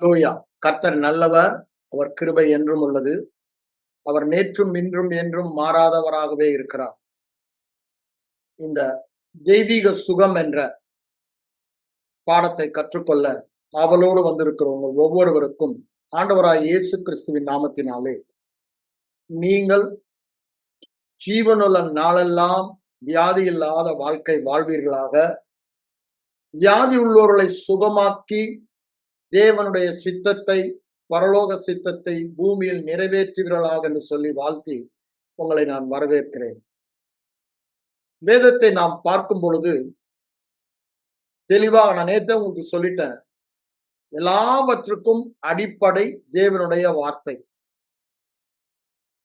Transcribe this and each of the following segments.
லூயா. கர்த்தர் நல்லவர். அவர் கிருபை என்றும் உள்ளது. அவர் நேற்றும் இன்றும் என்றும் மாறாதவராகவே இருக்கிறார். இந்த தெய்வீக சுகம் என்ற பாடத்தை கற்றுக்கொள்ள ஆவலோடு வந்திருக்கிறவங்க ஒவ்வொருவருக்கும் ஆண்டவராய் இயேசு கிறிஸ்துவின் நாமத்தினாலே நீங்கள் ஜீவனுள்ள நாளெல்லாம் வியாதி இல்லாத வாழ்க்கை வாழ்வீர்களாக. வியாதி உள்ளவர்களை சுகமாக்கி தேவனுடைய சித்தத்தை, பரலோக சித்தத்தை பூமியில் நிறைவேற்றுகிறார்கள் என்று சொல்லி வாழ்த்தி உங்களை நான் வரவேற்கிறேன். வேதத்தை நாம் பார்க்கும் பொழுது தெளிவாக நான் நேற்று உங்களுக்கு சொல்லிட்டேன், எல்லாவற்றுக்கும் அடிப்படை தேவனுடைய வார்த்தை.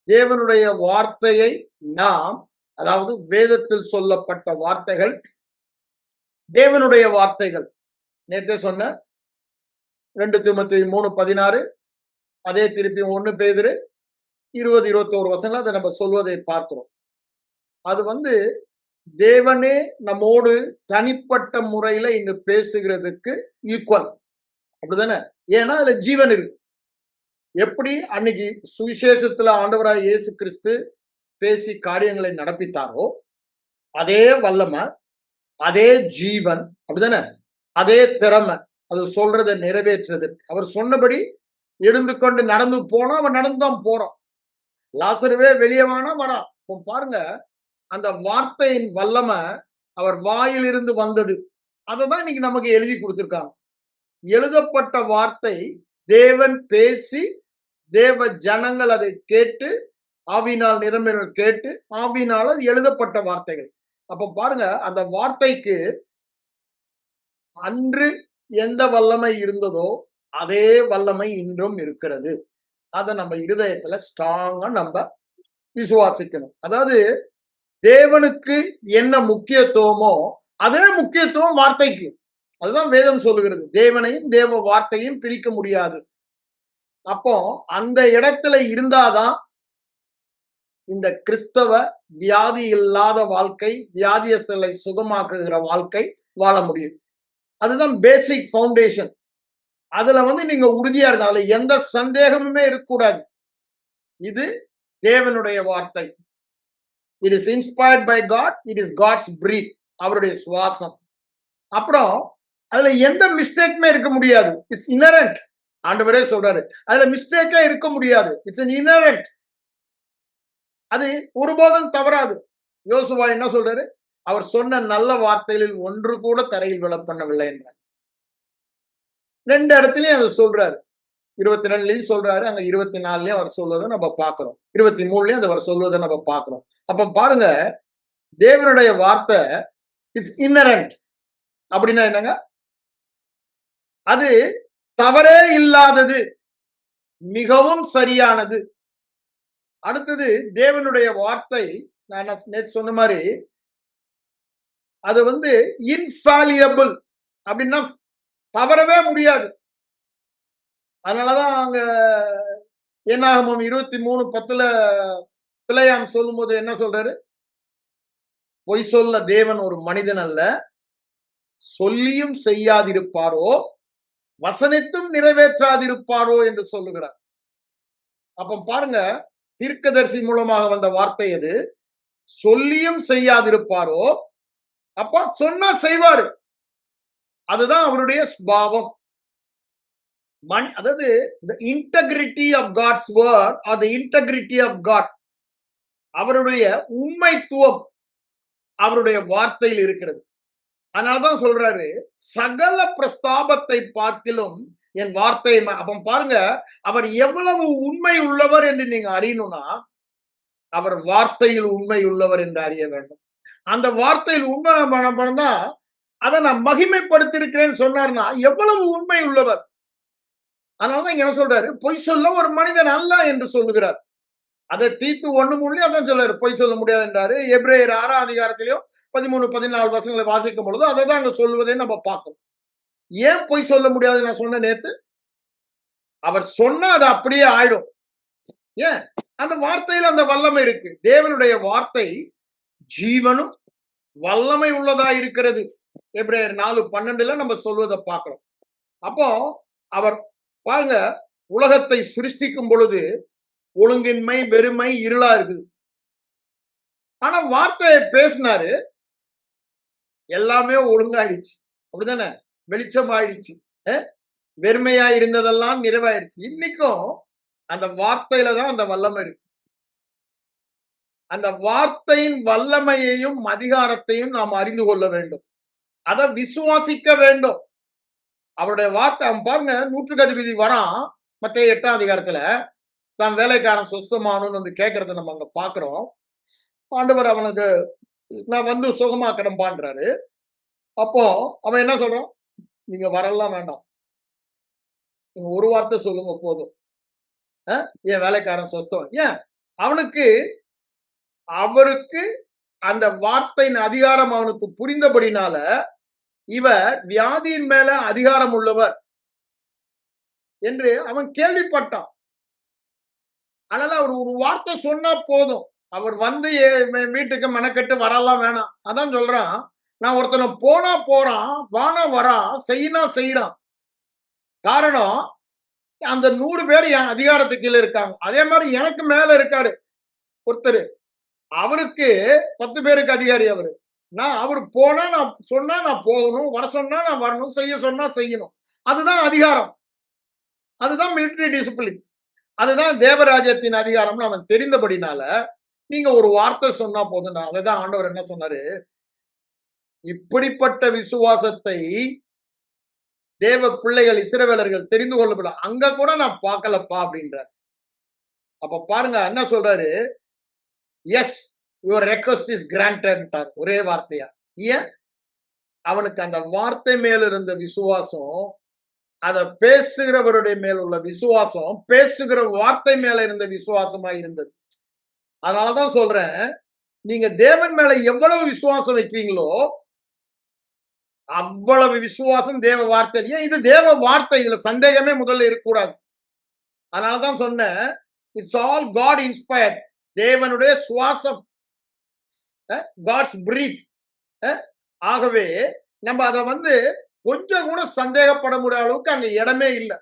தேவனுடைய வார்த்தையை நாம், அதாவது வேதத்தில் சொல்லப்பட்ட வார்த்தைகள் தேவனுடைய வார்த்தைகள். நேற்றே சொன்ன 2 தீமோத்தேயு 3:16, அதே திருப்பி 1 பேதுரு 20-21 வசனங்கள் அதை நம்ம சொல்வதை பார்க்கிறோம். அது தேவனே நம்மோடு தனிப்பட்ட முறையில இன்று பேசுகிறதுக்கு ஈக்குவல், அப்படிதானே? ஏன்னா அதுல ஜீவன் இருக்கு. எப்படி அன்னைக்கு சுவிசேஷத்துல ஆண்டவராய் இயேசு கிறிஸ்து பேசி காரியங்களை நடப்பித்தாரோ, அதே வல்லமை, அதே ஜீவன், அப்படிதானே? அதே திறமை, அது சொல்றதை நிறைவேற்றுறதுக்கு. அவர் சொன்னபடி எழுந்து கொண்டு நடந்து போனா அவன் நடந்துதான் போறான். லாசருவே வெளியே வானா வரான். பாருங்க, அந்த வார்த்தையின் வல்லமை அவர் வாயிலிருந்து வந்தது. அததான் இன்னைக்கு நமக்கு எழுதி கொடுத்திருக்காங்க. எழுதப்பட்ட வார்த்தை தேவன் பேசி தேவ ஜனங்கள் அதை கேட்டு ஆவியினால் நிரம்பினர் கேட்டு ஆவியினால் அது எழுதப்பட்ட வார்த்தைகள். அப்ப பாருங்க, அந்த வார்த்தைக்கு அன்று எந்த வல்லமை இருந்ததோ அதே வல்லமை இன்றும் இருக்கிறது. அதை நம்ம இருதயத்துல ஸ்ட்ராங்கா நம்ம விசுவாசிக்கணும். அதாவது தேவனுக்கு என்ன முக்கியத்துவமோ அதே முக்கியத்துவம் வார்த்தைக்கு. அதுதான் வேதம் சொல்லுகிறது. தேவனையும் தேவ வார்த்தையும் பிரிக்க முடியாது. அப்போ அந்த இடத்துல இருந்தாதான் இந்த கிறிஸ்தவ வியாதி இல்லாத வாழ்க்கை, வியாதியஸ்தலை சுகமாக்குகிற வாழ்க்கை வாழ முடியும். அதுதான் பேசிக் ஃபவுண்டேஷன். அதுல நீங்க உறுதியா இருக்க, அதுல எந்த சந்தேகமுமே இருக்கக்கூடாது. இது தேவனுடைய வார்த்தை. It is inspired by God, it is God's breath, அவருடைய சுவாசம். அப்புறம் அதுல எந்த மிஸ்டேக்குமே இருக்க முடியாது. It's inherent. ஆண்டவரே சொல்றாரு, அதுல மிஸ்டேக்கே இருக்க முடியாது. It's an inherent. அது ஒருபோதும் தவறாது. யோசுவா என்ன சொல்றாரு? அவர் சொன்ன நல்ல வார்த்தைகளில் ஒன்று கூட தரையில் விழ பண்ணவில்லை என்றார். 2 இடத்துலயும் அதை சொல்றாரு. 22லயும் சொல்றாரு, அங்க 24லயும் அவர் சொல்வதை நம்ம பார்க்கிறோம். 23லயும் அவர் சொல்வதை நம்ம பார்க்கிறோம். அப்ப பாருங்க, தேவனுடைய வார்த்தை இஸ் இன்னரண்ட். அப்படின்னா என்னங்க? அது தவறே இல்லாதது, மிகவும் சரியானது. அடுத்தது, தேவனுடைய வார்த்தை நான் நேற்று சொன்ன மாதிரி அது இன்ஃபாலியபிள். அப்படின்னா தவறவே முடியாது. அதனாலதான் அங்க என்னாகமம் 23:10 பிழையாம் சொல்லும் போது என்ன சொல்றாரு? பொய் சொல்ல தேவன் ஒரு மனிதன் அல்ல, சொல்லியும் செய்யாதிருப்பாரோ வசனித்தும் நிறைவேற்றாதிருப்பாரோ என்று சொல்லுகிறார். அப்ப பாருங்க, தீர்க்கதரிசி மூலமாக வந்த வார்த்தை எது? சொல்லியும் செய்யாதிருப்பாரோ, அப்ப சொன்னா செய்வாரு. அதுதான் அவருடைய ஸ்பாவம். அதாவது the integrity of God's word or the integrity of God, அவருடைய உண்மைத்துவம் அவருடைய வார்த்தையில் இருக்கிறது. அதனாலதான் சொல்றாரு, சகல பிரஸ்தாபத்தை பார்க்கிலும் என் வார்த்தை. அப்ப பாருங்க, அவர் எவ்வளவு உண்மை உள்ளவர் என்று நீங்க அறியணும்னா அவர் வார்த்தையில் உண்மை உள்ளவர் என்று அறிய வேண்டும். அந்த வார்த்தையில் உண்மை பண்ணா அதை நான் மகிமைப்படுத்திருக்கிறேன்னு சொன்னார்னா எவ்வளவு உண்மை உள்ளவர். அதனாலதான் இங்க என்ன சொல்றாரு? பொய் சொல்ல ஒரு மனிதன் அல்ல என்று சொல்லுகிறார். அதை தீத்து 1:3 அதான் சொல்றாரு, பொய் சொல்ல முடியாது என்றாரு. எபிரேயர் 6ஆம் அதிகாரத்திலையும் 13-14 வசனங்களை வாசிக்கும் பொழுது அதை தான் அங்க சொல்லுவதை நம்ம பார்க்கணும். ஏன் பொய் சொல்ல முடியாது? நான் சொன்ன நேத்து, அவர் சொன்னா அது அப்படியே ஆயிடும். ஏன்? அந்த வார்த்தையில் அந்த வல்லமை இருக்கு. தேவனுடைய வார்த்தை ஜீவனும் வல்லமை உள்ளதா இருக்கிறது. எபிரேயர் 4:12 நம்ம சொல்வதை பார்க்கிறோம். அப்போ அவர் பாருங்க, உலகத்தை சிருஷ்டிக்கும் பொழுது ஒழுங்கின்மை, வெறுமை, இருளா இருக்குது. ஆனா வார்த்தையை பேசினாரு, எல்லாமே ஒழுங்காயிடுச்சு. அப்படிதானே? வெளிச்சம் ஆயிடுச்சு. வெறுமையா இருந்ததெல்லாம் நிறைவாயிடுச்சு. இன்னைக்கும் அந்த வார்த்தையில தான் அந்த வல்லமை இருக்கு. அந்த வார்த்தையின் வல்லமையையும் அதிகாரத்தையும் நாம் அறிந்து கொள்ள வேண்டும். அதை விசுவாசிக்க வேண்டும். அவருடைய வார்த்தை அவன் பாருங்க, நூற்றுக்கு அதிபதி வரான் மத்தேயு 8ஆம் அதிகாரத்துல, தான் வேலைக்காரன் சொஸ்தமானுன்னு வந்து கேட்கறத நம்ம அங்க பாக்குறோம். ஆண்டவர் அவனுக்கு நான் வந்து சுகமாக்கணும்பான்றாரு. அப்போ அவன் என்ன சொல்றான்? நீங்க வரலாம் வேண்டாம், நீங்க ஒரு வார்த்தை சொல்லுங்க போதும், என் வேலைக்காரன் சொஸ்தம். ஏன்? அவனுக்கு அவருக்கு அந்த வார்த்தையின் அதிகாரம் அவனுக்கு புரிந்தபடினால இவர் வியாதியின் மேல அதிகாரம் உள்ளவர் என்று அவன் கேள்விப்பட்டான். அதனால அவர் ஒரு வார்த்தை சொன்னா போதும், அவர் வந்து வீட்டுக்கு மெனக்கெட்டு வரலாம் வேணாம். அதான் சொல்றான், நான் ஒருத்தனை போனா போறான், வானா வரான், செய்யினா செய்யறான். காரணம், அந்த 100 பேர் என் அதிகாரத்துக்கு கீழே இருக்காங்க. அதே மாதிரி எனக்கு மேல இருக்காரு ஒருத்தர், அவருக்கு 10 பேருக்கு அதிகாரி அவரு. நான் அவர் போனா நான் சொன்னா நான் போகணும், வர சொன்னா நான் வரணும், செய்ய சொன்னா செய்யணும். அதுதான் அதிகாரம். அதுதான் மிலிட்டரி டிசிப்ளின். அதுதான் தேவராஜ்யத்தின் அதிகாரம்னு அவன் தெரிந்தபடினால, நீங்க ஒரு வார்த்தை சொன்னா போதும். அதுதான் ஆண்டவர் என்ன சொன்னாரு, இப்படிப்பட்ட விசுவாசத்தை தேவ பிள்ளைகள் இஸ்ரவேலர்கள் தெரிந்து கொள்ளப்பட அங்க கூட நான் பார்க்கலப்பா அப்படின்றார். அப்ப பாருங்க என்ன சொல்றாரு, yes your request is granted ஒரே வார்த்தையா. ஏன்? அவனுக்கு அந்த வார்த்தை மேல இருந்த விசுவாசம், அத பேசுகிறவருடைய மேல் உள்ள விசுவாசம், பேசுகிற வார்த்தை மேல இருந்த விசுவாசமா இருந்தது. அதனாலதான் சொல்றேன், நீங்க தேவன் மேல எவ்வளவு விசுவாசம் வைக்கிறீங்களோ அவ்வளவு விசுவாசம் தேவ வார்த்தை. ஏன்? இது தேவ வார்த்தை, இதுல சந்தேகமே முதல்ல இருக்கக்கூடாது. அதனாலதான் சொன்னேன், இட்ஸ் ஆல் காட் இன்ஸ்பயர்ட், தேவனுடைய சுவாசம், காட்ஸ் பிரீத். ஆகவே நம்ம அதை வந்து கொஞ்சம் கூட சந்தேகப்பட முடியாத அளவுக்கு அங்க இடமே இல்லை.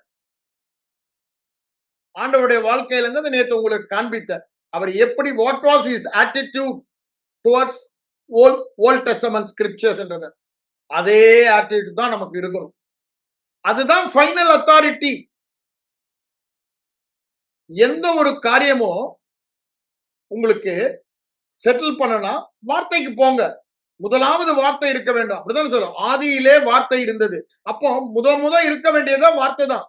ஆண்டவருடைய வாழ்க்கையில இருந்து நேற்று உங்களுக்கு காண்பித்தார். அவர் எப்படி, what was his attitude towards Old Testament scriptures என்றது, அதே ஆட்டிடியூட் தான் நமக்கு இருக்கணும். அதுதான் ஃபைனல் அத்தாரிட்டி. எந்த ஒரு காரியமும் உங்களுக்கு செட்டில் பண்ணனா வார்த்தைக்கு போங்க. முதலாவது வார்த்தை இருக்க வேண்டும். அப்படிதான் சொல்லும், ஆதியிலே வார்த்தை இருந்தது. அப்போ முத இருக்க வேண்டியதான் வார்த்தை தான்.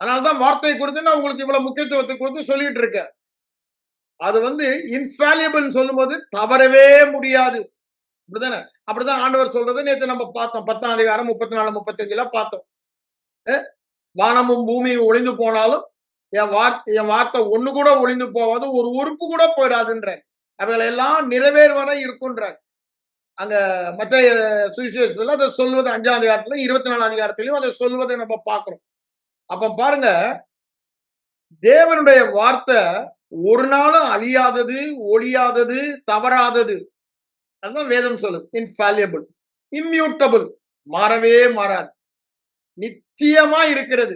அதனாலதான் வார்த்தை குறித்து நான் உங்களுக்கு இவ்வளவு முக்கியத்துவத்தை கொடுத்து சொல்லிட்டு இருக்கேன். அது வந்து இன்ஃபாலியபிள் சொல்லும் போது தவறவே முடியாது. அப்படிதானே? அப்படிதான் ஆண்டவர் சொல்றது நேற்று நம்ம பார்த்தோம். 10ஆம் அதிகாரம் 34, 35 பார்த்தோம். வானமும் பூமியும் ஒளிந்து போனாலும் என் வார்த்தை ஒண்ணு கூட ஒளிந்து போகாது, ஒரு உறுப்பு கூட போயிடாதுன்ற, அவைகளை எல்லாம் நிறைவேறுவரை இருக்குன்ற. அங்க மத்திய சுவிசேஷத்துல அதை சொல்வது 5ஆம் அதிகாரத்திலும் 24ஆம் அதிகாரத்திலையும் அதை சொல்வதை நம்ம பார்க்கிறோம். அப்ப பாருங்க, தேவனுடைய வார்த்தை ஒரு நாளும் அழியாதது, ஒழியாதது, தவறாதது. அதுதான் வேதம் சொல்லுது. இன்ஃபாலியபிள், இம்மியூட்டபிள், மாறவே மாறாது, நித்தியமா இருக்கிறது,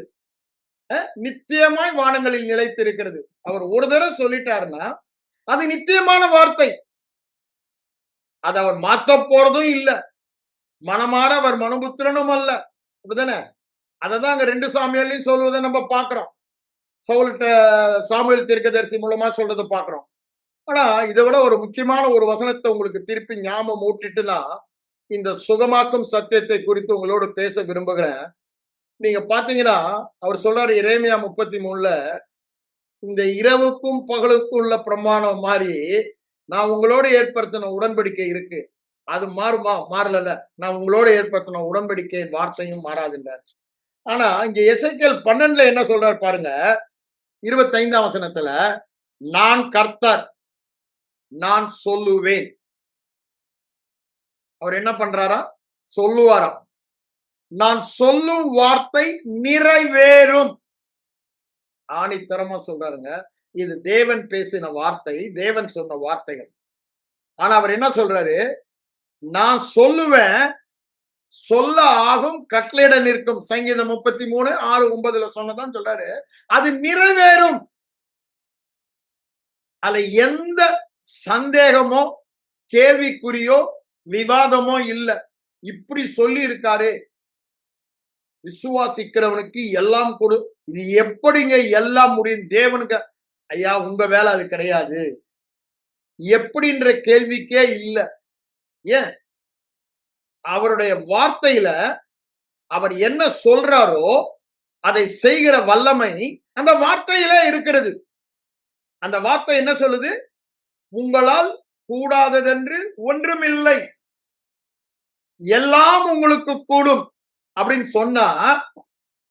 நித்தியமாய் வானங்களில் நிலைத்திருக்கிறது. அவர் ஒரு தடவை சொல்லிட்டாருன்னா அது நித்தியமான வார்த்தை. அதை அவர் மாத்த போறதும் இல்லை. மனமாற அவர் மனுபுத்திரனும் அல்ல. அப்படிதானே? அததான் அங்க 2 சாமுவேலையும் சொல்வதை நம்ம பார்க்கிறோம். சாமுவேல் தீர்க்கதரிசி மூலமா சொல்றதை பார்க்கிறோம். ஆனா இதை விட ஒரு முக்கியமான ஒரு வசனத்தை உங்களுக்கு திருப்பி ஞாபகம் ஊட்டிட்டுனா, இந்த சுகமாக்கும் சத்தியத்தை குறித்து உங்களோடு பேச விரும்புகிறேன். நீங்க பாத்தீங்கன்னா அவர் சொல்றாரு எரேமியா 33ல, இந்த இரவுக்கும் பகலுக்கும் உள்ள பிரமாணம் மாதிரி நான் உங்களோட ஏற்படுத்தின உடன்படிக்கை இருக்கு, அது மாறுமா? மாறல. நான் உங்களோட ஏற்படுத்தின உடன்படிக்கை வார்த்தையும் மாறாதுன்றார். ஆனா இங்க எசேக்கியேல் 12ல என்ன சொல்றாரு பாருங்க, 25ஆம் வசனத்துல, நான் கர்த்தர், நான் சொல்லுவேன். அவர் என்ன பண்றாரா? சொல்லுவாராம். நான் சொல்லும் வார்த்தை நிறைவேறும். ஆணித்தரமா சொல்றாருங்க. இது தேவன் பேசின வார்த்தை, தேவன் சொன்ன வார்த்தைகள். ஆனா அவர் என்ன சொல்றாரு? நான் சொல்லுவேன், சொல்ல ஆகும் கட்டளையிட நிற்கும். சங்கீதம் 33:6-9 சொன்னதான் சொல்றாரு. அது நிறைவேறும். அதுல எந்த சந்தேகமோ கேள்விக்குறியோ விவாதமோ இல்ல. இப்படி சொல்லி இருக்காரு. விசுவாசிக்கிறவனுக்கு எல்லாம் கொடு. இது எப்படிங்க எல்லாம் முடியும்? தேவனுக்கு ஐயா உங்க வேலை அது கிடையாது. எப்படின்ற கேள்விக்கே இல்ல. ஏன்? அவருடைய வார்த்தையில அவர் என்ன சொல்றாரோ அதை செய்கிற வல்லமை அந்த வார்த்தையிலே இருக்கிறது. அந்த வார்த்தை என்ன சொல்லுது? உங்களால் கூடாததென்று ஒன்றுமில்லை, எல்லாம் உங்களுக்கு கூடும் அப்படின்னு சொன்னா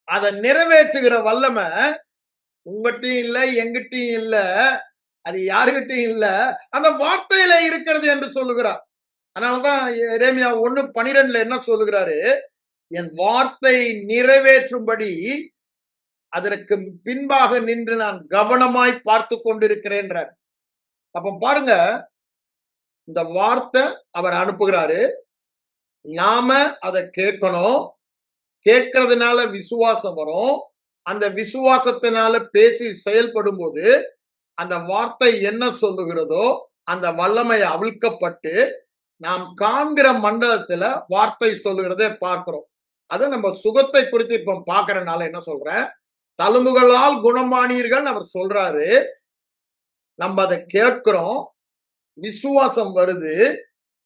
அதை நிறைவேற்றுகிற வல்லமை உங்ககிட்டயும் இல்ல, எங்கிட்டையும் இல்ல, அது யாருகிட்டையும் இல்ல, அந்த வார்த்தையில இருக்கிறது என்று சொல்லுகிறார். அதனாலதான் எரேமியா 1:12 என்ன சொல்லுகிறாரு? என் வார்த்தை நிறைவேற்றும்படி அதற்கு பின்பாக நின்று நான் கவனமாய் பார்த்து கொண்டிருக்கிறேன். அப்ப பாருங்க, இந்த வார்த்தை அவர் அனுப்புகிறாரு. நாம அதை கேட்கணும். கேட்கறதுனால விசுவாசம் வரும். அந்த விசுவாசத்தினால பேசி செயல்படும் போது அந்த வார்த்தை என்ன சொல்லுகிறதோ அந்த வல்லமை அவிழ்க்கப்பட்டு நாம் காண்கிற மண்டலத்துல வார்த்தை சொல்லுகிறதை பார்க்கிறோம். அது நம்ம சுகத்தை குறித்து இப்ப பாக்குறதுனால என்ன சொல்றேன், தழும்புகளால் குணமானீர்கள் அவர் சொல்றாரு. நம்ம அதை கேட்கிறோம், விசுவாசம் வருது,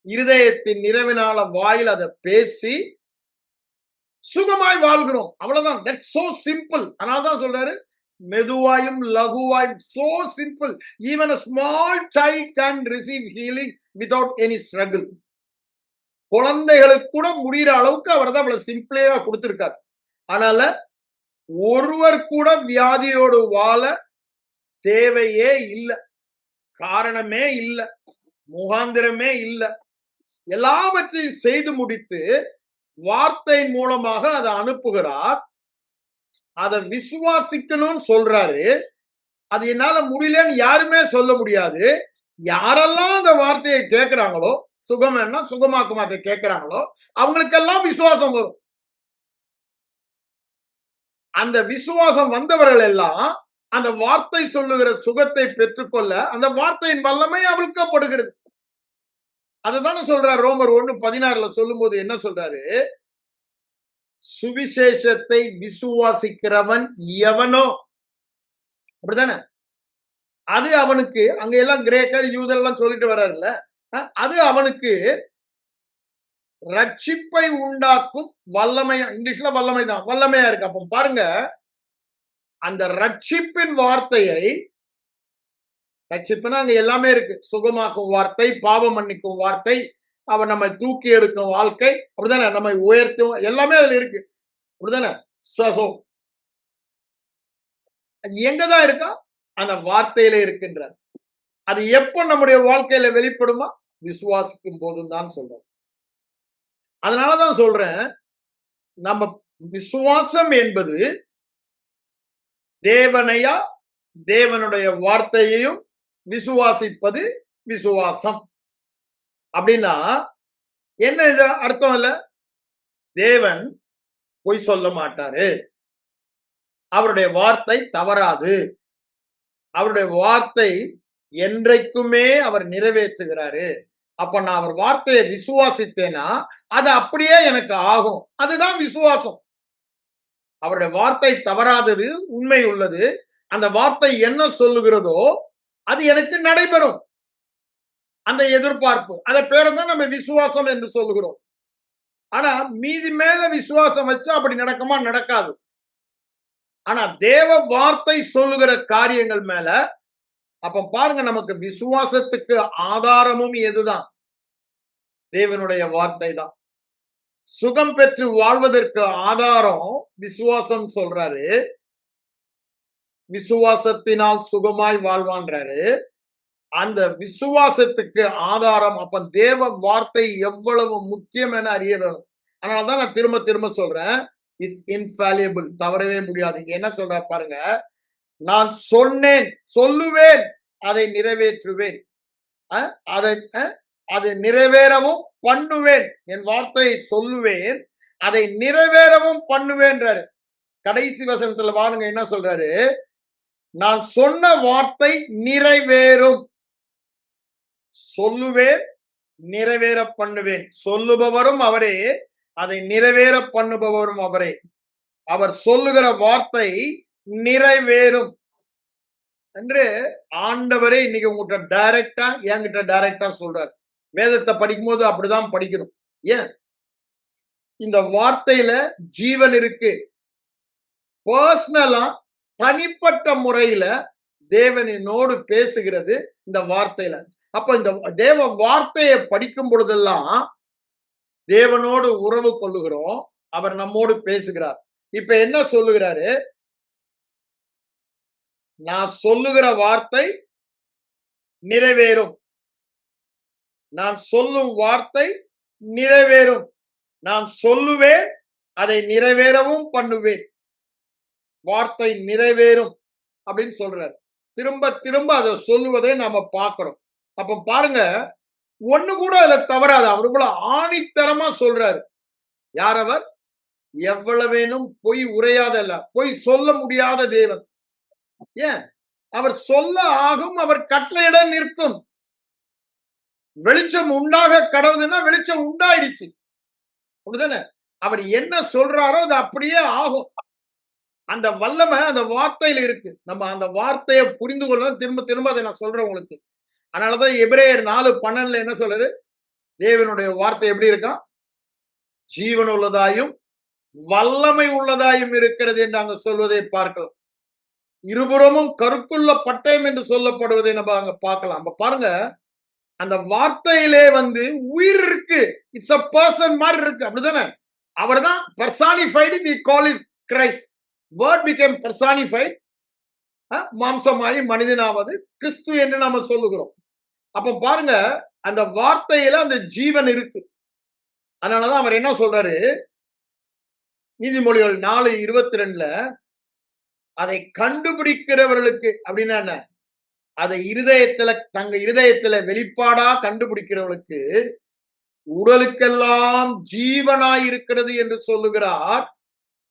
இருதயத்தின் நிறைவினால வாயில் அதை பேசி சுகமாய் வாழ்கிறோம். அவ்வளவுதான். That's so simple. அதனாலதான் சொல்றாரு, மெதுவாயும் லகுவாயும். So simple. Even a small child can receive healing without any struggle. குழந்தைகளுக்கு கூட முடிகிற அளவுக்கு அவர் தான் அவ்வளவு சிம்பிளா கொடுத்திருக்காரு. அதனால ஒருவர் கூட வியாதியோடு வாழ தேவையே இல்லை, காரணமே இல்லை, முகாந்திரமே இல்லை. எல்லாவற்றையும் செய்து முடித்து வார்த்தை மூலமாக அதை அனுப்புகிறார். அதை விசுவாசிக்கணும்னு சொல்றாரு. அது என்னால முடியலன்னு யாருமே சொல்ல முடியாது. யாரெல்லாம் அந்த வார்த்தையை கேட்கிறாங்களோ, சுகம் என்ன சுகமாக்க மாட்டே கேட்கிறாங்களோ அவங்களுக்கெல்லாம் விசுவாசம் வரும். அந்த விசுவாசம் வந்தவர்கள் எல்லாம் அந்த வார்த்தை சொல்லுகிற சுகத்தை பெற்றுக்கொள்ள அந்த வார்த்தையின் வல்லமை அவிழ்க்கப்படுகிறது. அதுதானே சொல்றாரு ரோமர் 1:16 சொல்லும் போது என்ன சொல்றாரு? சுவிசேஷத்தை விசுவாசிக்கிறவன் எவனோ, அப்படித்தானே? அது அவனுக்கு, அங்க எல்லாம் கிரேக்கர் யூதெல்லாம் சொல்லிட்டு வர்றாருல்ல, அது அவனுக்கு ரட்சிப்பை உண்டாக்கும் வல்லமை. இங்கிலீஷ்ல வல்லமை தான், வல்லமையா இருக்கு. அப்போ பாருங்க, அந்த ரட்சிப்பின் வார்த்தையை, ரட்சிப்புனா அங்க எல்லாமே இருக்கு. சுகமாக்கும் வார்த்தை, பாவம் மன்னிக்கும் வார்த்தை, அவன் நம்மை தூக்கி எடுக்கும் வாழ்க்கை, அப்படிதானே? நம்மை உயர்த்தும், எல்லாமே அதுல இருக்கு, அப்படிதானே? எங்கதான் இருக்கா? அந்த வார்த்தையில இருக்கின்றார். அது எப்ப நம்முடைய வாழ்க்கையில வெளிப்படுமா? விசுவாசிக்கும் போதும் தான் சொல்றோம். அதனாலதான் சொல்றேன், நம்ம விசுவாசம் என்பது தேவனையா தேவனுடைய வார்த்தையையும் விசுவாசிப்பது விசுவாசம். அப்படின்னா என்ன இது அர்த்தம்? இல்ல, தேவன் பொய் சொல்ல மாட்டாரு, அவருடைய வார்த்தை தவறாது, அவருடைய வார்த்தை என்றைக்குமே அவர் நிறைவேற்றுகிறாரு. அப்ப நான் அவர் வார்த்தையை விசுவாசித்தேனா அது அப்படியே எனக்கு ஆகும். அதுதான் விசுவாசம். அவருடைய வார்த்தை தவறாதது, உண்மை உள்ளது. அந்த வார்த்தை என்ன சொல்லுகிறதோ அது எனக்கு நடைபெறும். அந்த எதிர்பார்ப்பு, அதை பேருதான் நம்ம விசுவாசம் என்று சொல்லுகிறோம். ஆனா மீதி மேல விசுவாசம் வச்சு அப்படி நடக்குமா? நடக்காது. ஆனா தேவ வார்த்தை சொல்லுகிற காரியங்கள் மேல, அப்ப பாருங்க, நமக்கு விசுவாசத்துக்கு ஆதாரமும் எதுதான்? தேவனுடைய வார்த்தை தான். சுகம் பெற்று வாழ்வதற்கு ஆதாரம் விசுவாசம் சொல்றாரு. விசுவாசத்தினால் சுகமாய் வாழ்வான்றாரு. அந்த விசுவாசத்துக்கு ஆதாரம், அப்ப தேவ வார்த்தை எவ்வளவு முக்கியம் என அறிய வேணும். அதனாலதான் நான் திரும்ப திரும்ப சொல்றேன், இட்ஸ் இன்ஃபாலியபிள், தவறவே முடியாது. இங்க என்ன சொல்ற பாருங்க, நான் சொன்னேன், சொல்லுவேன், அதை நிறைவேற்றுவேன். அதை அதை நிறைவேறவும் பண்ணுவேன். என் வார்த்தையை சொல்லுவேன், அதை நிறைவேறவும் பண்ணுவேன்றாரு. கடைசி வசனத்துல பாருங்க என்ன சொல்றாரு, நான் சொன்ன வார்த்தை நிறைவேறும். சொல்லுவேன், நிறைவேற பண்ணுவேன். சொல்லுபவரும் அவரே, அதை நிறைவேற பண்ணுபவரும் அவரே. அவர் சொல்லுகிற வார்த்தை நிறைவேறும் என்று ஆண்டவரே இன்னைக்கு உங்ககிட்ட டைரக்டா என்கிட்ட டைரக்டா சொல்றாரு. வேதத்தை படிக்கும் போது அப்படிதான் படிக்கணும். ஏன்? இந்த வார்த்தையில ஜீவன் இருக்கு. பர்சனலா தனிப்பட்ட முறையில தேவனோடு பேசுகிறது இந்த வார்த்தையில. அப்ப இந்த தேவ வார்த்தையை படிக்கும் பொழுதெல்லாம் தேவனோடு உறவு கொள்ளுகிறோம். அவர் நம்மோடு பேசுகிறார். இப்ப என்ன சொல்லுகிறாரு, நான் சொல்லுகிற வார்த்தை நிறைவேறும். நான் சொல்லும் வார்த்தை நிறைவேறும். நான் சொல்லுவேன், அதை நிறைவேறவும் பண்ணுவேன். வார்த்தை நிறைவேறும் அப்படின்னு சொல்றாரு. திரும்ப திரும்ப அதை சொல்லுவதை நாம பார்க்கிறோம். அப்ப பாருங்க, ஒண்ணு கூட அதை தவறாது. அவர் இவ்வளவு ஆணித்தரமா சொல்றாரு. யார் அவர்? எவ்வளவேனும் பொய் உரையாத அல்ல, பொய் சொல்ல முடியாத தேவன். ஏன்? அவர் சொல்ல ஆகும், அவர் கட்டளையிட நிற்கும். வெளிச்சம் உண்டாக கடவுதுன்னா வெளிச்சம் உண்டாயிடுச்சு, அப்படிதானே? அவர் என்ன சொல்றாரோ அது அப்படியே ஆகும். அந்த வல்லமை அந்த வார்த்தையில இருக்கு. நம்ம அந்த வார்த்தையை புரிந்து கொள்ளணும். திரும்ப திரும்ப அதை நான் சொல்றேன் உங்களுக்கு. அதனாலதான் எபிரேயர் 4:12 என்ன சொல்றாரு, தேவனுடைய வார்த்தை எப்படி இருக்கா, ஜீவன் உள்ளதாயும் வல்லமை உள்ளதாயும் இருக்கிறது என்று அங்க சொல்வதை பார்க்கலாம். இருபுறமும் கருக்குள்ள பட்டயம் என்று சொல்லப்படுவதை நம்ம அங்க பார்க்கலாம். அப்ப பாருங்க, அந்த வார்த்தையிலே உயிர் இருக்கு. இட்ஸ் அ பர்சன் மாதிரி இருக்கு, அப்படிதானே? அவர் தான் personified. we call it Christ. word became personified. மாம்சமாயி மனிதனாவது கிறிஸ்து என்று நாம சொல்லுகிறோம். அப்ப பாருங்க, அந்த வார்த்தையில அந்த ஜீவன் இருக்கு. அதனாலதான் அவர் என்ன சொல்றாரு, நீதிமொழிகள் 4:22 அதை கண்டுபிடிக்கிறவர்களுக்கு அப்படின்னா என்ன, அதை தங்க இருதயத்துல வெளிப்பாடா கண்டுபிடிக்கிறவர்களுக்கு உடலுக்கெல்லாம் ஜீவனாய் இருக்கிறது என்று சொல்லுகிறார்.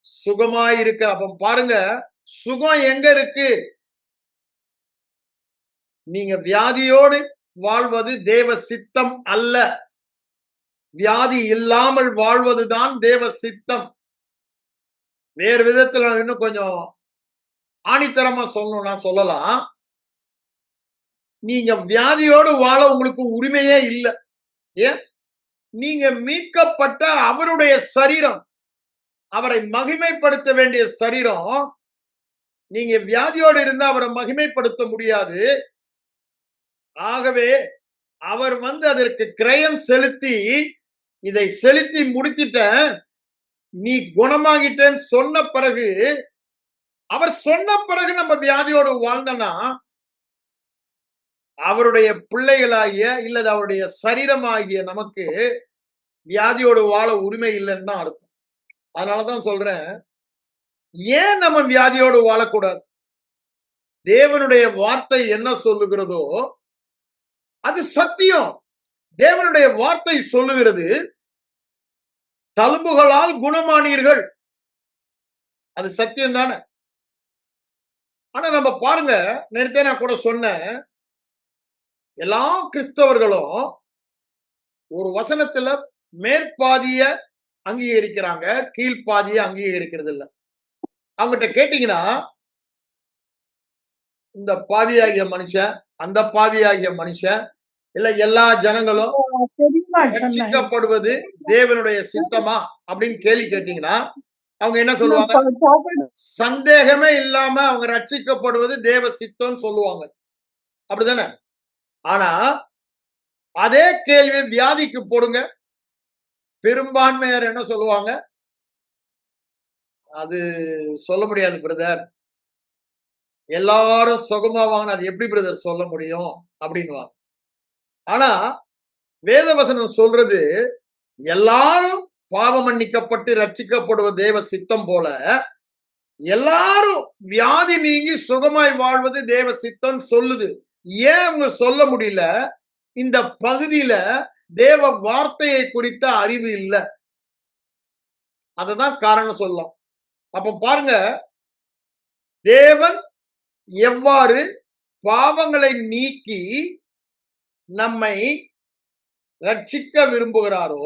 சுகமாய் இருக்க. அப்ப பாருங்க, சுகம் எங்க இருக்கு? நீங்க வியாதியோடு வாழ்வது தேவ சித்தம் அல்ல. வியாதி இல்லாமல் வாழ்வதுதான் தேவ சித்தம். வேறு விதத்துல இன்னும் கொஞ்சம் ஆணித்தரமா சொல்லணும்னா சொல்லலாம், நீங்க வியாதியோடு வாழ உங்களுக்கு உரிமையே இல்லை. ஏன்? நீங்க மீட்கப்பட்ட அவருடைய சரீரம், அவரை மகிமைப்படுத்த வேண்டிய சரீரம். நீங்க வியாதியோடு இருந்தா அவரை மகிமைப்படுத்த முடியாது. ஆகவே அவர் அதற்கு கிரயம் செலுத்தி, இதை செலுத்தி முடித்திட்ட, நீ குணமாகிட்டேன்னு சொன்ன பிறகு, அவர் சொன்ன பிறகு நம்ம வியாதியோடு வாழ்ந்தனா அவருடைய பிள்ளைகளாகிய இல்லது அவருடைய சரீரமாகிய நமக்கு வியாதியோடு வாழ உரிமை இல்லைன்னு தான் அர்த்தம். அதனாலதான் சொல்றேன், ஏன் நம்ம வியாதியோடு வாழக்கூடாது? தேவனுடைய வார்த்தை என்ன சொல்லுகிறதோ அது சத்தியம். தேவனுடைய வார்த்தை சொல்லுகிறது, தழும்புகளால் குணமானீர்கள். அது சத்தியம் தானே? ஆனா நம்ம பாருங்க, நேரத்தே நான் கூட சொன்னேன், எல்லா கிறிஸ்தவர்களும் ஒரு வசனத்துல மேற்பாதிய அங்கீகரிக்கிறாங்க, கீழ்ப்பாதிய அங்கீகரிக்கிறது இல்ல. அவங்ககிட்ட கேட்டீங்கன்னா, இந்த பாவியாகிய மனுஷன், அந்த பாவியாகிய மனுஷன், இல்ல எல்லா ஜனங்களும் ரட்சிக்கப்படுவது தேவனுடைய சித்தமா அப்படின்னு கேள்வி கேட்டீங்கன்னா அவங்க என்ன சொல்லுவாங்க? சந்தேகமே இல்லாம அவங்க ரட்சிக்கப்படுவது தேவ சித்தம் சொல்லுவாங்க, அப்படிதானே? ஆனா அதே கேள்வி வியாதிக்கு போடுங்க, பெரும்பான்மையார் என்ன சொல்லுவாங்க? அது சொல்ல முடியாது பிரதர், எல்லாரும் சுகமாவாங்க, அது எப்படி பிரதர் சொல்ல முடியும் அப்படின்னுவாங்க. ஆனா வேதவசனம் சொல்றது, எல்லாரும் பாவம் மன்னிக்கப்பட்டு ரட்சிக்கப்படுவது தேவ சித்தம் போல, எல்லாரும் வியாதி நீங்கி சுகமாய் வாழ்வது தேவ சித்தம் சொல்லுது. ஏன் அவங்க சொல்ல முடியல? இந்த பகுதியில தேவ வார்த்தையை குறித்த அறிவு இல்லை. அதுதான் காரணம் சொல்லலாம். அப்ப பாருங்க, தேவன் எவ்வாறு பாவங்களை நீக்கி நம்மை ரட்சிக்க விரும்புகிறாரோ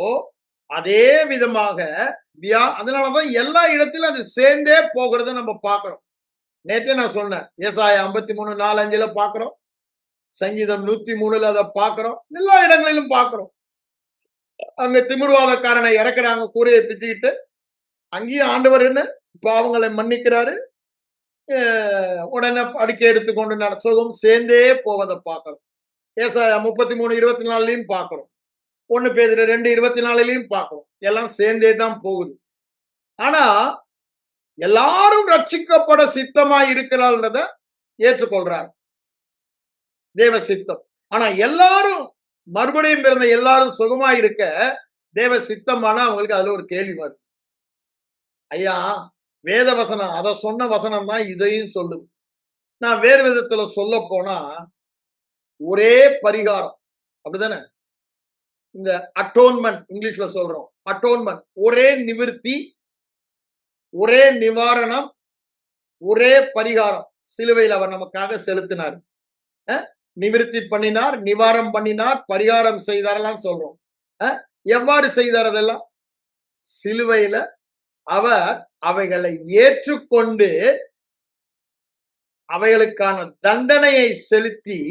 அதே விதமாக அதனாலதான் எல்லா இடத்திலும் அது சேர்ந்தே போகிறத நம்ம பார்க்கிறோம். நேத்தே நான் சொன்னேன், ஏசாயா 53:4-5 பார்க்கிறோம், சங்கீதம் 103 அதை பார்க்கிறோம், எல்லா இடங்களிலும் பார்க்கிறோம். அங்க திமிர்வாதக்காரனை இறக்குறாங்க கூரையை பிச்சுக்கிட்டு, அங்கேயும் ஆண்டவர் என்ன பாவங்களை மன்னிக்கிறாரு, உடனே அடுக்கை எடுத்துக்கொண்டு சுகம் சேர்ந்தே போவதை பார்க்கிறோம். ஏசாயா 33:24 பார்க்கிறோம், 1 பேதுரு 2:24 பார்க்கிறோம். எல்லாம் சேர்ந்தே தான் போகுது. ஆனா எல்லாரும் ரட்சிக்கப்பட சித்தமா இருக்கிறான்றத ஏற்றுக்கொள்றாங்க, தேவ சித்தம். ஆனா எல்லாரும் மறுபடியும் பிறந்த எல்லாரும் சுகமா இருக்க தேவ சித்தமான அவங்களுக்கு அதுல ஒரு கேள்வி வருது. ஐயா, வேத வசனம் அதை சொன்ன வசனம் தான் இதையும் சொல்லுது. நான் வேறு விதத்துல சொல்ல போனா ஒரே பரிகாரம், அப்படிதானே? இந்த அட்டோன்மெண்ட் இங்கிலீஷ்ல சொல்றோம், அட்டோன்மெண்ட், ஒரே நிவிர்த்தி, ஒரே நிவாரணம், ஒரே பரிகாரம் சிலுவையில் அவர் நமக்காக செலுத்தினார். நிவிருத்தி பண்ணினார், நிவாரணம் பண்ணினார், பரிகாரம் செய்தாரெல்லாம் சொல்றோம். எவ்வாறு செய்தார்? அதெல்லாம் சிலுவையில அவர் அவைகளை ஏற்றுக்கொண்டு அவைகளுக்கான தண்டனையை செலுத்தி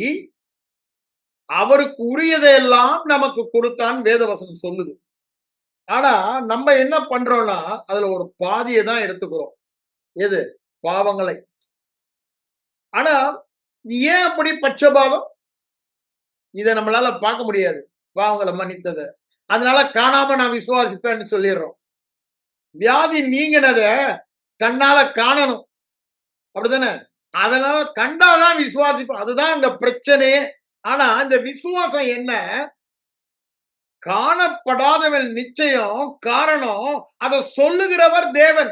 அவருக்கு உரியதையெல்லாம் நமக்கு கொடுத்தான் வேதவசனம் சொல்லுது. ஆனா நம்ம என்ன பண்றோம்னா அதுல ஒரு பாதியை தான் எடுத்துக்கிறோம். எது? பாவங்களை. ஆனா ஏன் அப்படி பட்சபாதம்? இதை நம்மளால பார்க்க முடியாது, பாவங்களை மன்னித்தத. அதனால காணாம நான் விசுவாசிப்பேன்னு சொல்லிடுறோம். வியாதி நீங்கினத கண்ணால காணணும், அப்படித்தானே? அதனால கண்டாதான் விசுவாசிப்போம். அதுதான் அங்க பிரச்சனையே. ஆனா இந்த விசுவாசம் என்ன? காணப்படாதவன் நிச்சயம். காரணம், அதை சொல்லுகிறவர் தேவன்.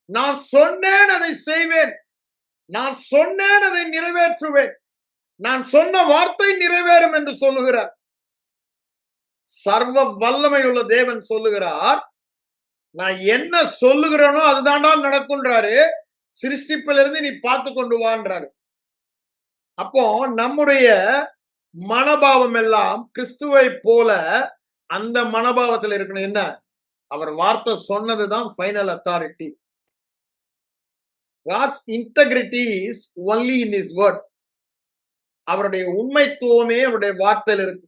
நான் சொன்னேன் அதை செய்வேன், நான் சொன்னேன் அதை நிறைவேற்றுவேன், நான் சொன்ன வார்த்தை நிறைவேறும் என்று சொல்லுகிறார். சர்வ வல்லமை உள்ள தேவன் சொல்லுகிறார், நான் என்ன சொல்லுகிறேனோ அதுதான்டா நடக்கும்ன்றாரு. சிருஷ்டிப்பிலிருந்து நீ பார்த்து கொண்டு வான்றாரு. அப்போ நம்முடைய மனோபாவம் எல்லாம் கிறிஸ்துவை போல அந்த மனோபாவத்தில் இருக்கணும். என்ன? அவர் வார்த்தை சொன்னதுதான் final authority. God's integrity is only in his word. அவருடைய உண்மைத்துவமே அவருடைய வார்த்தையில் இருக்கு.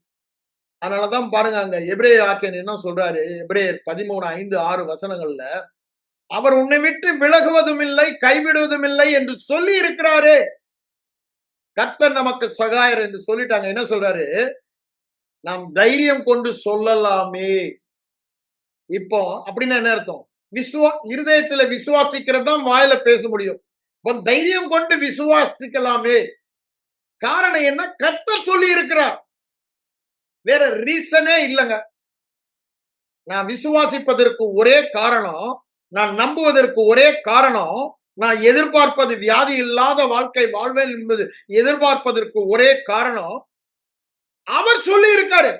அதனாலதான் பாருங்க, அங்க எபிரேயர் ஆக்கியன் என்ன சொல்றாரு, எபிரேயர் 13:5-6 வசனங்கள்ல, அவர் உன்னை விட்டு விலகுவதும் இல்லை கைவிடுவதும் இல்லை என்று சொல்லி இருக்கிறாரு. கர்த்தர் நமக்கு சகாயர் என்று சொல்லிட்டாங்க. என்ன சொல்றாரு? நாம் தைரியம் கொண்டு சொல்லலாமே. இப்போ அப்படின்னா என்ன அர்த்தம்? இருதயத்துல விசுவாசிக்கிறது தான் வாயில பேச முடியும். தைரியம் கொண்டு விசுவாசிக்கலாமே. காரணம் என்ன? கர்த்தர் சொல்லி இருக்கிறார், வேற ரீசனே இல்லைங்க. நான் விசுவாசிப்பதற்கு ஒரே காரணம், நான் நம்புவதற்கு ஒரே காரணம், நான் எதிர்பார்ப்பது வியாதி இல்லாத வாழ்க்கை வாழ்வேன் என்பது எதிர்பார்ப்பதற்கு ஒரே காரணம், அவர் சொல்லி இருக்காரு.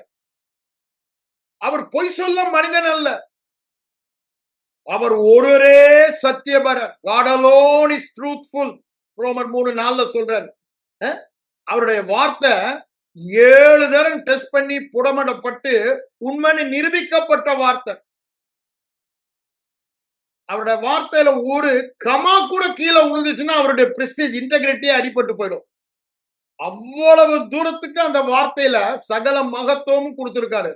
அவர் பொய் சொல்ல மனிதன் அல்ல, அவர் ஒருவரே சத்தியபரர். God alone is truthful. ரோமர் 3:4 சொல்றாரு. அவருடைய வார்த்தை 7 தரம் டெஸ்ட் பண்ணி புடமிடப்பட்டு உண்மைன்னு நிரூபிக்கப்பட்ட வார்த்தை. அவருடைய வார்த்தையில ஒரு கமா கூட கீழே விழுந்துச்சுன்னா அவருடைய பிரஸ்டீஜ், இன்டெகிரிட்டியே அடிபட்டு போயிடும். அவ்வளவு தூரத்துக்கு அந்த வார்த்தையில சகல மகத்துவமும் கொடுத்திருக்காரு.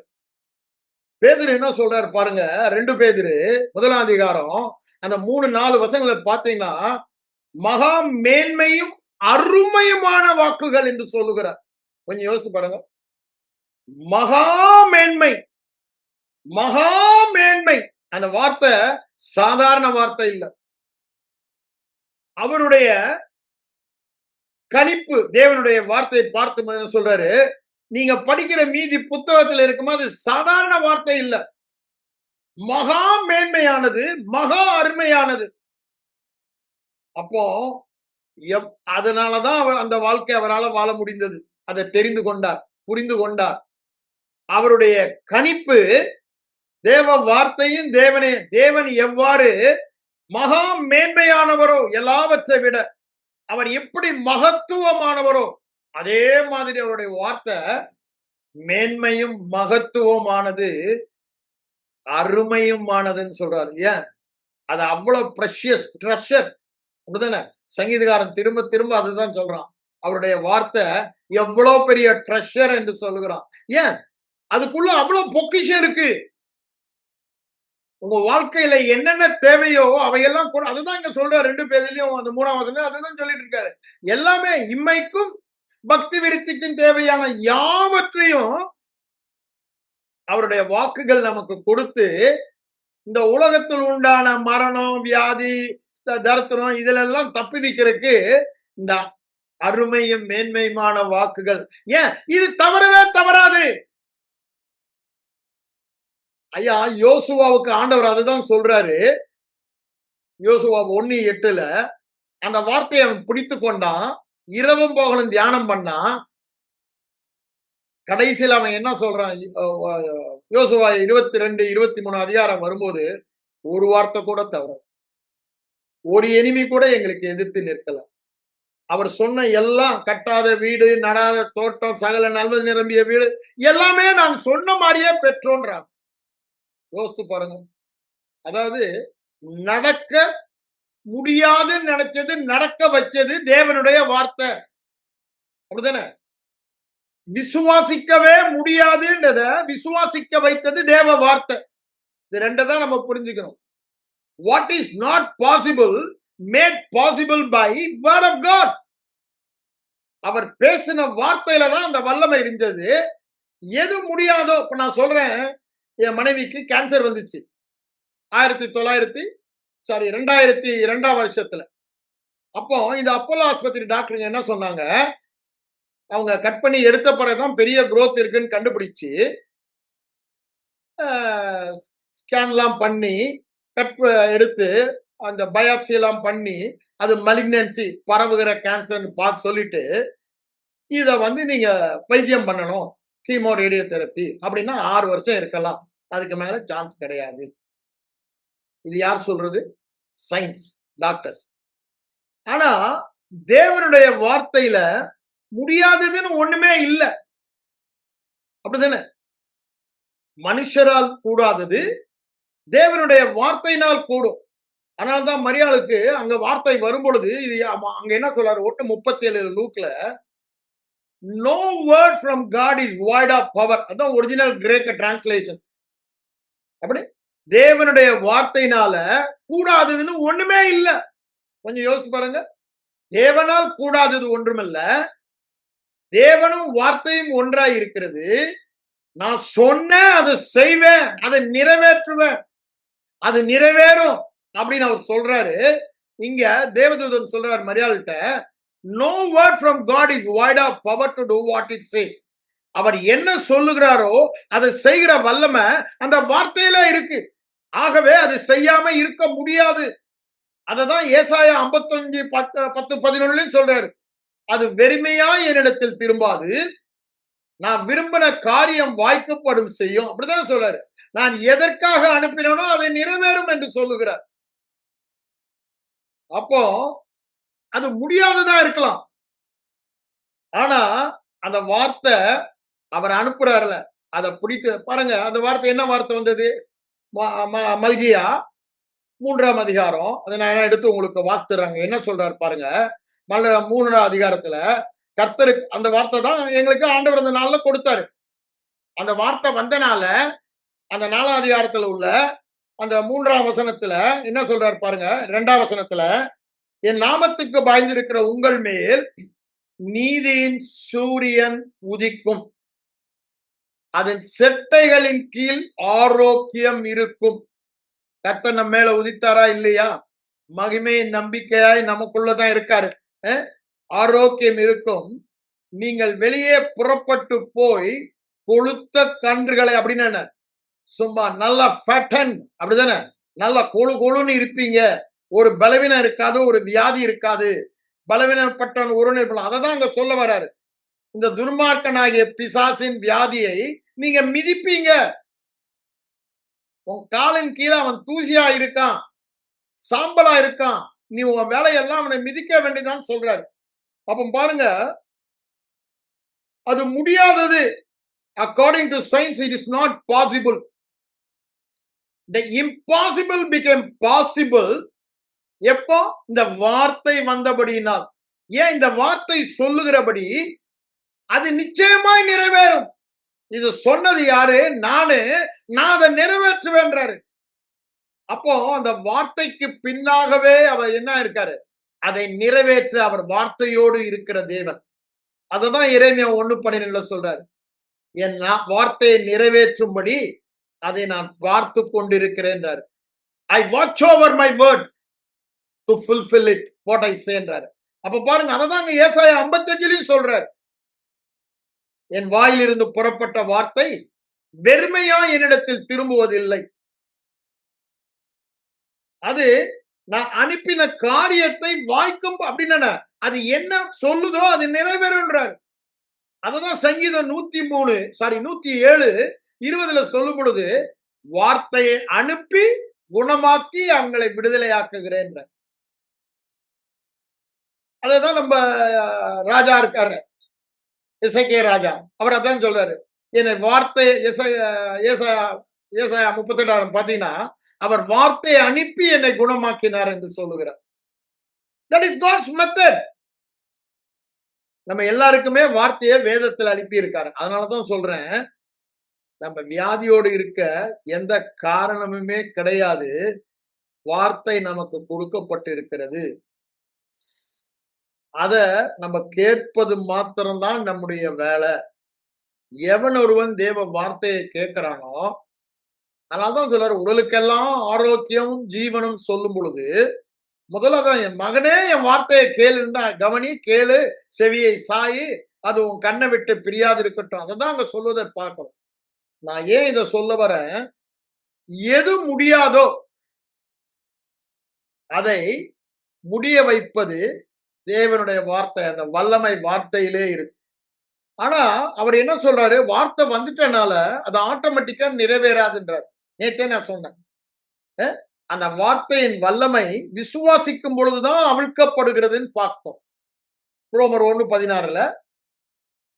பேதுரு என்ன சொல்றாரு பாருங்க, 2 பேதுரு 1ஆம் அதிகாரம் அந்த 3-4 வசனங்களை பார்த்தீங்கன்னா, மகா மேன்மையும் அருமையுமான வாக்குகள் என்று சொல்லுகிறார். கொஞ்சம் யோசித்து பாருங்க. மகா மேன்மை, மகா மேன்மை. அந்த வார்த்தை சாதாரண வார்த்தை இல்ல. அவருடைய கணிப்பு, தேவனுடைய வார்த்தையை பார்த்து சொல்றாரு, நீங்க படிக்கிற மீதி புத்தகத்தில் இருக்கும்போது சாதாரண வார்த்தை இல்ல, மகா மேன்மையானது, மகா அருமையானது. அப்போ அதனாலதான் அவர் அந்த வாழ்க்கை அவரால் வாழ முடிந்தது. அதை தெரிந்து கொண்டார், புரிந்து கொண்டார். அவருடைய கணிப்பு தேவ வார்த்தையும் தேவன் எவ்வாறு மகா மேன்மையானவரோ, எல்லாவற்றை விட அவர் எப்படி மகத்துவமானவரோ அதே மாதிரி அவருடைய வார்த்தை மேன்மையும் மகத்துவமானது, அருமையுமானதுன்னு சொல்றாரு. ஏன்? அது அவ்வளவு பிரஷியஸ் ட்ரெஷர். அப்படிதானே? சங்கீதக்காரன் திரும்ப திரும்ப அதுதான் சொல்றான். அவருடைய வார்த்தை எவ்வளவு பெரிய ட்ரெஷர் என்று சொல்லுகிறான். ஏன்? அதுக்குள்ள அவ்வளவு பொக்கிஷம் இருக்கு. உங்க வாழ்க்கையில என்னென்ன தேவையோ அவையெல்லாம் அதுதான் இங்க சொல்ற 2 பேர்லயும் அந்த 3ஆம் வசனம் அதுதான் சொல்லிட்டு இருக்காரு. எல்லாமே இம்மைக்கும் பக்தி விருத்திக்கும் தேவையான யாவற்றையும் அவருடைய வாக்குகள் நமக்கு கொடுத்து, இந்த உலகத்தில் உண்டான மரணம், வியாதி, தரித்திரம் இதுல எல்லாம் தப்பிதிக்கிறதுக்கு இந்த அருமையும் மேன்மையுமான வாக்குகள். ஏன்? இது தவறவே தவறாது. ஐயா, யோசுவாவுக்கு ஆண்டவர் அதுதான் சொல்றாரு. யோசுவா 1:8 அந்த வார்த்தையை அவன் பிடித்து கொண்டான். இரவும் பகலும் தியானம் பண்ணான். கடைசியில் அவன் என்ன சொல்றான்? யோசுவா 22, 23 அதிகாரம் வரும்போது ஒரு வார்த்தை கூட தவற, ஒரு எனிமி கூட எங்களுக்கு எதிர்த்து நிற்கல. அவர் சொன்ன எல்லாம், கட்டாத வீடு, நடாத தோட்டம், சகல நல்வது நிரம்பிய வீடு, எல்லாமே நாங்க சொன்ன மாதிரியே பெற்றோன்றாங்க. யோசித்து பாருங்க. அதாவது நடக்க முடியாதுன்னு நினைச்சது நடக்க வச்சது தேவனுடைய வார்த்தை. அப்படிதானே? விசுவாசிக்கவே முடியாதுன்றத விசுவாசிக்க வைத்தது தேவ வார்த்தை. இது ரெண்டு தான் நம்ம புரிஞ்சுக்கணும். What is not possible made possible by word of God. அவர் பேசின வார்த்தையில தான் அந்த வல்லமை இருந்தது. எது முடியாதோ, இப்ப நான் சொல்றேன், என் மனைவிக்கு கேன்சர் வந்துச்சு 2002 வருஷத்துல. அப்போ இந்த அப்போலோ ஆஸ்பத்திரி டாக்டருங்க என்ன சொன்னாங்க, அவங்க கட் பண்ணி எடுத்த பிறகுதான் பெரிய குரோத் இருக்குன்னு கண்டுபிடிச்சு ஸ்கேன்லாம் பண்ணி கட் எடுத்து அந்த பயாப்சி எல்லாம் பண்ணி அது மலிக்னன்சி பரவுகிற கேன்சர்னு பார்த்து சொல்லிட்டு இதை நீங்க வைத்தியம் பண்ணணும், கீமோ ரேடியோ தெரப்பி அப்படின்னா 6 வருஷம் இருக்கலாம், அதுக்கு மேல சான்ஸ் கிடையாது. இது யார் சொல்றது? Science doctors. ஆனா தேவனுடைய வார்த்தையில முடியாததுன்னு ஒண்ணுமே இல்லை. அப்படிதானே? மனுஷரால் கூடாதது தேவனுடைய வார்த்தையினால் கூடும். அதனால்தான் மரியாளுக்கு அங்க வார்த்தை வரும் பொழுது இது அங்க என்ன சொல்றாரு? 37 லூக்ல no word from God is void of power. அதான் ஒரிஜினல் கிரேக்க டிரான்ஸ்லேஷன். அப்படி தேவனுடைய வார்த்தையினால கூடாததுன்னு ஒண்ணுமே இல்லை. கொஞ்சம் யோசிச்சு பாருங்க. தேவனால் கூடாதது ஒன்றுமில்ல. தேவனும் வார்த்தையும் ஒன்றாய் இருக்கிறது. நான் சொன்னேன், அதை செய்வேன், அதை நிறைவேற்றுவேன், அது நிறைவேறும் அப்படின்னு அவர் சொல்றாரு. இங்க தேவதூதன் சொல்றாரு மரியாள்கிட்ட, no word from God is void of power to do what it says. அவர் என்ன சொல்லுகிறாரோ அதை செய்கிற வல்லமை அந்த வார்த்தையில இருக்கு. ஆகவே அது செய்யாம இருக்க முடியாது. அததான் ஏசாயா 55:10-11 சொல்றாரு. அது வெறுமையா என்னிடத்தில் திரும்பாது, நான் விரும்பின காரியம் வாய்க்கப்படும் செய்யும். அப்படிதான் சொல்றாரு. நான் எதற்காக அனுப்பினோ அதை நிறைவேறும் என்று சொல்லுகிறார். அப்போ அது முடியாததா இருக்கலாம். ஆனா அந்த வார்த்தை அவர் அனுப்புறாருல, அதை பிடித்து பாருங்க. அந்த வார்த்தை என்ன வார்த்தை வந்தது? மல்கியா 3ஆம் அதிகாரம். அதை நான் எடுத்து உங்களுக்கு வாசித்துறாங்க. என்ன சொல்றாரு பாருங்க. 3ஆம் அதிகாரத்துல கர்த்தருக்கு அந்த வார்த்தை தான் எங்களுக்கு ஆண்டவர் அந்த நாள்ல கொடுத்தாரு. அந்த வார்த்தை வந்தனால அந்த 4ஆம் அதிகாரத்துல உள்ள அந்த 3ஆம் வசனத்துல என்ன சொல்றாரு பாருங்க. 2ஆம் வசனத்துல, என் நாமத்துக்கு பாய்ந்திருக்கிற உங்கள் மேல் நீதியின் சூரியன் உதிக்கும், அதன் செட்டைகளின் கீழ் ஆரோக்கியம் இருக்கும். கர்த்தர் நம்ம மேல உதித்தாரா இல்லையா? மகிமையின் நம்பிக்கையாய் நமக்குள்ளதான் இருக்காரு. ஆரோக்கியம் இருக்கும். நீங்கள் வெளியே புறப்பட்டு போய் கொளுத்த கன்றுகளை, அப்படின்னு என்ன சும்மா நல்லா ஃபேட்டன், அப்படிதானே? நல்லா கொழு கொழுன்னு இருப்பீங்க. ஒரு பலவீனம் இருக்காது, ஒரு வியாதி இருக்காது. பலவீனப்பட்டவன் ஒருவன் இருப்பான். அதை தான் அங்க சொல்ல வராரு. இந்த துன்மார்க்கனாகிய பிசாசின் வியாதியை நீங்க மிதிப்பீங்க. உன் காலின் கீழே அவன் தூசியா இருக்கான், சாம்பலா இருக்கான், நீ உன் வேலையெல்லாம் அவனை மிதிக்க வேண்டியதான் சொல்றாரு. அப்ப பாருங்க, அது முடியாதது. According to science it is not possible. The impossible became possible. எப்போ? இந்த வார்த்தை வந்தபடியினால். ஏன்? இந்த வார்த்தை சொல்லுகிறபடி அது நிச்சயமாய் நிறைவேறும். இது சொன்னது யாரு? நான் அதை நிறைவேற்றுவேன்றாரு. அப்போ அந்த வார்த்தைக்கு பின்னாகவே அவர் என்ன இருக்காரு? அதை நிறைவேற்ற அவர் வார்த்தையோடு இருக்கிற தேவன். அததான் எரேமியா 1:12 சொல்றாரு. என் வார்த்தையை நிறைவேற்றும்படி அதை நான் பார்த்து கொண்டிருக்கிறேன். I watch over my word to fulfil it what I say என்றாரு. அப்ப பாருங்க, அததாங்க ஏசாயா 55லயும் சொல்றாரு. என் வாயிலிருந்து புறப்பட்ட வார்த்தை வெறுமையா என்னிடத்தில் திரும்புவதில்லை, அது நான் அனுப்பின காரியத்தை வாய்க்கும் அப்படின்னு அது என்ன சொல்லுதோ அது நிறைவேறுன்றார். அததான் சங்கீதம் 107:20 சொல்லும் பொழுது, வார்த்தையை அனுப்பி குணமாக்கி அவங்களை விடுதலையாக்குகிறேன். அதுதான் நம்ம ராஜா இருக்காரு, எசேக்கியா ராஜா, அவர் அதான் சொல்றாரு. என்னை வார்த்தை ஏசாயா 38 பாத்தீங்கன்னா, அவர் வார்த்தையை அனுப்பி என்னை குணமாக்கினார் என்று சொல்லுகிறார். That is God's method. நம்ம எல்லாருக்குமே வார்த்தையை வேதத்தில் அனுப்பி இருக்காரு. அதனாலதான் சொல்றேன், நம்ம வியாதியோடு இருக்க எந்த காரணமுமே கிடையாது. வார்த்தை நமக்கு கொடுக்கப்பட்டு இருக்கிறது. அத நம்ம கேட்பது மாத்திரம்தான் நம்முடைய வேலை. எவன் ஒருவன் தேவ வார்த்தையை கேட்கிறானோ, அதனால்தான் சொல்றாரு, உடலுக்கெல்லாம் ஆரோக்கியம் ஜீவனும் சொல்லும் பொழுது முதல்ல தான், என் மகனே என் வார்த்தையை கேளுந்தா, கவனி, கேளு, செவியை சாயி, அது உன் கண்ணை விட்டு பிரியாது இருக்கட்டும். அதான் அங்க சொல்வதை பார்க்கணும். நான் ஏன் இதை சொல்ல வரேன்? எது முடியாதோ அதை முடிய வைப்பது தேவனுடைய வார்த்தை. அந்த வல்லமை வார்த்தையிலே இருக்கு. ஆனா அவர் என்ன சொல்றாரு? வார்த்தை வந்துட்டனால அது ஆட்டோமேட்டிக்கா நிறைவேறாதுன்றார். நேத்தே நான் சொன்னேன், அந்த வார்த்தையின் வல்லமை விசுவாசிக்கும் பொழுதுதான் அவிழ்க்கப்படுகிறதுன்னு பார்த்தோம். ரோமர் 1:16,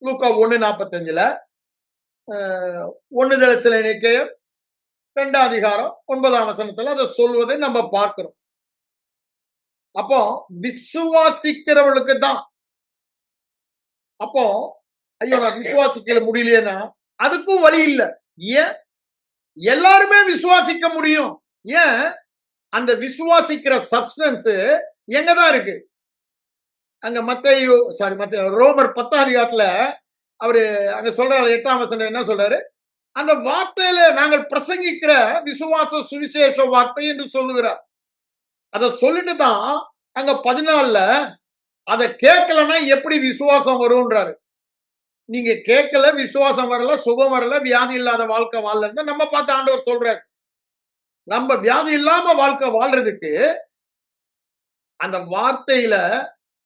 லூக்கா 1:45, 1 தெசலோனிக்கேயர் 2:9 அதை சொல்வதை நம்ம பார்க்கிறோம். அப்போ விசுவாசிக்கிறவர்களுக்கு தான். அப்போ ஐயோ நான் விசுவாசிக்கல முடியலையேன்னா அதுக்கும் வழி இல்லை. ஏன்? எல்லாருமே விசுவாசிக்க முடியும். ஏன்? அந்த விசுவாசிக்கிற சப்ஸ்டன்ஸ் எங்கதான் இருக்கு? அங்க ரோமர் 10 அவரு அங்க சொல்றாரு, 8 என்ன சொல்றாரு? அந்த வார்த்தையில நாங்கள் பிரசங்கிக்கிற விசுவாச சுவிசேஷ வார்த்தை என்று சொல்லுகிறார். அதை சொல்லிட்டு தான் அங்க 14 அதை கேட்கலன்னா எப்படி விசுவாசம் வரும்ன்றாரு. நீங்க கேட்கல, விசுவாசம் வரல, சுகம் வரல, வியாதி இல்லாத வாழ்க்கை வாழல நம்ம பார்த்து ஆண்டவர் சொல்றாரு. நம்ம வியாதி இல்லாம வாழ்க்கை வாழ்றதுக்கு அந்த வார்த்தையில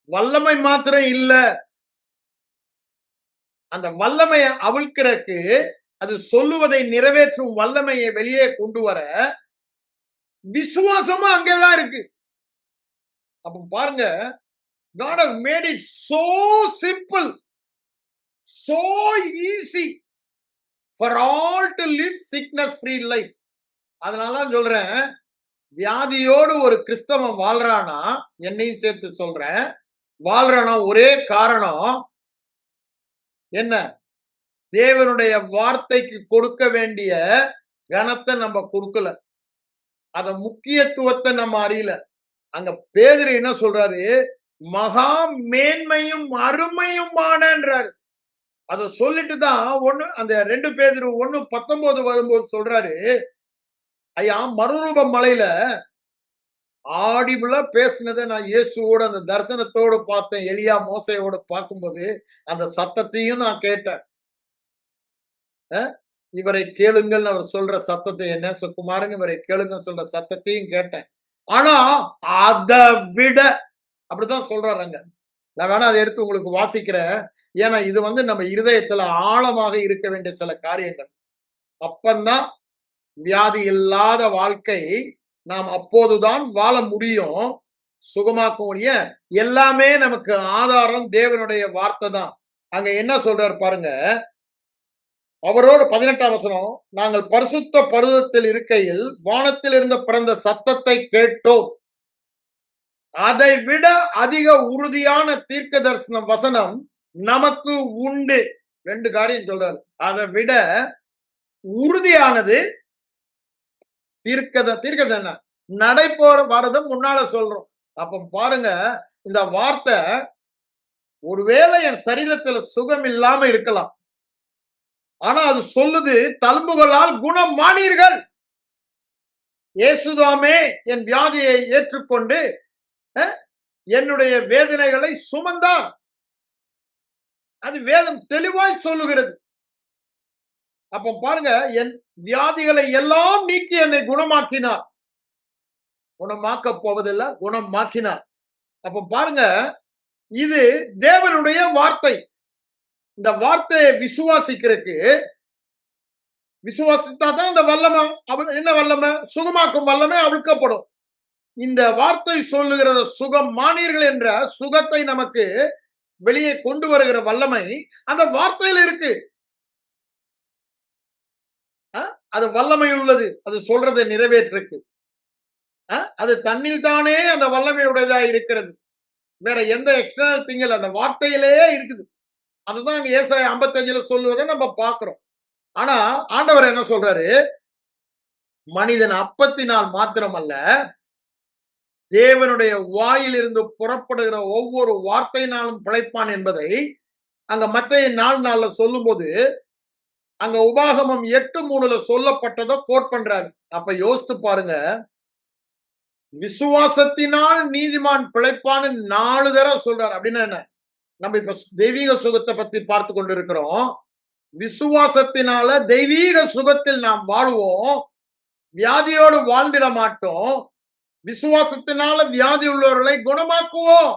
வல்லமை மாத்திரம் இல்ல, அந்த வல்லமையை அவிழ்க்கிறதுக்கு, அது சொல்லுவதை நிறைவேற்றும் வல்லமையை வெளியே கொண்டு வர விசுவாசமும் அங்கேதான் இருக்கு. அப்ப பாருங்க, God has made it so simple, so easy for all to live sickness free life. அதனாலதான் சொல்றேன், வியாதியோடு ஒரு கிறிஸ்தவன் வாழ்றானா, என்னையும் சேர்த்து சொல்றேன், வாழ்றானா ஒரே காரணம் என்ன? தேவனுடைய வார்த்தைக்கு கொடுக்க வேண்டிய கனத்தை நம்ம கொடுக்கல, அத முக்கியத்துவத்தை நம்ம அறியல. அங்க பேதுரு என்ன சொல்றாரு? மகா மேன்மையும் அருமையுமானன்றாரு. அத சொல்லிட்டு தான் அந்த 2 பேதுரு 1:19 வரும்போது சொல்றாரு, ஐயா மறுரூப மலையில ஆடிபுலா பேசினதை நான் இயேசுவோட அந்த தரிசனத்தோடு பார்த்தேன். எலியா மோசையோட பார்க்கும்போது அந்த சத்தத்தையும் நான் கேட்டேன். இவரை கேளுங்கள் அவர் சொல்ற சத்தத்தை, என்ன குமாரன் இவரை கேளுங்க சொல்ற சத்தத்தையும் கேட்டேன். ஆனா அதை விட அப்படித்தான் சொல்றாருங்க, நான் வேணா அதை எடுத்து உங்களுக்கு வாசிக்கிறேன். ஏன்னா இது நம்ம இருதயத்துல ஆழமாக இருக்க வேண்டிய சில காரியங்கள். அப்பந்தான் வியாதி இல்லாத வாழ்க்கை நாம் அப்போதுதான் வாழ முடியும். சுகமாக்கக்கூடிய எல்லாமே நமக்கு ஆதாரம் தேவனுடைய வார்த்தை தான். அங்க என்ன சொல்றாரு பாருங்க. அவரோடு 18ஆம் வசனம், நாங்கள் பரிசுத்த பர்வதத்தில் இருக்கையில் வானத்தில் இருந்து பிறந்த சத்தத்தை கேட்டோம். அதை விட அதிக உறுதியான தீர்க்க தரிசன வசனம் நமக்கு உண்டு. 2 காரியம் சொல்றாரு. அதை விட உறுதியானது தீர்க்கத நடைபோற வரத முன்னால சொல்றோம். அப்ப பாருங்க, இந்த வார்த்தை ஒருவேளை என் சரீரத்துல சுகம் இல்லாம இருக்கலாம். ஆனா அது சொல்லுது, தழும்புகளால் குணமானீர்கள். இயேசுதாமே என் வியாதியை ஏற்றுக்கொண்டு என்னுடைய வேதனைகளை சுமந்தார். அது வேதம் தெளிவாய் சொல்லுகிறது. அப்ப பாருங்க, என் வியாதிகளை எல்லாம் நீக்கி என்னை குணமாக்கினார். குணமாக்க போவதில்லை, குணமாக்கினார். அப்ப பாருங்க, இது தேவனுடைய வார்த்தை. இந்த வார்த்தையை விசுவாசிக்கிறதுக்கு விசுவாசித்தாதான் இந்த வல்லமை, என்ன வல்லமை? சுகமாக்கும் வல்லமை அவிழ்க்கப்படும். இந்த வார்த்தை சொல்லுகிற சுகம் மானீர்கள் என்ற சுகத்தை நமக்கு வெளியே கொண்டு வருகிற வல்லமை அந்த வார்த்தையில் இருக்கு. அது வல்லமை உள்ளது. அது சொல்றதை நிறைவேற்றிருக்கு. அது தன்னில் தானே அந்த வல்லமையுடையதா இருக்கிறது. வேற எந்த எக்ஸ்டர்னல் திங்கில் அந்த வார்த்தையிலேயே இருக்குது. அதுதான் ஏசாயா 55 சொல்லுவதை நம்ம பார்க்கிறோம். ஆனா ஆண்டவர் என்ன சொல்றாரு? மனிதன் அப்பத்தினால் மாத்திரமல்ல, தேவனுடைய வாயில் இருந்து புறப்படுகிற ஒவ்வொரு வார்த்தையினாலும் பிழைப்பான் என்பதை அங்க மத்தேயு 4:4 சொல்லும் போது, அங்க உபாகமம் 8:3 சொல்லப்பட்டதை கோட் பண்றாரு. அப்ப யோசித்து பாருங்க, விசுவாசத்தினால் நீதிமான் பிழைப்பான்னு 4 தடவை சொல்றாரு. அப்படின்னா என்ன? நம்ம இப்ப தெய்வீக சுகத்தை பத்தி பார்த்து கொண்டிருக்கிறோம். விசுவாசத்தினால தெய்வீக சுகத்தில் நாம் வாழ்வோம். வியாதியோடு வாழ்ந்திட மாட்டோம். விசுவாசத்தினால வியாதி உள்ளவர்களை குணமாக்குவோம்.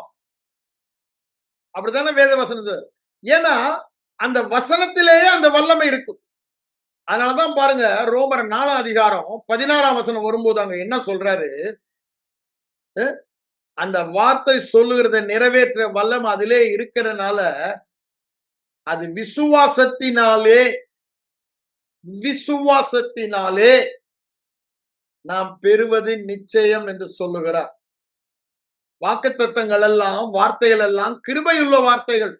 அப்படித்தானே வேத வசனது. ஏன்னா அந்த வசனத்திலேயே அந்த வல்லமை இருக்கும். அதனாலதான் பாருங்க, ரோமர் 4ஆம் அதிகாரம் 16ஆம் வசனம் வரும்போது அங்க என்ன சொல்றாரு? அந்த வார்த்தை சொல்லுகிறத நிறைவேற்ற வல்லமை அதிலே இருக்கிறதுனால அது விசுவாசத்தினாலே நாம் பெறுவது நிச்சயம் என்று சொல்லுகிறார். வாக்குத்தத்தங்கள் எல்லாம், வார்த்தைகள் எல்லாம் கிருபையுள்ள வார்த்தைகள்.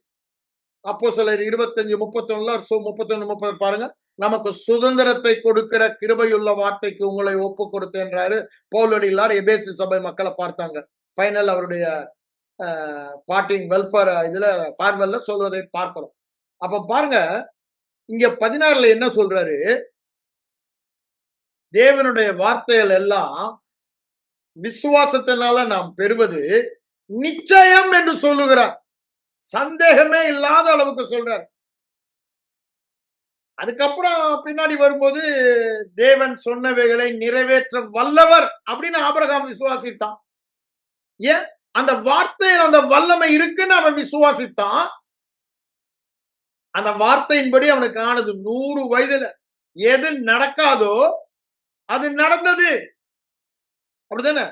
அப்போஸ்தலர் 25:31 பாருங்க. நமக்கு சுதந்திரத்தை கொடுக்கிற கிருபையுள்ள வார்த்தைக்கு உங்களை ஒப்பு கொடுத்தேன்றாரு பவுலடிகளார். எபேசு சபை மக்களை பார்த்தாங்க. ஃபைனல் அவருடைய பார்ட்டிங் வெல்ஃபேர் இதுல ஃபார்வெல்ல சொல்வதை பார்க்கிறோம். அப்ப பாருங்க, இங்க 16ல என்ன சொல்றாரு? தேவனுடைய வார்த்தைகள் எல்லாம் விசுவாசத்தினால நாம் பெறுவது நிச்சயம் என்று சொல்லுகிறார். சந்தேகமே இல்லாத அளவுக்கு சொல்றார். அதுக்கப்புறம் பின்னாடி வரும்போது தேவன் சொன்னவைகளை நிறைவேற்ற வல்லவர் அப்படின்னு ஆபிரகாம் விசுவாசித்தான். ஏன்? அந்த வார்த்தையில் அந்த வல்லமை இருக்குன்னு அவன் விசுவாசித்தான். அந்த வார்த்தையின்படி அவனுக்கு ஆனது 100 வயதுல. எது நடக்காதோ அது நடந்தது. அப்படித்தானே?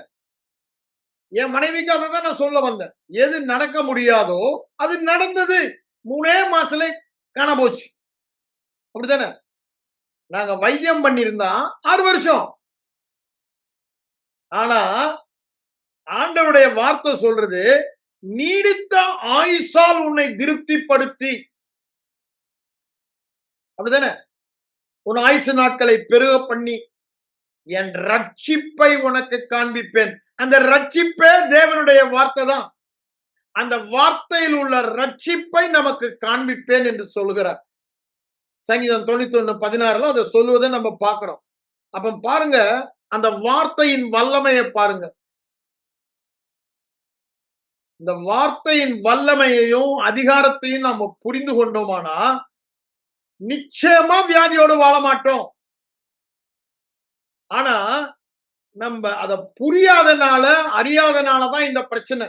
என் மனைவிக்கு அதை தான் நான் சொல்ல வந்தேன். எது நடக்க முடியாதோ அது நடந்தது. 3 மாசத்துல காண போச்சு. அப்படித்தானே? நாங்க வைத்தியம் பண்ணியிருந்தா 6 வருஷம். ஆனா ஆண்டவருடைய வார்த்தை சொல்றது, நீடித்த ஆயுசால் உன்னை திருப்திப்படுத்தி, அப்படித்தானே? உன் ஆயுசு நாட்களை பெருக பண்ணி என் ரட்சிப்பை உனக்கு காண்பிப்பேன். அந்த ரட்சிப்பே தேவனுடைய வார்த்தை தான். அந்த வார்த்தையில் உள்ள ரட்சிப்பை நமக்கு காண்பிப்பேன் என்று சொல்லுகிறார். சங்கீதம் 91:16 அதை சொல்லுவதை நம்ம பார்க்கிறோம். அப்ப பாருங்க, அந்த வார்த்தையின் வல்லமையை பாருங்க. இந்த வார்த்தையின் வல்லமையையும் அதிகாரத்தையும் நம்ம புரிந்து கொண்டோமானா நிச்சயமா வியாதியோடு வாழ மாட்டோம். ஆனா நம்ம அதை புரியாதனால, அறியாதனாலதான் இந்த பிரச்சனை.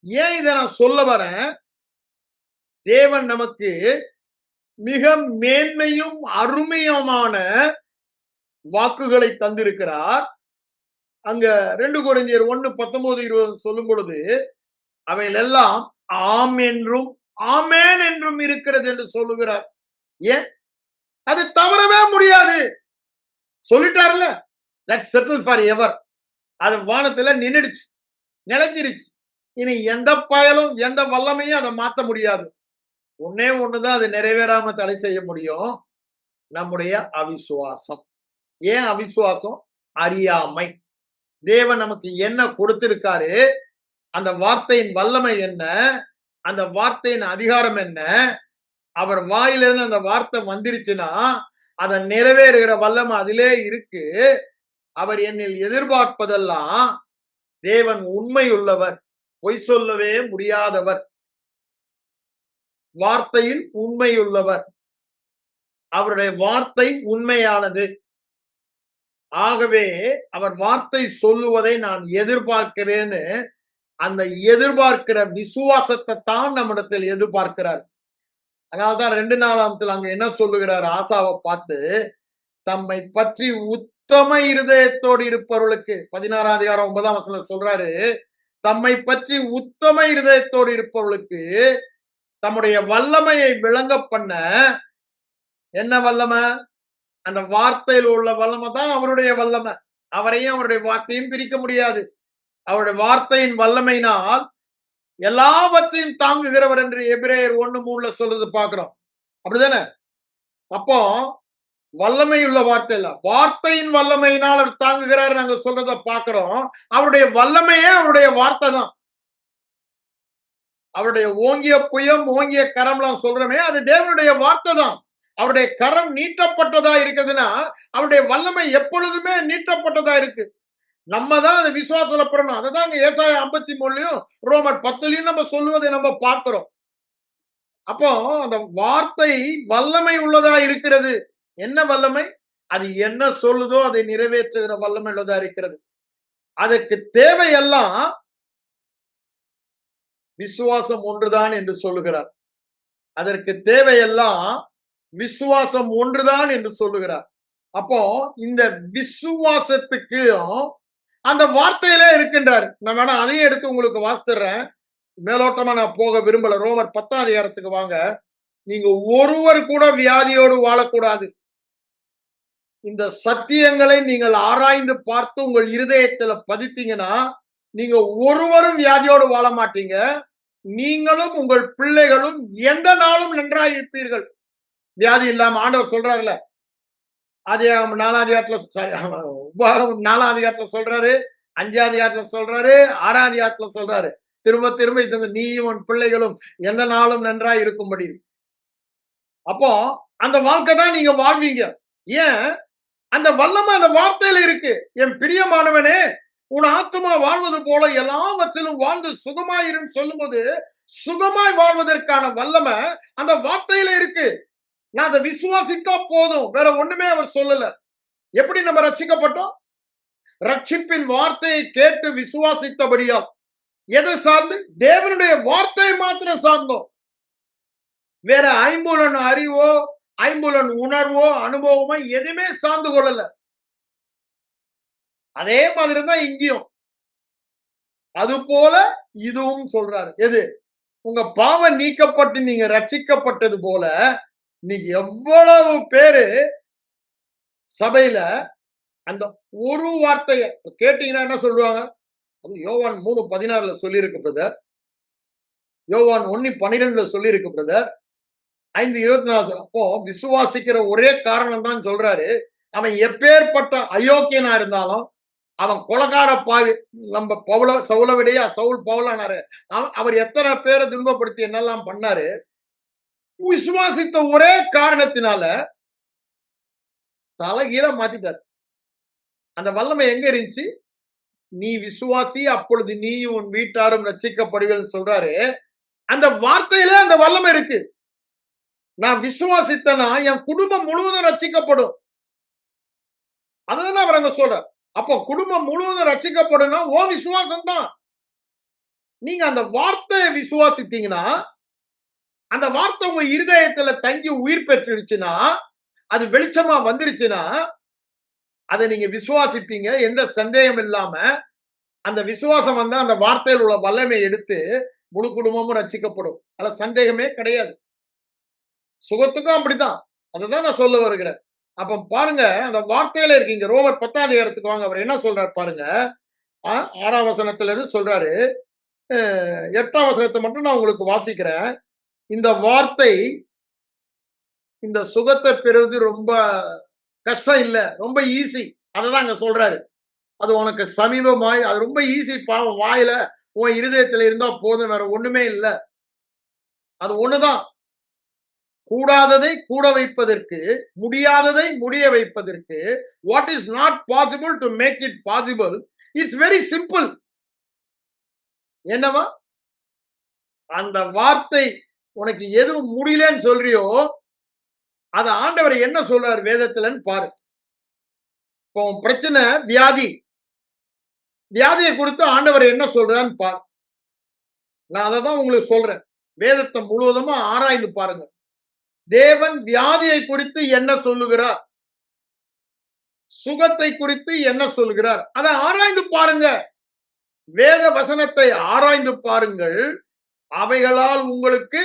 ஏன் இதை நான் சொல்ல வரேன்? தேவன் நமக்கு மிக மேன்மையும் அருமையுமான வாக்குகளை தந்திருக்கிறார். அங்க 2 கொரிந்தியர் 1:19-20 சொல்லும் பொழுது அவைகள் எல்லாம் ஆம் என்றும் ஆமேன் என்றும் இருக்கிறது என்று சொல்லுகிறார். ஏன்? அது தவறவே முடியாது. சொல்லிட்டாருல, தட் செட்டில் ஃபார் எவர். அது வானத்துல நின்னுடுச்சு, நிலைச்சிருச்சு. இனி எந்த பயலும் எந்த வல்லமையும் அதை மாத்த முடியாது. ஒன்னே ஒண்ணுதான் அது நிறைவேறாம தடை செய்ய முடியும், நம்முடைய அவிசுவாசம். ஏன் அவிசுவாசம்? அறியாமை. தேவன் நமக்கு என்ன கொடுத்திருக்காரு, அந்த வார்த்தையின் வல்லமை என்ன, அந்த வார்த்தையின் அதிகாரம் என்ன, அவர் வாயிலிருந்து அந்த வார்த்தை வந்துருச்சுன்னா அதை நிறைவேறுகிற வல்லமை அதிலே இருக்கு. அவர் என்னில் எதிர்பார்ப்பதெல்லாம் தேவன் உண்மை உள்ளவர், பொய் சொல்லவே முடியாதவர், வார்த்தையில் உண்மை உள்ளவர், அவருடைய வார்த்தை உண்மையானது. ஆகவே அவர் வார்த்தை சொல்லுவதை நான் எதிர்பார்க்கிறேன்னு அந்த எதிர்பார்க்கிற விசுவாசத்தை தான் நம்மிடத்தில் எதிர்பார்க்கிறார். அதனால்தான் 2 அங்க என்ன சொல்லுகிறார் ஆசாவை பார்த்து, தம்மை பற்றி உத்தம இருதயத்தோடு இருப்பவர்களுக்கு 16 சொல்றாரு, தம்மை பற்றி உத்தம இருதயத்தோடு இருப்பவர்களுக்கு தம்முடைய வல்லமையை விளங்க பண்ண. என்ன வல்லமை? அந்த வார்த்தையில் உள்ள வல்லமை தான் அவருடைய வல்லமை. அவரையும் அவருடைய வார்த்தையும் பிரிக்க முடியாது. அவருடைய வார்த்தையின் வல்லமையினால் எல்லாவற்றையும் தாங்குகிறவர் என்று எபிரேயர் 1:3 சொல்றது பார்க்கிறோம். அப்படிதானே? அப்போ வல்லமை உள்ள வார்த்தை இல்ல, வார்த்தையின் வல்லமையினால் அவர் தாங்குகிறார் நாங்க சொல்றத பார்க்கிறோம். அவருடைய வல்லமையே அவருடைய வார்த்தை தான். அவருடைய ஓங்கிய புயம் ஓங்கிய கரம்லாம் சொல்றமே, அது தேவனுடைய வார்த்தை தான். அவருடைய கரம் நீட்டப்பட்டதா இருக்குதுன்னா அவருடைய வல்லமை எப்பொழுதுமே நீட்டப்பட்டதா இருக்கு. நம்ம தான் அதை விசுவாசத்துல பெறணும். அதை தான் ஏசாயா 53லயும் ரோமர் 10லயும் நம்ம சொல்லுவதை நம்ம பார்க்கிறோம். அப்போ அந்த வார்த்தை வல்லமை உள்ளதா இருக்கிறது. என்ன வல்லமை? அது என்ன சொல்லுதோ அதை நிறைவேற்றுகிற வல்லமை உள்ளதா இருக்கிறது. அதற்கு தேவையெல்லாம் விசுவாசம் ஒன்றுதான் என்று சொல்லுகிறார். அதற்கு தேவையெல்லாம் விசுவாசம் ஒன்றுதான் என்று சொல்லுகிறார். அப்போ இந்த விசுவாசத்துக்கும் அந்த வார்த்தையிலே இருக்கின்றார். நான் வேணா அதையும் எடுத்து உங்களுக்கு வாசித்துறேன். மேலோட்டமா நான் போக விரும்பல. ரோமர் 10 வாங்க. நீங்க ஒருவர் கூட வியாதியோடு வாழக்கூடாது. இந்த சத்தியங்களை நீங்கள் ஆராய்ந்து பார்த்து உங்கள் இருதயத்துல பதித்தீங்கன்னா நீங்க ஒருவரும் வியாதியோடு வாழ மாட்டீங்க. நீங்களும் உங்கள் பிள்ளைகளும் எந்த நாளும் நன்றாய் இருப்பீர்கள். வியாதி இல்லாம ஆண்டவர் சொல்றாருல, அதே 4 சொல்றாரு, 5 சொல்றாரு, 6 சொல்றாரு. திரும்ப திரும்ப இது நீயும் உன் பிள்ளைகளும் எந்த நாளும் நன்றாய் இருக்கும்படி. அப்போ அந்த வாழ்க்கை தான் நீங்க வாழ்வீங்க. ஏன்? அந்த வல்லமை அந்த வார்த்தையில இருக்கு. என் பிரியமானவனே, உன் ஆத்துமா வாழ்வது போல எல்லாவற்றிலும் வாழ்ந்து சுகமாயிரும் சொல்லும்போது சுகமாய் வாழ்வதற்கான வல்லமை அந்த வார்த்தையில இருக்கு. நான் அதை விசுவாசித்தா போதும், வேற ஒண்ணுமே அவர் சொல்லல. எப்படி நம்ம ரட்சிக்கப்பட்டோம்? ரட்சிப்பின் வார்த்தையை கேட்டு விசுவாசித்தபடியா. எதை சார்ந்து? தேவனுடைய வார்த்தையை மாத்திரம் சார்ந்தோம். வேற ஐம்புலன் அறிவோ ஐம்புலன் உணர்வோ அனுபவமோ எதுவுமே சார்ந்து கொள்ளல. அதே மாதிரி தான் இங்கேயும். அது போல இதுவும் சொல்றாரு. எது? உங்க பாவம் நீக்கப்பட்டு நீங்க ரட்சிக்கப்பட்டது போல நீங்க எவ்வளவு பேரு சபையில அந்த ஒரு வார்த்தைய கேட்டீங்கன்னா என்ன சொல்லுவாங்க? அது யோவான் 3:16 சொல்லியிருக்கு பிரதர், யோவான் 1:12 சொல்லியிருக்கு பிரதர், 5:24. அப்போ விசுவாசிக்கிற ஒரே காரணம் தான் சொல்றாரு. அவன் எப்பேற்பட்ட அயோக்கியனா இருந்தாலும், அவன் கொலகார பாவி, நம்ம சவுல விடையா சவுல் பவுலானாரு. அவர் எத்தனை பேரை துன்பப்படுத்தி என்னெல்லாம் பண்ணாரு. விசுவாசித்த ஒரே காரணத்தினால தலைகீழ மாத்திட்டார். அந்த வல்லமை எங்க இருந்துச்சு? நீ விசுவாசி, அப்பொழுது நீயும் உன் வீட்டாரும் ரட்சிக்கப்படுவீர்கள் சொல்றாரு. அந்த வார்த்தையில அந்த வல்லமை இருக்கு. நான் விசுவாசித்தனா என் குடும்பம் முழுவதும் ரட்சிக்கப்படும். அதுதான் அவர் அங்க சொல்ற. அப்போ குடும்பம் முழுவதும் ரட்சிக்கப்படும் ஓ விசுவாசம் தான். நீங்க அந்த வார்த்தையை விசுவாசித்தீங்கன்னா, அந்த வார்த்தை உங்க இருதயத்துல தங்கி உயிர் பெற்றுடுச்சுன்னா, அது வெளிச்சமா வந்துருச்சுன்னா, அதை நீங்க விசுவாசிப்பீங்க. எந்த சந்தேகம் இல்லாம அந்த விசுவாசம் வந்தா அந்த வார்த்தையில் உள்ள வல்லமை எடுத்து முழு குடும்பமும் ரட்சிக்கப்படும். அதுல சந்தேகமே கிடையாது. சுகத்துக்கும் அப்படித்தான். அததான் நான் சொல்ல வருகிறேன். அப்ப பாருங்க, அந்த வார்த்தையில இருக்கீங்க. ரோமர் 10ஆம் அதிகாரத்துக்கு வாங்க. அவர் என்ன சொல்றாரு பாருங்க. 6ஆம் வசனத்துல இருந்து சொல்றாரு. 8ஆம் வசனத்தை மட்டும் நான் உங்களுக்கு வாசிக்கிறேன். இந்த வார்த்தை, இந்த சுகத்தை பெறுவது ரொம்ப கஷ்டம் இல்ல, ரொம்ப ஈஸி. அததான் அங்க சொல்றாரு. அது உனக்கு சமீபமாய், அது ரொம்ப ஈஸி. பாவம் வாயில உன் இருதயத்துல இருந்தா போதும், வேற ஒண்ணுமே இல்ல. அது ஒண்ணுதான். கூடாததை கூட வைப்பதற்கு, முடியாததை முடிய வைப்பதற்கு, what is not possible to make it possible, it's very simple. என்னவா? அந்த வார்த்தை உனக்கு எதுவும் முடியலன்னு சொல்றியோ, அத ஆண்டவர் என்ன சொல்றாரு வேதத்துலன்னு பாரு. இப்போ பிரச்சனை வியாதி. வியாதியை குறித்து ஆண்டவர் என்ன சொல்றான்னு பாரு. நான் அதை தான் உங்களுக்கு சொல்றேன். வேதத்தை முழுவதுமா ஆராய்ந்து பாருங்க. தேவன் வியாதியை குறித்து என்ன சொல்லுகிறார், சுகத்தை குறித்து என்ன சொல்கிறார், அதை ஆராய்ந்து பாருங்க. வேத வசனத்தை ஆராய்ந்து பாருங்கள். அவைகளால் உங்களுக்கு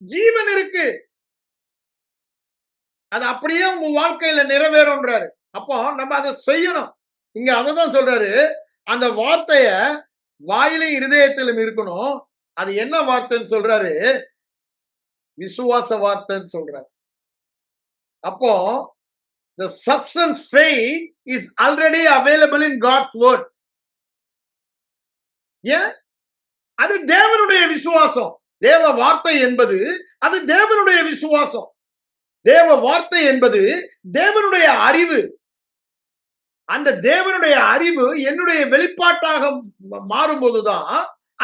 ஜீவன் இருக்கு. அது அப்படியே உங்க வாழ்க்கையில நிறைவேறும்ன்றாரு. அப்போ நம்ம அதை செய்யணும். இங்க அததான் சொல்றாரு. அந்த வார்த்தைய வாயிலும் இருதயத்திலும் இருக்கணும். அது என்ன வார்த்தைன்னு சொல்றாரு? விசுவாச வார்த்தைன்னு சொல்றாரு. அப்போ the substance faith is already available in God's word. ஏன்? அது தேவனுடைய விசுவாசம். தேவ வார்த்தை என்பது அது தேவனுடைய விசுவாசம். தேவ வார்த்தை என்பது தேவனுடைய அறிவு. அந்த தேவனுடைய அறிவு என்னுடைய வெளிப்பாட்டாக மாறும்போதுதான்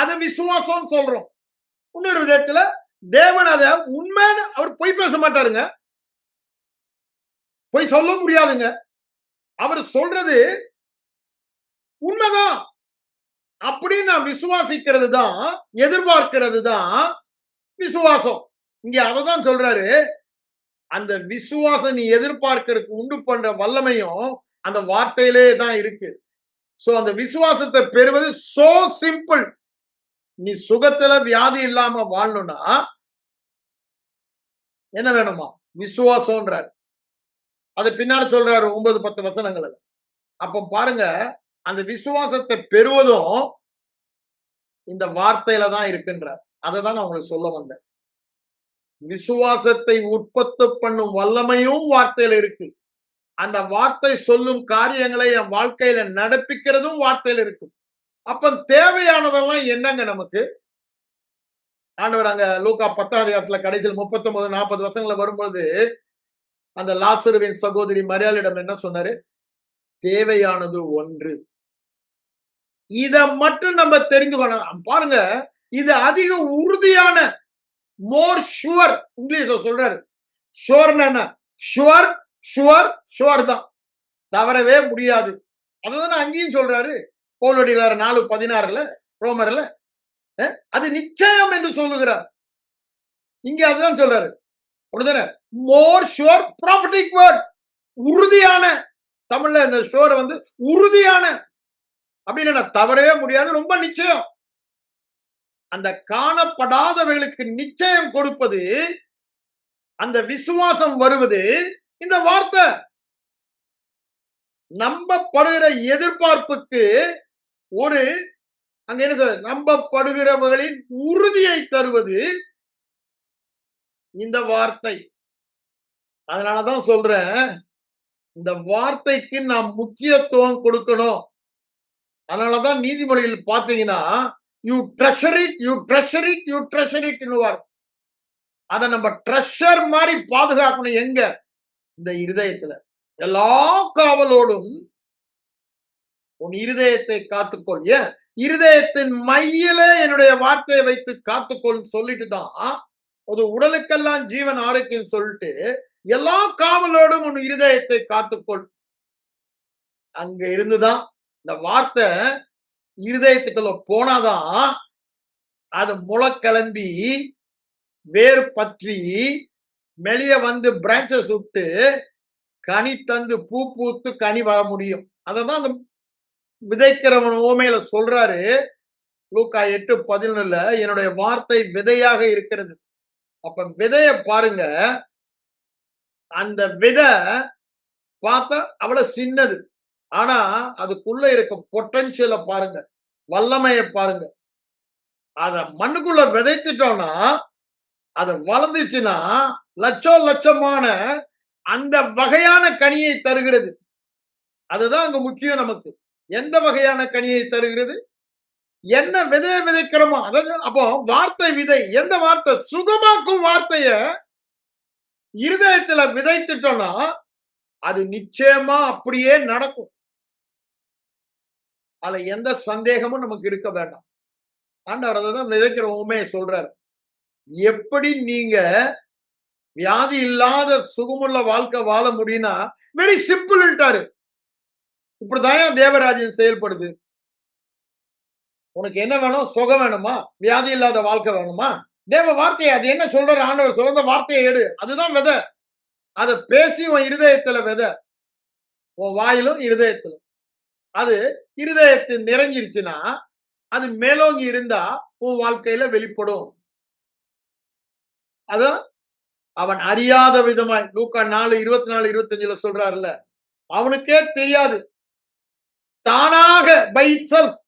அதை விசுவாசம் சொல்றோம். இன்னொரு விதத்துல தேவன் அதை உண்மைன்னு அவர் பொய் பேச மாட்டாருங்க. பொய் சொல்ல முடியாதுங்க. அவர் சொல்றது உண்மைதான் அப்படின்னு நான் விசுவாசிக்கிறது தான், எதிர்பார்க்கிறது தான் விசுவாசம். இங்க அததான் சொல்றாரு. அந்த விசுவாசம் நீ எதிர்பார்க்கிறதுக்கு உண்டு பண்ற வல்லமையும் அந்த வார்த்தையிலே தான் இருக்கு. சோ அந்த விசுவாசத்தை பெறுவது சோ சிம்பிள். நீ சுகத்துல வியாதி இல்லாம வாழணும்னா என்ன வேணுமா? விசுவாசம்ன்றார். அது பின்னாடி சொல்றாரு 9-10 வசனங்கள். அப்ப பாருங்க, அந்த விசுவாசத்தை பெறுவதும் இந்த வார்த்தையில தான் இருக்குன்றார். அதை தான் நான் உங்களுக்கு சொல்ல வந்தேன். விசுவாசத்தை உற்பத்தி பண்ணும் வல்லமையும் வார்த்தையில இருக்கு. அந்த வார்த்தை சொல்லும் காரியங்களை என் வாழ்க்கையில நடப்பிக்கிறதும் வார்த்தையில இருக்கு. அப்ப தேவையானதெல்லாம் என்னங்க நமக்கு? ஆண்டவர் அங்க லூக்கா 10ஆம் அதிகாரத்துல கடைசியில் 39-40 வசனங்களை வரும்பொழுது அந்த லாசருவின் சகோதரி மரியாளிடம் என்ன சொன்னாரு? தேவையானது ஒன்று. இத மட்டும் நம்ம தெரிந்துக்கணும். பாருங்க, இது அதிக உறுதியான, மோர் ஷுவர். இங்கிலீஷ்ல சொல்றாரு. ஷுவர்னா என்ன? ஷுவர் ஷுவர் ஷுவர் தான், தவறவே முடியாது. அதுதான் அங்கேயும் சொல்றாரு. பவுலடியார் 4:16 ரோமர்ல அது நிச்சயம் என்று சொல்லுகிறார். இங்க அதுதான் சொல்றாரு. மோர் ஷுவர் ப்ராஃபட்டிக் வேர்ட். உறுதியான, தமிழ்ல இந்த ஷுவர் வந்து உறுதியான அப்படின்னு தவறவே முடியாது, ரொம்ப நிச்சயம். அந்த காணப்படாதவைகளுக்கு நிச்சயம் கொடுப்பது, அந்த விசுவாசம் வருவது இந்த வார்த்தை. நம்பப்படுகிற எதிர்பார்ப்புக்கு ஒரு அங்க என்ன சொல்ற, நம்பப்படுகிறவர்களின் உறுதியை தருவது இந்த வார்த்தை. அதனாலதான் சொல்றேன், இந்த வார்த்தைக்கு நாம் முக்கியத்துவம் கொடுக்கணும். அதனாலதான் நீதிமொழியில் பாத்தீங்கன்னா, you treasure it, you treasure it, you treasure it. அதை நம்ம ட்ரெஷர் மாதிரி பாதுகாக்கணும். எங்க? இந்த இருதயத்துல. எல்லா காவலோடும் உன் இருதயத்தை காத்துக்கொள். ஏன்? இருதயத்தின் மையில என்னுடைய வார்த்தையை வைத்து காத்துக்கொள் சொல்லிட்டு தான் ஒரு உடலுக்கெல்லாம் ஜீவன் ஆரோக்கியம் சொல்லிட்டு எல்லா காவலோடும் உன் இருதயத்தை காத்துக்கொள். அங்க இருந்துதான் இந்த வார்த்தை இருதயத்துக்குள்ள போனாதான் அது முளை கிளம்பி வேர் பற்றி வெளிய வந்து பிரான்சஸ் விட்டு கனி தந்து பூ பூத்து கனி வர முடியும். அததான் அந்த விதைக்கிறவன் ஓமையில சொல்றாரு. லூக்கா 8:11 என்னுடைய வார்த்தை விதையாக இருக்கிறது. அப்ப விதைய பாருங்க. அந்த விதை பார்த்தா அவ்வளவு சின்னது. ஆனா அதுக்குள்ள இருக்க பொட்டன்ஷியல பாருங்க, வல்லமைய பாருங்க. அத மண்ணுக்குள்ள விதைத்துட்டோம்னா அது வளர்ந்துச்சுன்னா லட்சம் லட்சமான அந்த வகையான கனியை தருகிறது. அதுதான் அங்க முக்கியம் நமக்கு. எந்த வகையான கனியை தருகிறது? என்ன விதைய விதைக்கிறோமோ அதாவது அப்போ வார்த்தை விதை. எந்த வார்த்தை? சுகமாக்கும் வார்த்தைய இருதயத்துல விதைத்துட்டோம்னா அது நிச்சயமா அப்படியே நடக்கும். அதுல எந்த சந்தேகமும் நமக்கு இருக்க வேண்டாம். ஆண்டவர் அதான் விதைக்கிற உண்மையை சொல்றாரு. எப்படி நீங்க வியாதி இல்லாத சுகமுள்ள வாழ்க்கை வாழ முடியும்னா வெரி சிம்பிள்ட்டாரு. இப்படிதான் தேவராஜ்யம் செயல்படுது. உனக்கு என்ன வேணும்? சுகம் வேணுமா? வியாதி இல்லாத வாழ்க்கை வேணுமா? தேவ வார்த்தையை அது என்ன சொல்ற ஆண்டவர் சொல்ற வார்த்தையை எடு. அதுதான் விதை. அதை பேசி உன் இருதயத்துல விதை. உன் வாயிலும் இருதயத்திலும். அது இருதயத்தில் நிறைஞ்சிருச்சுன்னா அது மேலோங்கி இருந்தா உன் வாழ்க்கையில வெளிப்படும். அதான் அவன் அறியாத விதமாய் லூக்கா 4:24-25 சொல்றாருல்ல, அவனுக்கே தெரியாது. தானாக பை இட்செல்ஃப்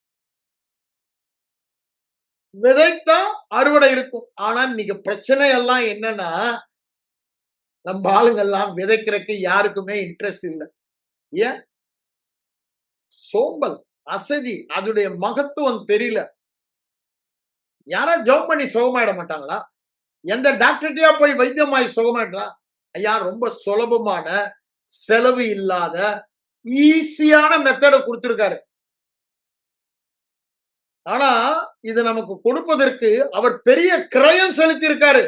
விதைத்தா அறுவடை இருக்கும். ஆனா இன்னைக்கு பிரச்சனை எல்லாம் என்னன்னா நம்ம ஆளுங்க எல்லாம் விதைக்கிறதுக்கு யாருக்குமே இன்ட்ரெஸ்ட் இல்லை. ஏன்? சோம்பல், அசதி, அதோடைய மகத்துவம் தெரியல. யாரா ஜெபம் பண்ணி சுகமாயிட மாட்டாங்களா? எந்த டாக்டர்கிட்டயா போய் வைத்தியமாய் சுகமாயிடலாம்? ஐயா ரொம்ப சுலபமான செலவு இல்லாத ஈஸியான மெத்தட கொடுத்திருக்காரு. ஆனா இது நமக்கு கொடுப்பதற்கு அவர் பெரிய கிரயம் செலுத்தி இருக்காரு.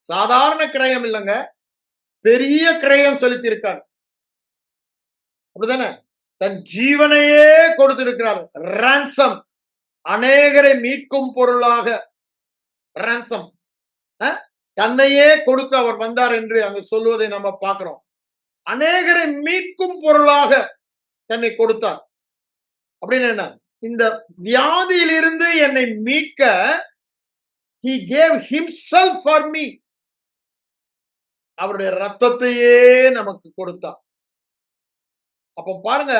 சாதாரண கிரயம் இல்லைங்க, பெரிய கிரயம் செலுத்தி இருக்காரு. அப்படிதானே? தன் ஜீவனையே கொடுத்திருக்கிறார். ரான்சம், அநேகரை மீட்கும் பொருளாக ரான்சம், தன்னையே கொடுக்க அவர் வந்தார் என்று அங்கு சொல்வதை நம்ம பார்க்கிறோம். அநேகரை மீட்கும் பொருளாக தன்னை கொடுத்தார். அப்படின்னு என்ன? இந்த வியாதியிலிருந்து என்னை மீட்க he gave himself for me. அவருடைய ரத்தத்தையே நமக்கு கொடுத்தார். அப்ப பாருங்க,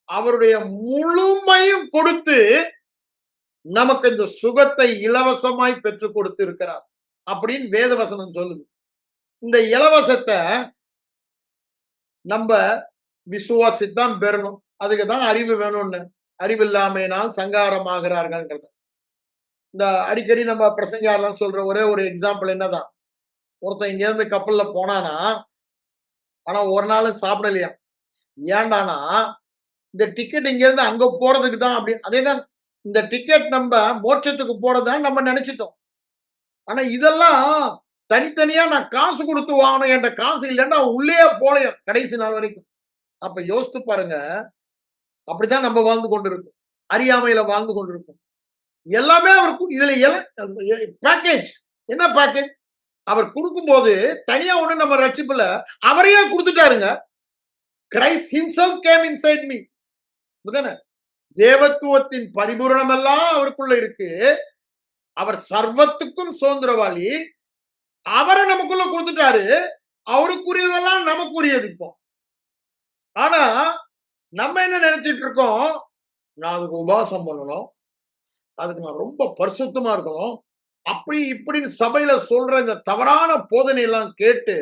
அவருடைய முழுமையும் கொடுத்து நமக்கு இந்த சுகத்தை இலவசமாய் பெற்றுக் கொடுத்து இருக்கிறார் அப்படின்னு வேதவசனம் சொல்லுது. இந்த இலவசத்தை நம்ம விசுவாசித்தான் பெறணும். அதுக்குதான் அறிவு வேணும்னு. அறிவில்லாமையினால் சங்காரமாகிறார்கள். இந்த அடிக்கடி நம்ம பிரசங்காரெல்லாம் சொல்ற ஒரே ஒரு எக்ஸாம்பிள் என்னதான், ஒருத்தன் இங்க இருந்து கப்பல்ல போனானா, ஆனா ஒரு நாளும் சாப்பிடலையா. ஏண்டானா இந்த டிக்கெட் இங்க இருந்து அங்க போறதுக்கு தான். அப்படி அதேதான் இந்த டிக்கெட் நம்ம மோட்சத்துக்கு போறதுதான் நம்ம நினைச்சிட்டோம். ஆனா இதெல்லாம் தனித்தனியா நான் காசு கொடுத்து வாங்கணும், என்ற காசு இல்லைன்னா உள்ளே போலையா கடைசி நாள் வரைக்கும். அப்ப யோசித்து பாருங்க, அப்படித்தான் நம்ம வாழ்ந்து கொண்டிருக்கோம். அறியாமையில வாழ்ந்து கொண்டிருக்கோம். எல்லாமே அவர் இதுல பேக்கேஜ். என்ன பேக்கேஜ்? அவர் கொடுக்கும் போது தனியா ஒண்ணு நம்ம ரட்சிப்புல அவரையே கொடுத்துட்டாருங்க. Christ himself came inside me. புதன தேவத்துவத்தின் பரிபூரணம் எல்லாம் அவருக்குள்ள இருக்கு. அவர் சர்வத்துக்கும் சுதந்திரவாளி. அவரை நமக்குள்ள கொடுத்துட்டாரு. அவருக்குரியதெல்லாம் நமக்குரியது இப்போ. ஆனா நம்ம என்ன நினைச்சிட்டு இருக்கோம்? நான் அதுக்கு உபாசம் பண்ணணும், அதுக்கு நான் ரொம்ப பரிசுத்தமா இருக்கணும், அப்படி இப்படின்னு சபையில சொல்ற இந்த தவறான போதனை எல்லாம் கேட்டு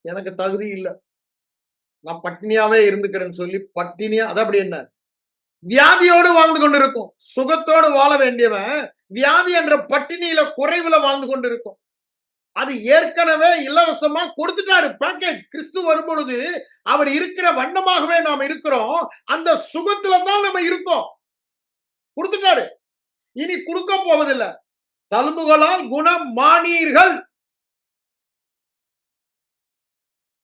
எனக்கு தகுதி இல்லை, நான் பட்டினியாவே இருந்துக்கிறேன்னு சொல்லி பட்டினியா, அது அப்படி என்ன வியாதியோடு வாழ்ந்து கொண்டிருக்கும். சுகத்தோடு வாழ வேண்டியவன் வியாதி என்ற பட்டினியில குறைவுல வாழ்ந்து கொண்டிருக்கும். அது ஏற்கனவே இலவசமா கொடுத்துட்டாரு பேக்கேஜ். கிறிஸ்து வரும்பொழுது அவர் இருக்கிற வண்ணமாகவே நாம் இருக்கிறோம். அந்த சுகத்துல தான் நம்ம இருக்கோம். கொடுத்துட்டாரு. இனி கொடுக்க போவதில்லை. தழும்புகளால் குணம் மானீர்கள்.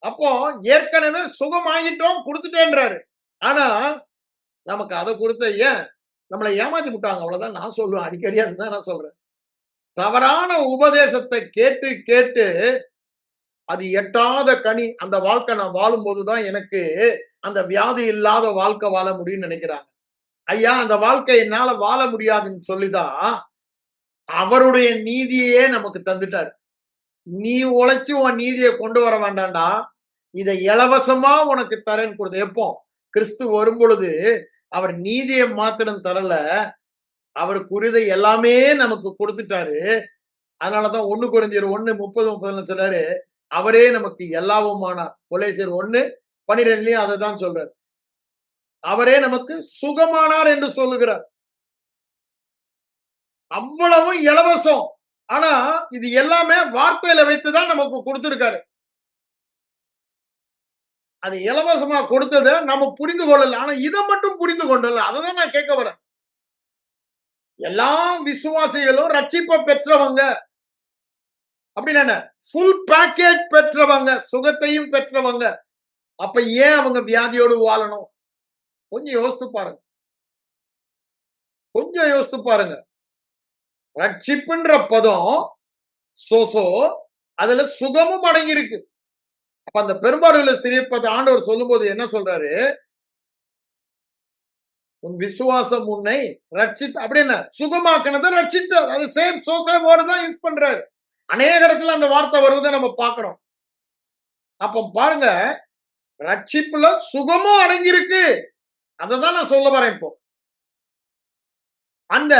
அப்போ ஏற்கனவே சுகம் ஆகிட்டோம், கொடுத்துட்டேன்றாரு. ஆனா நமக்கு அதை கொடுத்த ஏன் நம்மளை ஏமாத்தி விட்டாங்க, அவ்வளவுதான் நான் சொல்லுவேன். அடிக்கடி அதுதான் நான் சொல்றேன். தவறான உபதேசத்தை கேட்டு கேட்டு அது எட்டாத கனி. அந்த வாழ்க்கை நான் வாழும்போதுதான் எனக்கு அந்த வியாதி இல்லாத வாழ்க்கை வாழ முடியும்னு நினைக்கிறாங்க. ஐயா, அந்த வாழ்க்கை என்னால வாழ முடியாதுன்னு சொல்லிதான் அவருடைய நீதியே நமக்கு தந்துட்டார். நீ உழைச்சு உன் நீதியை கொண்டு வர வேண்டாம்டா, இதை இலவசமா உனக்கு தரேன்னு கொடுத்து. எப்போ கிறிஸ்து வரும் பொழுது அவர் நீதியை மாத்திரம் தரல, அவருக்குரியதை எல்லாமே நமக்கு கொடுத்துட்டாரு. அதனாலதான் 1 கொரிந்தியர் 1:30-30 சொல்றாரு, அவரே நமக்கு எல்லாவுமானார். கொலேசியர் 1:12 அதை தான் சொல்றார். அவரே நமக்கு சுகமானார் என்று சொல்லுகிறார். அவ்வளவும் இலவசம். ஆனா இது எல்லாமே வார்த்தையில வைத்துதான் நமக்கு கொடுத்திருக்காரு. அது இலவசமா கொடுத்ததை நம்ம புரிந்து கொள்ளல. ஆனா இதை மட்டும் புரிந்து கொண்டல. அதான் நான் கேட்க வரேன். எல்லா விசுவாசிகளும் ரட்சிப்பை பெற்றவங்க அப்படின்னா ஃபுல் பேக்கேஜ் பெற்றவங்க, சுகத்தையும் பெற்றவங்க. அப்ப ஏன் அவங்க வியாதியோடு வாழணும்? கொஞ்சம் யோசித்து பாருங்க. கொஞ்சம் யோசித்து பாருங்க. ரட்சிப்புன்ற பதம் சோசோ, அதுல சுகமும் அடங்கி இருக்கு. அப்ப அந்த பெரும்பாடுள்ள ஸ்திரியை பார்த்து ஆண்டவர் சொல்லும் போது என்ன சொல்றாரு? உன் விசுவாசம் உன்னை ரட்சித்து அப்படின்னு சுகமாக்கினதை ரட்சித்தார். அது சேம் சோசோ வேர்டு தான் யூஸ் பண்றாரு. அநேக இடத்துல அந்த வார்த்தை வருவதை நம்ம பார்க்கிறோம். அப்ப பாருங்க, ரட்சிப்புல சுகமும் அடங்கி இருக்கு. அததான் நான் சொல்ல வரேன். இப்போ அந்த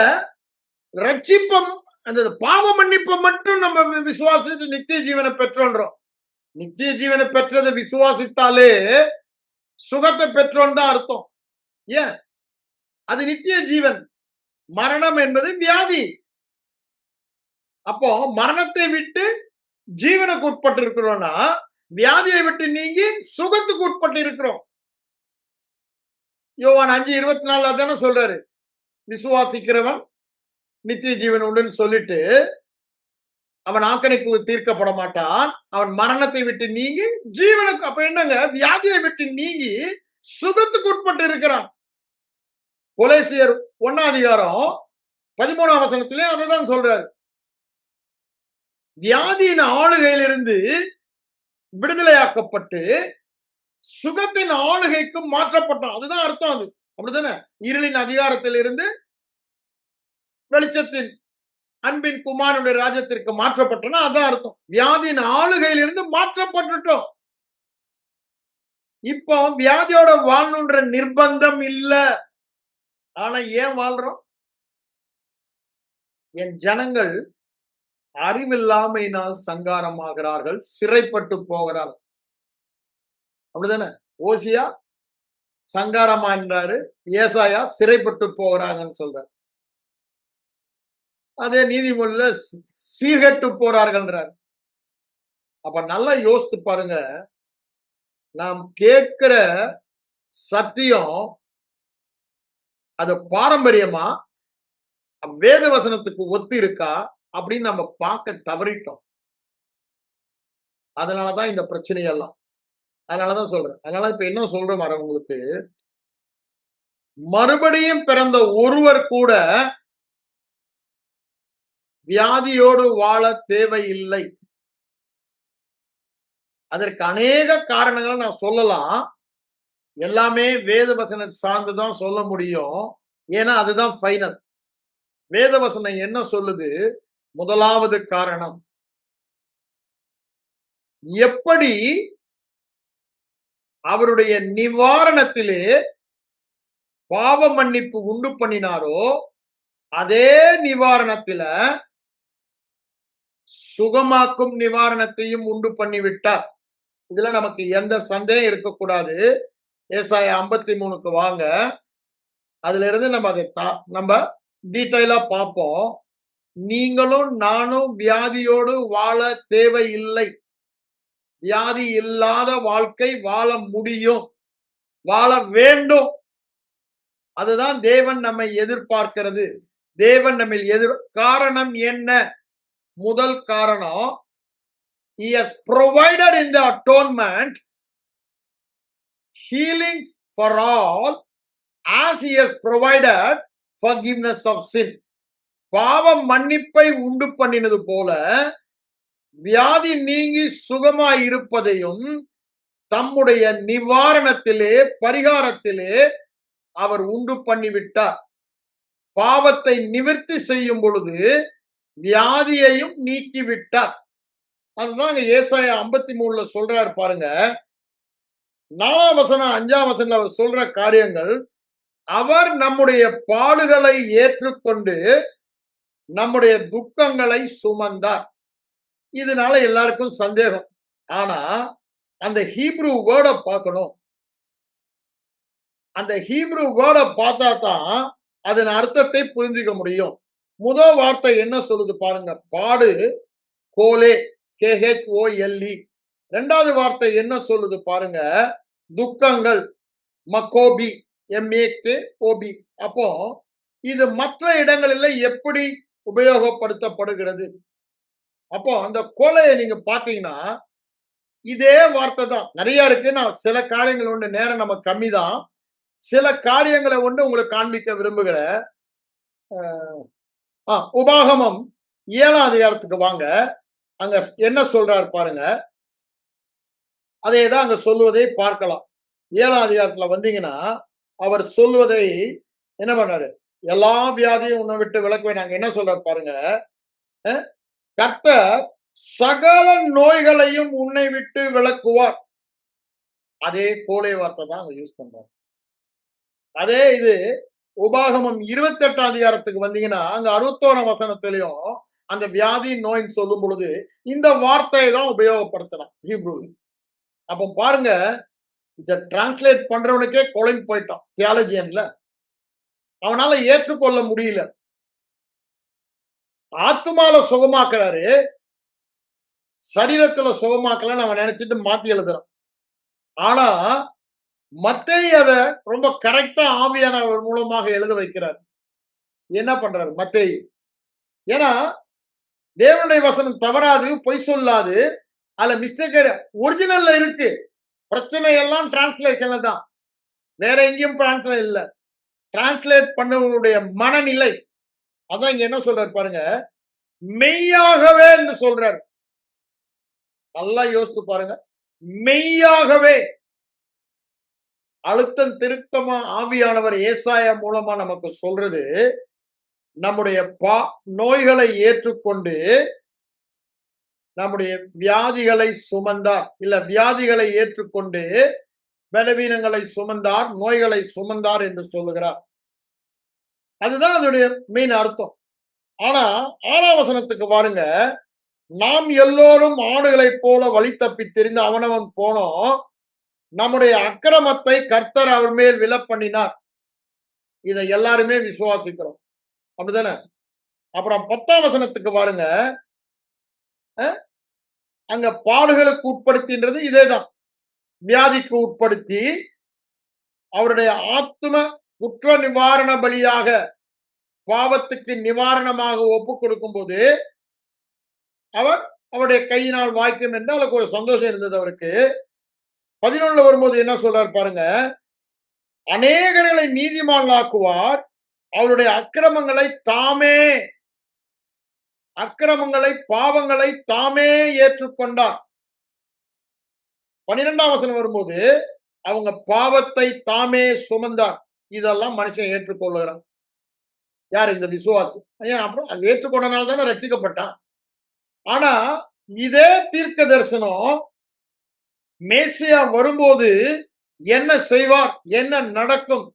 ரட்சிப்பம், அந்த பாவ மன்னிப்பை மட்டும் நம்ம விசுவாசித்து நித்திய ஜீவனை பெற்றோன்றோம். நித்திய ஜீவனை பெற்றதை விசுவாசித்தாலே சுகத்தை பெற்றோன்னு தான் அர்த்தம். ஏன்? அது நித்திய ஜீவன். மரணம் என்பது வியாதி. அப்போ மரணத்தை விட்டு ஜீவனுக்கு உட்பட்டு இருக்கிறோம்னா, வியாதியை விட்டு நீங்கி சுகத்துக்கு உட்பட்டு இருக்கிறோம். யோவான் 5:24 அதானே சொல்றாரு, விசுவாசிக்கிறவன் நித்திய ஜீவன் உண்டுன்னு சொல்லிட்டு அவன் ஆக்கணைக்கு தீர்க்கப்பட மாட்டான், அவன் மரணத்தை விட்டு நீங்கி ஜீவனுக்கு. அப்ப என்னங்க, வியாதியை விட்டு நீங்கி சுகத்துக்கு உட்பட்டு இருக்கிறான். கொலேசியர் 1:13 அதைதான் சொல்றாரு. வியாதியின் ஆளுகையிலிருந்து விடுதலையாக்கப்பட்டு சுகத்தின் ஆளுகைக்கு மாற்றப்பட்டோம். அதுதான் அர்த்தம். அது அப்படித்தானே? இருளின் அதிகாரத்தில் இருந்து வெளிச்சத்தின் அன்பின் குமாரனுடைய ராஜ்யத்திற்கு மாற்றப்பட்டோம்னா அதான் அர்த்தம். வியாதியின் ஆளுகையிலிருந்து மாற்றப்பட்டுட்டோம். இப்போ வியாதியோட வாழணுன்ற நிர்பந்தம் இல்ல. ஆனா ஏன் வாழ்றோம்? என் ஜனங்கள் அறிவில்லாமையினால் சங்காரமாகிறார்கள், சிறைப்பட்டு போகிறார்கள். அப்படிதானே? ஓசியா சங்காரமா என்றாரு, ஏசாயா சிறைப்பட்டு போகிறாங்கன்னு சொல்றாரு. அதே நீதிமொழியில சீர்கெட்டு போறார்கள்ன்றார். அப்ப நல்லா யோசித்து பாருங்க, நாம் கேட்கிற சத்தியம் அது பாரம்பரியமா வேத வசனத்துக்கு ஒத்து இருக்கா அப்படின்னு நம்ம பார்க்க தவறிட்டோம். அதனாலதான் இந்த பிரச்சனை எல்லாம். அதனாலதான் சொல்றேன். அதனால இப்ப என்ன சொல்றேன் உங்களுக்கு, மறுபடியும் பிறந்த ஒருவர் கூட வியாதியோடு வாழ தேவையில்லை. அதற்கு அநேக காரணங்கள் நான் சொல்லலாம். எல்லாமே வேத வசனம் சார்ந்துதான் சொல்ல முடியும். ஏன்னா அதுதான் ஃபைனல். வேத வசனம் என்ன சொல்லுது? முதலாவது காரணம், எப்படி அவருடைய நிவாரணத்திலே பாவ மன்னிப்பு உண்டு பண்ணினாரோ அதே நிவாரணத்தில சுகமாக்கும் நிவாரணத்தையும் உண்டு பண்ணிவிட்டார். இதுல நமக்கு எந்த சந்தேகம் இருக்கக்கூடாது. ஏசாயா 53க்கு வாங்க, அதுல இருந்து நம்ம அதை நம்ம டீட்டெயிலா பார்ப்போம். நீங்களும் நானும் வியாதியோடு வாழ தேவையில்லை. வியாதி இல்லாத வாழ்க்கை வாழ முடியும், வாழ வேண்டும். அதுதான் தேவன் நம்மை எதிர்பார்க்கிறது. தேவன் நம்ம காரணம் என்ன? முதல் காரணம், he has provided in the atonement healing for all as he has provided forgiveness of sin. பாவ மன்னிப்பை உண்டு பண்ணினது போல வியாதி நீங்கி சுகமாய் இருப்பதையும் தம்முடைய நிவாரணத்திலே, பரிகாரத்திலே அவர் உண்டு பண்ணிவிட்டார். பாவத்தை நிவர்த்தி செய்யும் பொழுது வியாதியையும் நீக்கிவிட்டார். அதுதான் ஏசாயா 53 சொல்றாரு பாருங்க. 4ஆம் வசனம் 5ஆம் வசனத்துல அவர் சொல்ற காரியங்கள், அவர் நம்முடைய பாடுகளை ஏற்றுக்கொண்டு நம்முடைய துக்கங்களை சுமந்தார். இதனால எல்லாருக்கும் சந்தேகம். ஆனா அந்த ஹீப்ரூ வேர்ட பார்க்கணும். அந்த ஹீப்ரூ வேர்ட பார்த்தா தான் அதன் அர்த்தத்தை புரிஞ்சுக்க முடியும். முதல் வார்த்தை என்ன சொல்லுது பாருங்க. பாடு கோலே, KHOLE. இரண்டாவது வார்த்தை என்ன சொல்லுது பாருங்க. துக்கங்கள், மக்கோபி, MAKOB. அப்போ இது மற்ற இடங்களில் எப்படி உபயோகப்படுத்தப்படுகிறது? அப்போ அந்த கோலையை நீங்க பாத்தீங்கன்னா இதே வார்த்தை தான். நிறைய இருக்கு. நான் சில காரியங்கள் ஒன்று, நேரம் நம்ம கம்மி தான். சில காரியங்களை ஒன்று உங்களுக்கு காண்பிக்க விரும்புகிறேன். உபாகமம் 7ஆம் அதிகாரத்துக்கு வாங்க. அங்க என்ன சொல்றாரு பாருங்க. அதே தான் அங்க சொல்லுவதை பார்க்கலாம். 7ஆம் அதிகாரத்துல வந்தீங்கன்னா அவர் சொல்வதை என்ன பண்ணாரு? எல்லா வியாதியும் உன்னை விட்டு விலக்குவேன். நாங்க என்ன சொல்றாரு பாருங்க. கர்த்தர் சகல நோய்களையும் உன்னை விட்டு விலக்குவார். அதே கோலை வார்த்தை தான் அங்க யூஸ் பண்றாரு. அதே இது உபாகமம் 28ஆம் அதிகாரத்துக்கு வந்தீங்கன்னா அங்க 61ஆம் வசனத்திலையும் அந்த வியாதி நோயின்னு சொல்லும் பொழுது இந்த வார்த்தையை தான் உபயோகப்படுத்தலாம் ஹீப்ரூ. அப்ப பாருங்க, இதை டிரான்ஸ்லேட் பண்றவனுக்கே கொலைன்னு போயிட்டான் தியாலஜியன்ல. அவனால ஏற்றுக்கொள்ள முடியல. ஆத்துமால சுகமாக்குறாரு, சரீரத்துல சுகமாக்கலன்னு அவன் நினைச்சிட்டு மாத்தி எழுதுறான். ஆனா மத்தேயு அத ரொம்ப கரெக்டா ஆவியானவர் மூலமாக எழுத வைக்கிறார். என்ன பண்றாரு மத்தேயு? ஏன்னா தேவனுடைய வசனம் தவறாது, பொய் சொல்லாது. அதுல மிஸ்டேக் ஒரிஜினல்ல இருக்கு. பிரச்சனை எல்லாம் டிரான்ஸ்லேஷன்ல தான், வேற எங்கேயும் டிரான்ஸ்லேட் இல்ல. டிரான்ஸ்லேட் பண்ணவங்களுடைய மனநிலை அதான் இங்க என்ன சொல்றாரு பாருங்க. மெய்யாகவே என்று சொல்றாரு. நல்லா யோசித்து பாருங்க. மெய்யாகவே அழுத்தம் திருத்தமா ஆவியானவர் ஏசாயா மூலமா நமக்கு சொல்றது, நம்முடைய நோய்களை ஏற்றுக்கொண்டு நம்முடைய வியாதிகளை சுமந்தார். இல்ல, வியாதிகளை ஏற்றுக்கொண்டு பலவீனங்களை சுமந்தார், நோய்களை சுமந்தார் என்று சொல்லுகிறார். அதுதான் அதனுடைய மெயின் அர்த்தம். ஆனா 6ஆம் வசனத்துக்கு பாருங்க. நாம் எல்லோரும் ஆடுகளைப் போல வழி தப்பி தெரிந்து அவனவன் போனோம், நம்முடைய அக்கிரமத்தை கர்த்தர் அவர் மேல் விழ பண்ணினார். இதை எல்லாருமே விசுவாசிக்கிறோம், அப்படிதானே? அப்புறம் 10ஆம் வசனத்துக்கு பாருங்க. அங்க பாடுகளுக்கு உட்படுத்தின்றது இதேதான். வியாதிக்கு உட்படுத்தி அவருடைய ஆத்தும குற்ற நிவாரண பலியாக பாவத்துக்கு நிவாரணமாக ஒப்பு கொடுக்கும் போது அவர் அவருடைய கையினால் வாய்க்கும் என்று அதுக்கு ஒரு சந்தோஷம் இருந்தது அவருக்கு. 11 வரும்போது என்ன சொல்றார் பாருங்க. அநேகர்களை நீதிமான்களாக்குவார், அவருடைய அக்கிரமங்களை பாவங்களை தாமே ஏற்றுக்கொண்டார். 12ஆம் வசனம் வரும்போது அவங்க பாவத்தை தாமே சுமந்தார். இதெல்லாம் மனுஷன் ஏற்றுக்கொள்ளுகிறான். யார்? இந்த விசுவாசி. அப்புறம் அது ஏற்றுக்கொண்டனால தானே ரட்சிக்கப்பட்டான். ஆனா இதே தீர்க்க தரிசனம் மேசியா வரும்போது என்ன செய்வார், என்ன நடக்கும்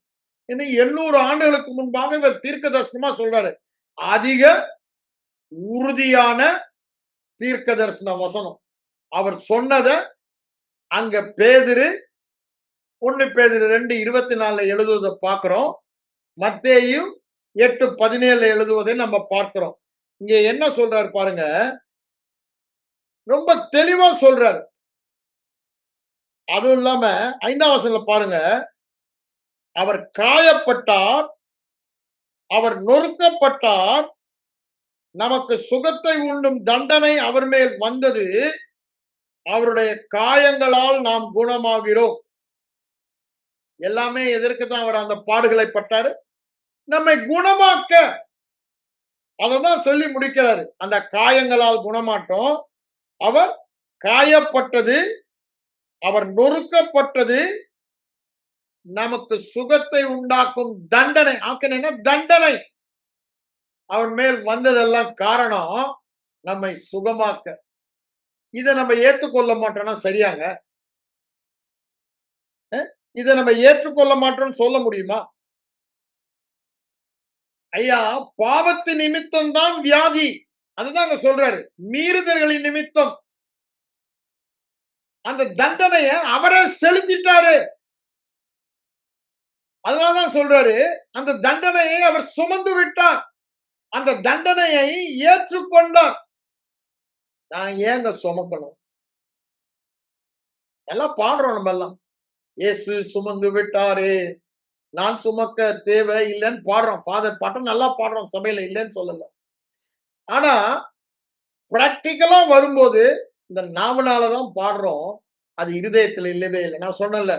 என்று 800 ஆண்டுகளுக்கு முன்பாக இவர் தீர்க்க தரிசனமா சொல்றாரு. அதிக உறுதியான தீர்க்க தரிசன வசனம். அவர் சொன்னத அங்க பேதுரு 1 பேதுரு 2:24 எழுதுவதை பார்க்கிறோம். மத்தேயு 8:17 எழுதுவதை நம்ம பார்க்கிறோம். இங்க என்ன சொல்றாரு பாருங்க. ரொம்ப தெளிவா சொல்றாரு. அதுவும் இல்லாம 5ஆம் வசனத்துல பாருங்க. அவர் காயப்பட்டார், அவர் நொறுக்கப்பட்டார், நமக்கு சுகத்தை உண்டும் தண்டனை அவர் மேல் வந்தது, அவருடைய காயங்களால் நாம் குணமாகிறோம். எல்லாமே எதற்கு தான் அவர் அந்த பாடுகளை பட்டாரு? நம்மை குணமாக்க, அததான் சொல்லி முடிக்கிறாரு. அந்த காயங்களால் குணமாட்டோம். அவர் காயப்பட்டது, அவர் நொறுக்கப்பட்டது, நமக்கு சுகத்தை உண்டாக்கும் தண்டனை, ஆக்கின தண்டனை அவர் மேல் வந்ததெல்லாம் காரணம் நம்மை சுகமாக்க. இதை நம்ம ஏற்றுக்கொள்ள மாட்டோம்னா சரியாங்க? இதை நம்ம ஏற்றுக்கொள்ள மாட்டோம்னு சொல்ல முடியுமா? ஐயா, பாவத்தின் நிமித்தம் தான் வியாதி. அதுதான் அங்க சொல்றாரு. மீறுதல்களின் நிமித்தம் அந்த தண்டனைய அவரே செலுத்திட்டாரு. அதனாலதான் சொல்றாரு, அந்த தண்டனையை அவர் சுமந்து விட்டார், அந்த தண்டனையை ஏற்றுக்கொண்டார். நான் ஏங்க சுமக்கணும்? எல்லாம் பாடுறோம் நம்ம எல்லாம். இயேசு சுமந்து விட்டாரே, நான் சுமக்க தேவை இல்லைன்னு பாடுறோம். ஃபாதர் பாட்டம் நல்லா பாடுறோம் சபையில, இல்லைன்னு சொல்லல. ஆனா பிராக்டிக்கலா வரும்போது இந்த நாவனாலதான் பாடுறோம், அது இருதயத்துல இல்லவே இல்லை. நான் சொன்னல,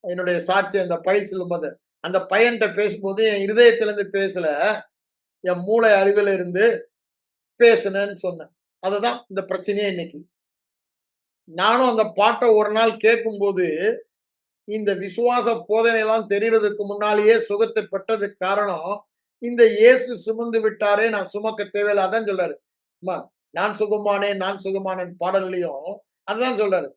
என்னுடைய சாட்சி அந்த பயில் சொல்லும்போது, அந்த பையன்கிட்ட பேசும்போது என் இருதயத்துல இருந்து பேசல, என் மூளை அறிவில் இருந்து பேசுனேன்னு சொன்னேன். அதுதான் இந்த பிரச்சனையே இன்னைக்கு. நானும் அந்த பாட்டை ஒரு நாள் கேட்கும்போது, இந்த விசுவாச போதனை எல்லாம் தெரியறதுக்கு முன்னாலேயே சுகத்தை பெற்றதுக்கு காரணம், இந்த இயேசு சுமந்து விட்டாரே, நான் சுமக்க தேவையில்லை. அதான் சொல்றாரு. நான் சுகமானேன், நான் சுகமானேன் பாடல்லையும் அதுதான் சொல்றாரு.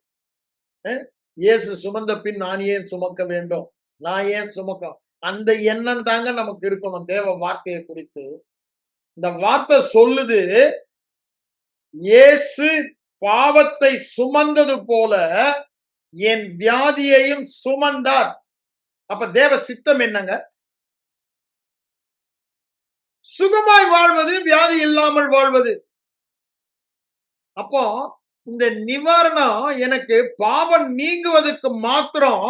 இயேசு சுமந்த பின் நான் ஏன் சுமக்க வேண்டும், நான் ஏன் சுமக்க, அந்த எண்ணம் தாங்க நமக்கு இருக்கணும் தேவ வார்த்தையை குறித்து. இந்த வார்த்தை சொல்லுது, இயேசு பாவத்தை சுமந்தது போல என் வியாதியையும் சுமந்தார். அப்ப தேவ சித்தம் என்னங்க? சுகமாய் வாழ்வது, வியாதி இல்லாமல் வாழ்வது. அப்போ இந்த நிவாரணம் எனக்கு பாவம் நீங்குவதற்கு மாத்திரம்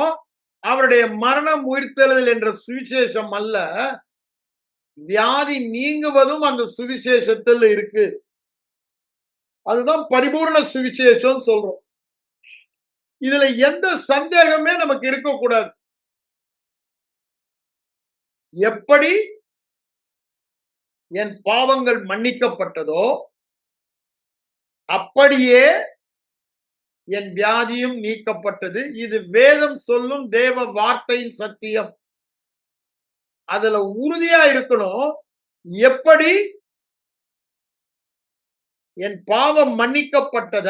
அவருடைய மரணம் உயிர்த்தெழுதல் என்ற சுவிசேஷம் அல்ல, வியாதி நீங்குவதும் அந்த சுவிசேஷத்தில் இருக்கு. அதுதான் பரிபூர்ண சுவிசேஷம் சொல்றோம். இதுல எந்த சந்தேகமே நமக்கு இருக்கக்கூடாது. எப்படி என் பாவங்கள் மன்னிக்கப்பட்டதோ அப்படியே என் வியாதியும் நீக்கப்பட்டது. இது வேதம் சொல்லும் தேவ வார்த்தையின் சத்தியம். அதுல உறுதியா இருக்கணும். எப்படி என் பாவம் மன்னிக்கப்பட்டத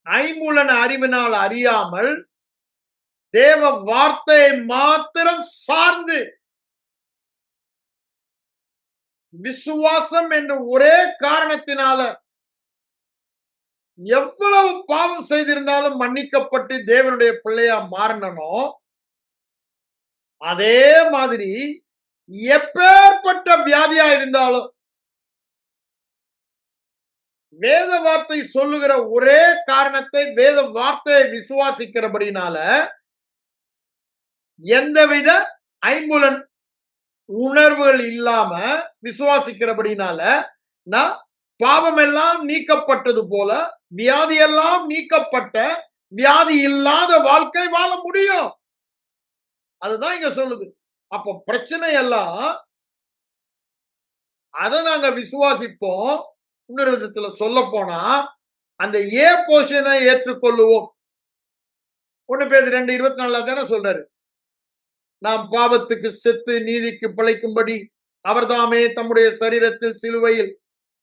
ஐம்புலன் அறிவினால் அறியாமல் தேவ வார்த்தையை மாத்திரம் சார்ந்து விசுவாசம் என்ற ஒரே காரணத்தினால எவ்வளவு பாவம் செய்திருந்தாலும் மன்னிக்கப்பட்டு தேவனுடைய பிள்ளையா மாறணும். அதே மாதிரி எப்பேற்பட்ட வியாதியா இருந்தாலும் வேத வார்த்தை சொல்லுகிற ஒரே காரணத்தை, வேத வார்த்தையை விசுவாசிக்கிறபடினால எந்தவித ஐம்புலன் உணர்வுகள் இல்லாம விசுவாசிக்கிறபடினால நான் பாவம் எல்லாம் நீக்கப்பட்டது போல வியாதி எல்லாம் நீக்கப்பட்ட வியாதி இல்லாத வாழ்க்கை வாழ முடியும். அதுதான் இங்க சொல்லுது. அப்ப பிரச்சனை எல்லாம் அதை நாங்க விசுவாசிப்போம். இன்னொரு விதத்துல சொல்ல போனா அந்த ஏ போஷனை ஏற்றுக்கொள்ளுவோம். 1 பேதுரு 2:24 தானே சொல்றாரு, நாம் பாவத்துக்கு செத்து நீதிக்கு பிழைக்கும்படி அவர்தாமே தம்முடைய சரீரத்தில் சிலுவையில்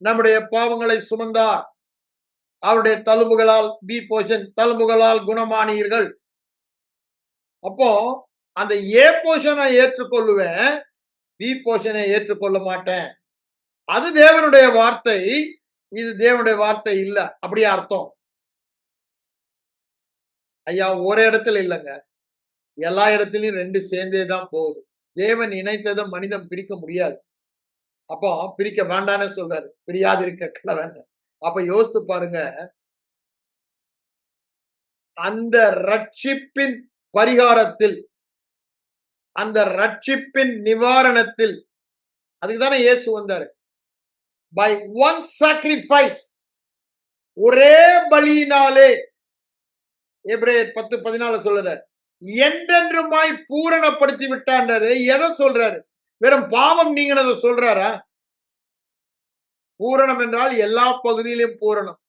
நம்முடைய பாவங்களை சுமந்தார், அவருடைய தழும்புகளால் பி போஷன் தழும்புகளால் குணமானீர்கள். அப்போ அந்த ஏ போஷனை ஏற்றுக்கொள்ளுவேன், பி போஷனை ஏற்றுக்கொள்ள மாட்டேன். அது தேவனுடைய வார்த்தை, இது தேவனுடைய வார்த்தை இல்ல. அப்படியே அர்த்தம்? ஐயா, ஒரு இடத்துல இல்லைங்க, எல்லா இடத்துலயும் 2 சேர்ந்தேதான் போகுது. தேவன் இணைத்ததை மனிதன் பிரிக்க முடியாது. அப்போ பிரிக்க வேண்டான்னு சொல்றாரு, பிரியாது இருக்க கடவன். அப்ப யோசித்து பாருங்க, அந்த ரட்சிப்பின் பரிகாரத்தில், அந்த ரட்சிப்பின் நிவாரணத்தில், அதுக்குதானே இயேசு வந்தாரு. பை ஒன் சாக்ரிஃபைஸ், ஒரே பலியினாலே. எபிரேயர் 10:14 சொல்லுது, என்றென்றுமாய் பூரணப்படுத்தி விட்டான்றது எதை சொல்றாரு? வெறும் பாவம் நீங்கினதை சொல்றாரா? பூரணம் என்றால் எல்லா பகுதியிலும் பூரணம்.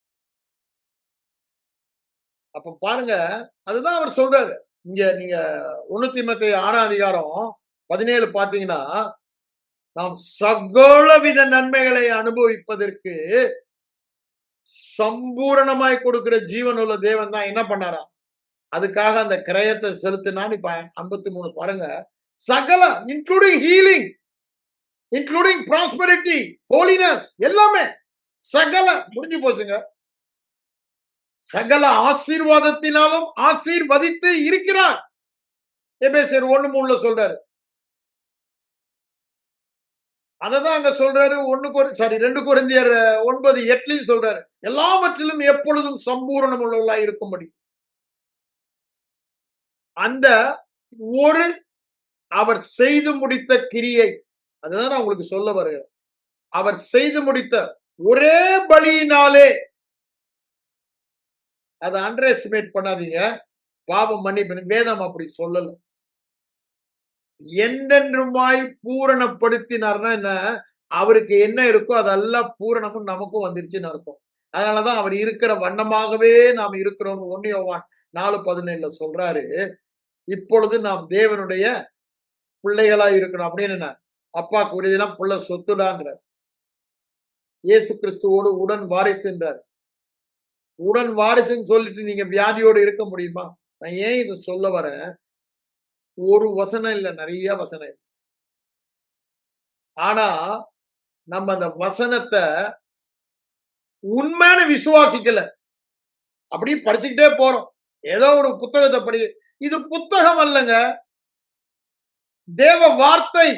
அப்ப பாருங்க, அதுதான் அவர் சொல்றாரு. இங்க நீங்க 1 தீமோத்தேயு 6ஆம் அதிகாரம் 17 பார்த்தீங்கன்னா, நாம் சகலவித நன்மைகளை அனுபவிப்பதற்கு சம்பூரணமாய் கொடுக்கிற ஜீவனுள்ள தேவன் தான் என்ன பண்ணாராம்? அதுக்காக அந்த கிரயத்தை செலுத்தினான்னு இப்ப 53 பாருங்க. சகல including healing, including prosperity, holiness எல்லாமே சகல முடிஞ்சு போச்சுங்க. சகல ஆசீர்வாதத்தினாலும் ஆசீர்வதித்து இருக்கிறார். எபேசியர் 1:3 சொல்றாரு. அததான் அங்க சொல்றாரு. 2 கொரிந்தியர் 9:8 சொல்றாரு. எல்லாவற்றிலும் எப்பொழுதும் சம்பூரணம் உள்ளவர்களாய் இருக்கும்படி. அந்த ஒரு அவர் செய்து முடித்த கிரியை, அதுதான் நான் உங்களுக்கு சொல்ல வருகிறேன். அவர் செய்து முடித்த ஒரே பலியினாலே, அதை அண்டர் எஸ்டிமேட் பண்ணாதீங்க. பாவம் மன்னிப்பு வேதம் அப்படி சொல்லல. என்றென்றுமாய் பூரணப்படுத்தினார்னா என்ன? அவருக்கு என்ன இருக்கோ அதெல்லாம் பூரணமும் நமக்கும் வந்துருச்சுன்னு அர்த்தம். அதனாலதான் அவர் இருக்கிற வண்ணமாகவே நாம் இருக்கிறோம். 1 யோவான் 4:17 சொல்றாரு. இப்பொழுது நாம் தேவனுடைய பிள்ளைகளா இருக்கணும் அப்படின்னு என்ன? அப்பா கூடியதெல்லாம் பிள்ளை சொத்துடான்றார். இயேசு கிறிஸ்துவோடு உடன் வாரிசுன்றார். உடன் வாரிசுன்னு சொல்லிட்டு நீங்க வியாதியோடு இருக்க முடியுமா? நான் ஏன் இதை சொல்ல வரேன்? ஒரு வசனம் இல்ல, நிறைய வசனம். ஆனா நம்ம அந்த வசனத்தை உண்மையான விசுவாசிக்கல. அப்படியே படிச்சுக்கிட்டே போறோம். ஏதோ ஒரு புத்தகத்தை படி. இது புத்தகம் அல்லங்க, தேவ வார்த்தை.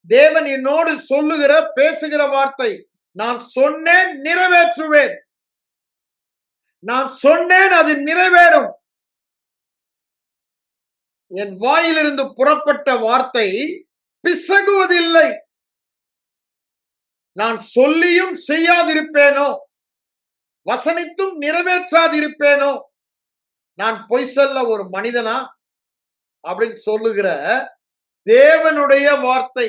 தேவன் என்னோடு சொல்லுகிற பேசுகிற வார்த்தை. நான் சொன்னேன் நிறைவேற்றுவேன். நான் சொன்னேன் அது நிறைவேறும். என் வாயிலிருந்து புறப்பட்ட வார்த்தை பிசகுவதில்லை. நான் சொல்லியும் செய்யாதிருப்பேனோ, வசனித்தும் நிறைவேற்றாதிருப்பேனோ, நான் பொய் சொல்ல ஒரு மனிதனா அப்படின்னு சொல்லுகிற தேவனுடைய வார்த்தை.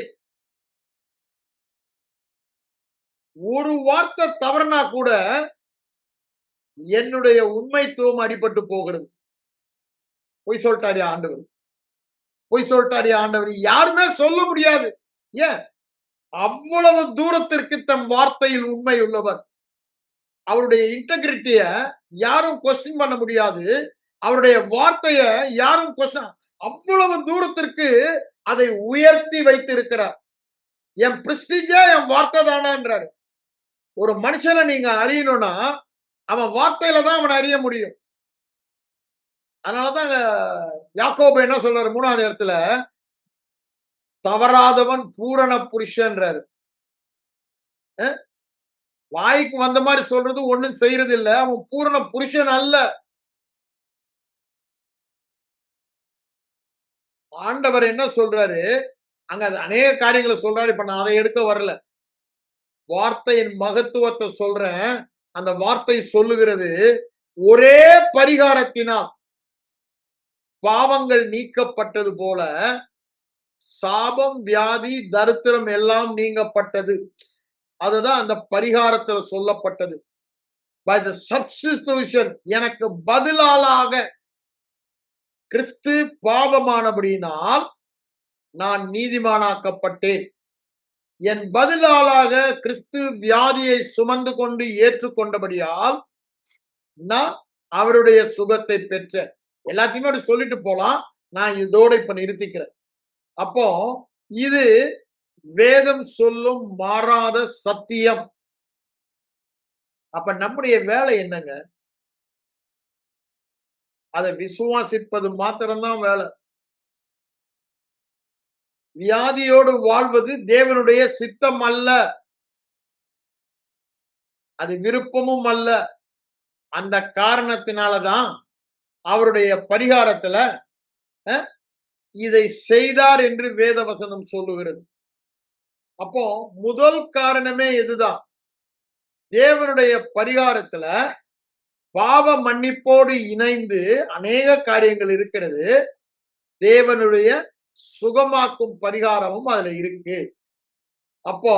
ஒரு வார்த்தை தவறுனா கூட என்னுடைய உண்மைத்துவம் அடிபட்டு போகிறது. பொய் சொல்லிட்டாரு ஆண்டவர், பொய் சொல்லிட்டாரு ஆண்டவர், யாருமே சொல்ல முடியாது. ஏன்? அவ்வளவு தூரத்திற்கு தம் வார்த்தையில் உண்மை உள்ளவர். அவருடைய இன்டெகிரிட்டிய யாரும் கொஸ்டின் பண்ண முடியாது. அவருடைய வார்த்தைய யாரும் கொஸ்டின், அவ்வளவு தூரத்திற்கு அதை உயர்த்தி வைத்திருக்கிறார். என் பிரிஸ்டிஜே என் வார்த்தை தானான்றாரு. ஒரு மனுஷனை நீங்க அறியணும்னா அவன் வார்த்தையில தான் அவனை அறிய முடியும். அதனாலதான் யாக்கோபு என்ன சொல்றாரு 3ஆவது இடத்துல, தவறாதவன் பூரண புருஷன்றாரு. வாய்க்கு வந்த மாதிரி சொல்றது ஒண்ணும் செய்யறது இல்ல. அவன் பூரண புருஷன் அல்ல. ஆண்டவர் என்ன சொல்றாரு அங்க? அநேக காரியங்களை சொல்றாரு. இப்ப நான் அதை எடுக்க வரல. வார்த்தையின் மகத்துவத்தை சொல்றேன். அந்த வார்த்தை சொல்லுகிறது, ஒரே பரிகாரத்தினால் பாவங்கள் நீக்கப்பட்டது போல சாபம், வியாதி, தரித்திரம் எல்லாம் நீங்கப்பட்டது. அதுதான் அந்த பரிகாரத்தில் சொல்லப்பட்டது. பை த சப்ஸ்டிடியூஷன், எனக்கு பதிலாக கிறிஸ்து பாவமானபடியினால் நான் நீதிமானாக்கப்பட்டேன். என் பதிலாக கிறிஸ்து வியாதியை சுமந்து கொண்டு ஏற்றுக்கொண்டபடியால் நான் அவருடைய சுகத்தை பெற்ற. எல்லாத்தையுமே அப்படி சொல்லிட்டு போலாம். நான் இதோட இப்ப நிறுத்திக்கிறேன். அப்போ இது வேதம் சொல்லும் மாறாத சத்தியம். அப்ப நம்முடைய வேலை என்னங்க? அதை விசுவாசிப்பது மாத்திரம்தான் வேலை. வியாதியோடு வாழ்வது தேவனுடைய சித்தம் அல்ல, அது விருப்பமும் அல்ல. அந்த காரணத்தினாலதான் அவருடைய பரிகாரத்துல இதை செய்தார் என்று வேத வசனம் சொல்லுகிறது. அப்போ முதல் காரணமே இதுதான். தேவனுடைய பரிகாரத்துல பாவ மன்னிப்போடு இணைந்து அநேக காரியங்கள் இருக்கிறது. தேவனுடைய சுகமாக்கும் பரிகாரமும் அதுல இருக்கு. அப்போ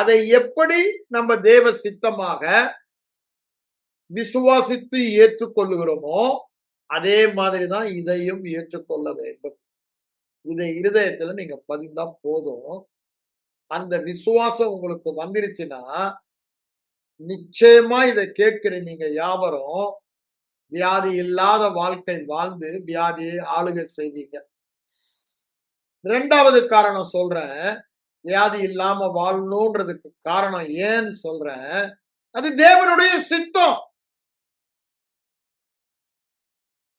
அதை எப்படி நம்ம தேவ சித்தமாக விசுவாசித்து ஏற்றுக்கொள்ளுகிறோமோ அதே மாதிரிதான் இதையும் ஏற்றுக்கொள்ள வேண்டும். இதை இருதயத்துல நீங்க பதிந்தா போதும். அந்த விசுவாசம் உங்களுக்கு வந்துருச்சுன்னா நிச்சயமா இதை கேட்கிற நீங்க யாவரும் வியாதி இல்லாத வாழ்க்கை வாழ்ந்து வியாதியை ஆளுகை செய்வீங்க. இரண்டாவது காரணம் சொல்றேன். வியாதி இல்லாம வாழணும்ன்றதுக்கு காரணம் ஏன்னு சொல்றேன். அது தேவனுடைய சித்தம்.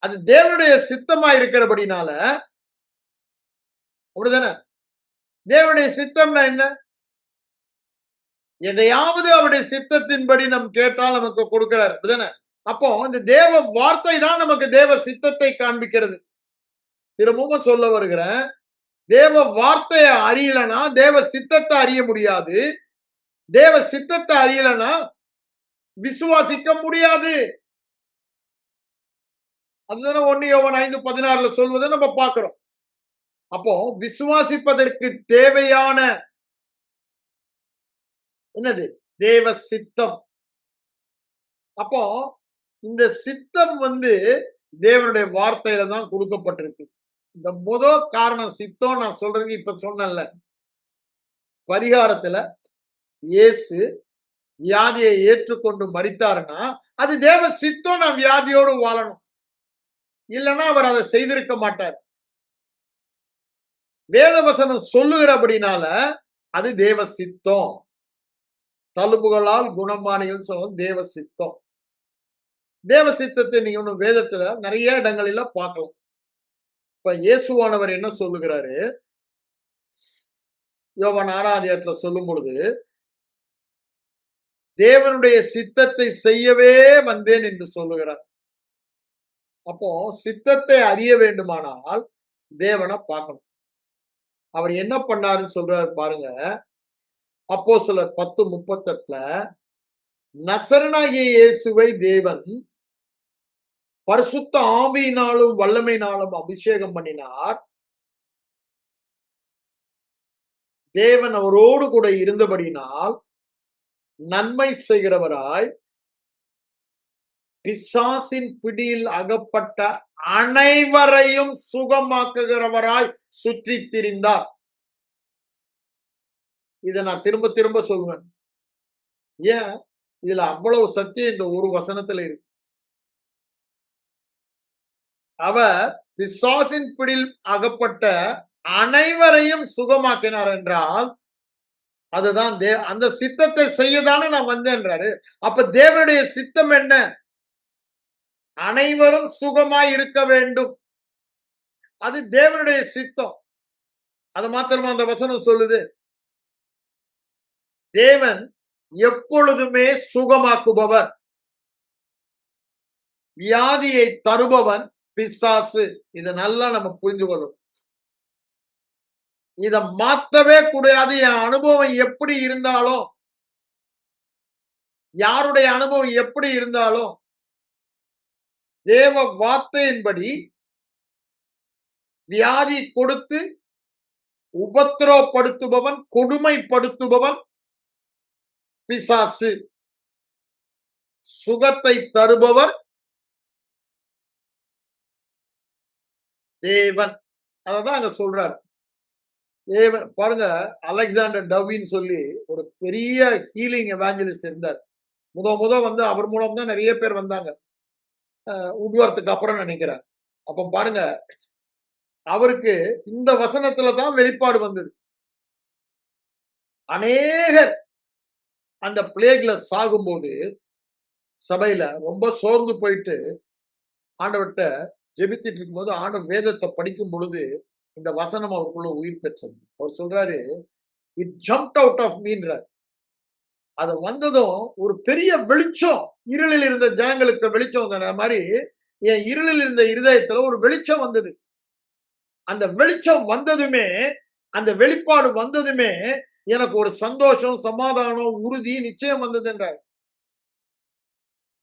அது தேவனுடைய சித்தமா இருக்கிறபடினால, அப்படிதானே? தேவனுடைய சித்தம்னா என்ன? எதையாவது அவருடைய சித்தத்தின்படி நம் கேட்டால் நமக்கு கொடுக்கிறார், அப்படிதானே? அப்போ இந்த தேவ வார்த்தை தான் நமக்கு தேவ சித்தத்தை காண்பிக்கிறது. திரும்பவும் சொல்ல வருகிறேன். தேவ வார்த்தையை அறியலனா தேவ சித்தத்தை அறிய முடியாது. தேவ சித்தத்தை அறியலனா விசுவாசிக்க முடியாது. அதுதானே 1 யோவான் 5:16 சொல்வதை நம்ம பார்க்கிறோம். அப்போ விசுவாசிப்பதற்கு தேவையான என்னது? தேவ சித்தம். அப்போ இந்த சித்தம் தேவனுடைய வார்த்தையில தான் கொடுக்கப்பட்டிருக்கு. இந்த முதல் காரணம் சித்தம் நான் சொல்றது இப்ப சொன்னேன்ல. பரிகாரத்துல இயேசு வியாதியை ஏற்றுக்கொண்டு மரித்தாருன்னா அது தேவ சித்தம். நான் வியாதியோடு வாழணும், இல்லைன்னா அவர் அதை செய்திருக்க மாட்டார். வேதவசனம் சொல்லுகிறபடினால அது தேவ சித்தம். தழும்புகளால் குணமானிகள் சொல்றது தேவ சித்தம். தேவ சித்தத்தை நீங்க ஒண்ணு வேதத்துல நிறைய இடங்களில பார்க்கலாம். இப்ப இயேசுவானவர் என்ன சொல்லுகிறாரு? யோவான் 6ஆம் அதிகாரத்துல சொல்லும் பொழுது, தேவனுடைய சித்தத்தை செய்யவே வந்தேன் என்று சொல்லுகிறார். அப்போ சித்தத்தை அறிய வேண்டுமானால் தேவனை பார்க்கணும். அவர் என்ன பண்ணாருன்னு சொல்றாரு பாருங்க. அப்போஸ்தலர் 10:38 நசரனாகிய இயேசுவை தேவன் பரிசுத்த ஆவியினாலும் வல்லமையினாலும் அபிஷேகம் பண்ணினார். தேவன் அவரோடு கூட இருந்தபடியினால் நன்மை செய்கிறவராய் பிசாசின் பிடியில் அகப்பட்ட அனைவரையும் சுகமாக்குகிறவராய் சுற்றி திரிந்தார். இதை நான் திரும்ப திரும்ப சொல்லுவேன். ஏன் இதுல அவ்வளவு சத்தியம் இந்த ஒரு வசனத்துல இருக்கு. அவர் பிசாசின் பிடியில் அகப்பட்ட அனைவரையும் சுகமாக்கினார் என்றால் அதுதான் அந்த சித்தத்தை செய்யதானே நான் வந்தேன்றாரு. அப்ப தேவனுடைய சித்தம் என்ன? அனைவரும் சுகமாய் இருக்க வேண்டும். அது தேவனுடைய சித்தம். அது மாத்திரமா அந்த வசனம் சொல்லுது. தேவன் எப்பொழுதுமே சுகமாக்குபவர். வியாதியை தருபவன் பிசாசு. இதை நல்லா நம்ம புரிந்து கொள்ளணும். இதை மாத்தவே கூடாது. என் அனுபவம் எப்படி இருந்தாலும், யாருடைய அனுபவம் எப்படி இருந்தாலும், தேவ வார்த்தையின்படி வியாதி கொடுத்து உபத்திரவப்படுத்துபவன், கொடுமைப்படுத்துபவன் பிசாசு. சுகத்தை தருபவர் தேவன். அததான் அங்க சொல்றாரு. தேவன் பாருங்க. அலெக்சாண்டர் டவ்வின்னு சொல்லி ஒரு பெரிய ஹீலிங் எவாஞ்சலிஸ்ட் இருந்தார். முத அவர் மூலம் தான் நிறைய பேர் வந்தாங்க. உட்வர்த்துக்கு அப்புறம் நினைக்கிறேன். அப்ப பாருங்க, அவருக்கு இந்த வசனத்துல தான் வெளிப்பாடு வந்தது. அநேகர் அந்த பிளேக்ல சாகும்போது சபையில ரொம்ப சோர்ந்து போயிட்டு ஆண்டவர்கிட்ட ஜெபித்துட்டு இருக்கும்போது ஆண்டவர் வேதத்தை படிக்கும் பொழுது இந்த வசனம் அவருக்குள்ள உயிர் பெற்றது. அவர் சொல்றாரு, இட் ஜம்ப்ட் அவுட் ஆஃப் மீன்றார். அது வந்ததும் ஒரு பெரிய வெளிச்சம், இருளில் இருந்த ஜனங்களுக்கு வெளிச்சம் வந்த மாதிரி என் இருளில் இருந்த இருதயத்துல ஒரு வெளிச்சம் வந்தது. அந்த வெளிச்சம் வந்ததுமே, அந்த வெளிப்பாடு வந்ததுமே எனக்கு ஒரு சந்தோஷம், சமாதானம், உறுதி, நிச்சயம் வந்தது என்றார்.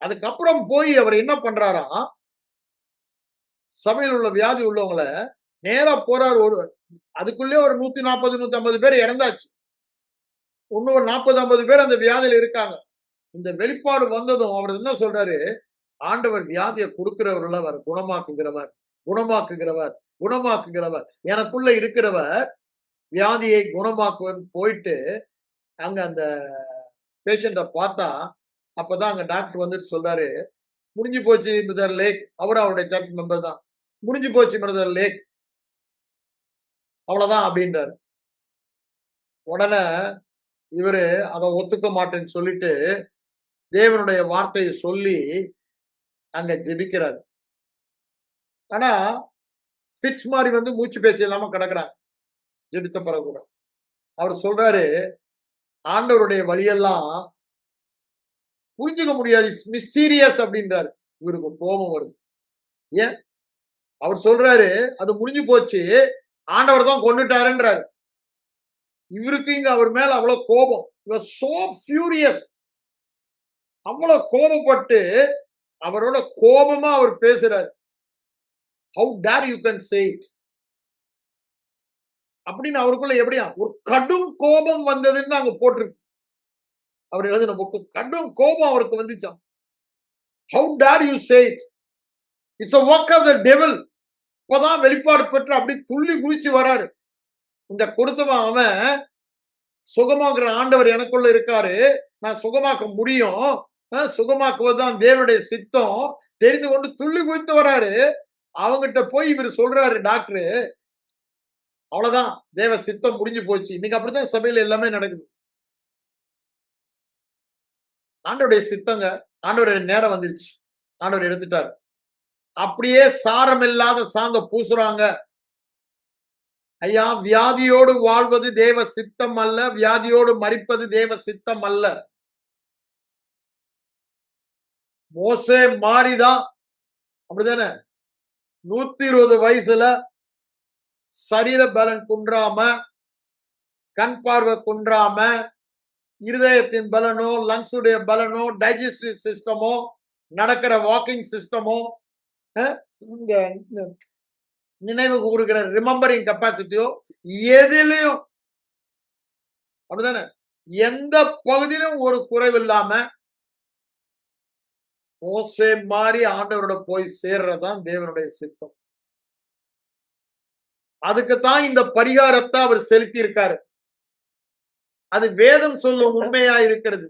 அதுக்கப்புறம் போய் அவர் என்ன பண்றாராம், சபையில் உள்ள வியாதி உள்ளவங்கள நேரா போறாரு. அதுக்குள்ளே ஒரு 140 150 பேர் இறந்தாச்சு. இன்னும் ஒரு 40 50 பேர் அந்த வியாதியில இருக்காங்க. இந்த வெளிப்பாடு வந்ததும் அவர் என்ன சொல்றாரு, ஆண்டவர் வியாதியை கொடுக்கிறவர், அவர் குணமாக்குகிறவர், குணமாக்குகிறவர், குணமாக்குகிறவர். எனக்குள்ள இருக்கிறவர் வியாதியை குணமாக்குவன் போயிட்டு அங்க அந்த பேஷண்ட பார்த்தா, அப்பதான் அங்க டாக்டர் வந்துட்டு சொல்றாரு, முடிஞ்சு போச்சு பிரதர் லேக். அவரும் அவருடைய சர்ச் மெம்பர் தான். முடிஞ்சு போச்சு பிரதர் லேக், அவ்வளவுதான் அப்படின்றாரு. உடனே இவரு அதை ஒத்துக்க மாட்டேன்னு சொல்லிட்டு தேவனுடைய வார்த்தையை சொல்லி அங்க ஜெபிக்கிறார். ஆனா ஃபிட்ஸ் மாதிரி வந்து மூச்சு பேச்சு இல்லாம கிடக்குறாங்க ஜெபித்த பிறகு கூட. அவர் சொல்றாரு, ஆண்டவருடைய வழியெல்லாம் புரிஞ்சுக்க முடியாது, மிஸ்டீரியஸ் அப்படின்றாரு. இவருக்கு கோபம் வருது. ஏன்? அவர் சொல்றாரு அது முடிஞ்சு போச்சு, ஆண்டவர் தான் கொண்டுட்டாருன்றாரு. இவருக்கு இங்க அவர் மேல அவ்வளவு கோபம். So furious. அவ்வளவு கோபப்பட்டு அவரோட கோபமா அவர் பேசுறாரு. How dare you can say it அப்படின்னு அவருக்குள்ள எப்படியா ஒரு கடும் கோபம் வந்ததுன்னு அங்க போட்டிருக்கு. அவர் எழுதின புக்கு கடும் கோபம் அவருக்கு வந்துச்சான். How dare you say it, it's a work of the devil. இப்பதான் வெளிப்பாடு பெற்று அப்படி துள்ளி குதிச்சு வராரு. இந்த கொடுத்தவன் அவன் சுகமாக்குற ஆண்டவர் எனக்குள்ள இருக்காரு, நான் சுகமாக்க முடியும், சுகமாக்குவதுதான் தேவனுடைய சித்தம் தெரிந்து கொண்டு துள்ளி குதித்து வராரு. அவங்கிட்ட போய் இவர் சொல்றாரு டாக்டர், அவ்வளவுதான் தேவ சித்தம் முடிஞ்சு போச்சு. இன்னைக்கு அப்படித்தான் சபையில எல்லாமே நடக்குது. ஆண்டவருடைய சித்தங்க, ஆண்டவருடைய நேரம் வந்துருச்சு, ஆண்டவர் எடுத்துட்டார். அப்படியே சாரம் இல்லாத சாந்த பூசுறாங்க. ஐயா, வியாதியோடு வாழ்வது தேவ சித்தம் அல்ல, வியாதியோடு மரிப்பது தேவ சித்தம் அல்ல. மோசே மாறிதான் அப்படிதானே 120 வயசுல சரீர பலன் குன்றாம, கண் பார்வை குன்றாம, இருதயத்தின் பலனோ, லங்ஸ் உடைய பலனோ, டைஜஸ்டிவ் சிஸ்டமோ, நடக்கிற வாக்கிங் சிஸ்டமோ, இந்த நினைவு கூறுகிற ரிமெம்பரிங் கெப்பாசிட்டியோ எதிலையும் அப்படிதானே எந்த பகுதியிலும் ஒரு குறைவில்லாம மோசே மாறி ஆண்டவரோட போய் சேர்றதுதான் தேவனுடைய சித்தம். அதுக்குத்தான் இந்த பரிகாரத்தை அவர் செலுத்தி இருக்காரு. அது வேதம் சொல்லும் உண்மையா இருக்கிறது.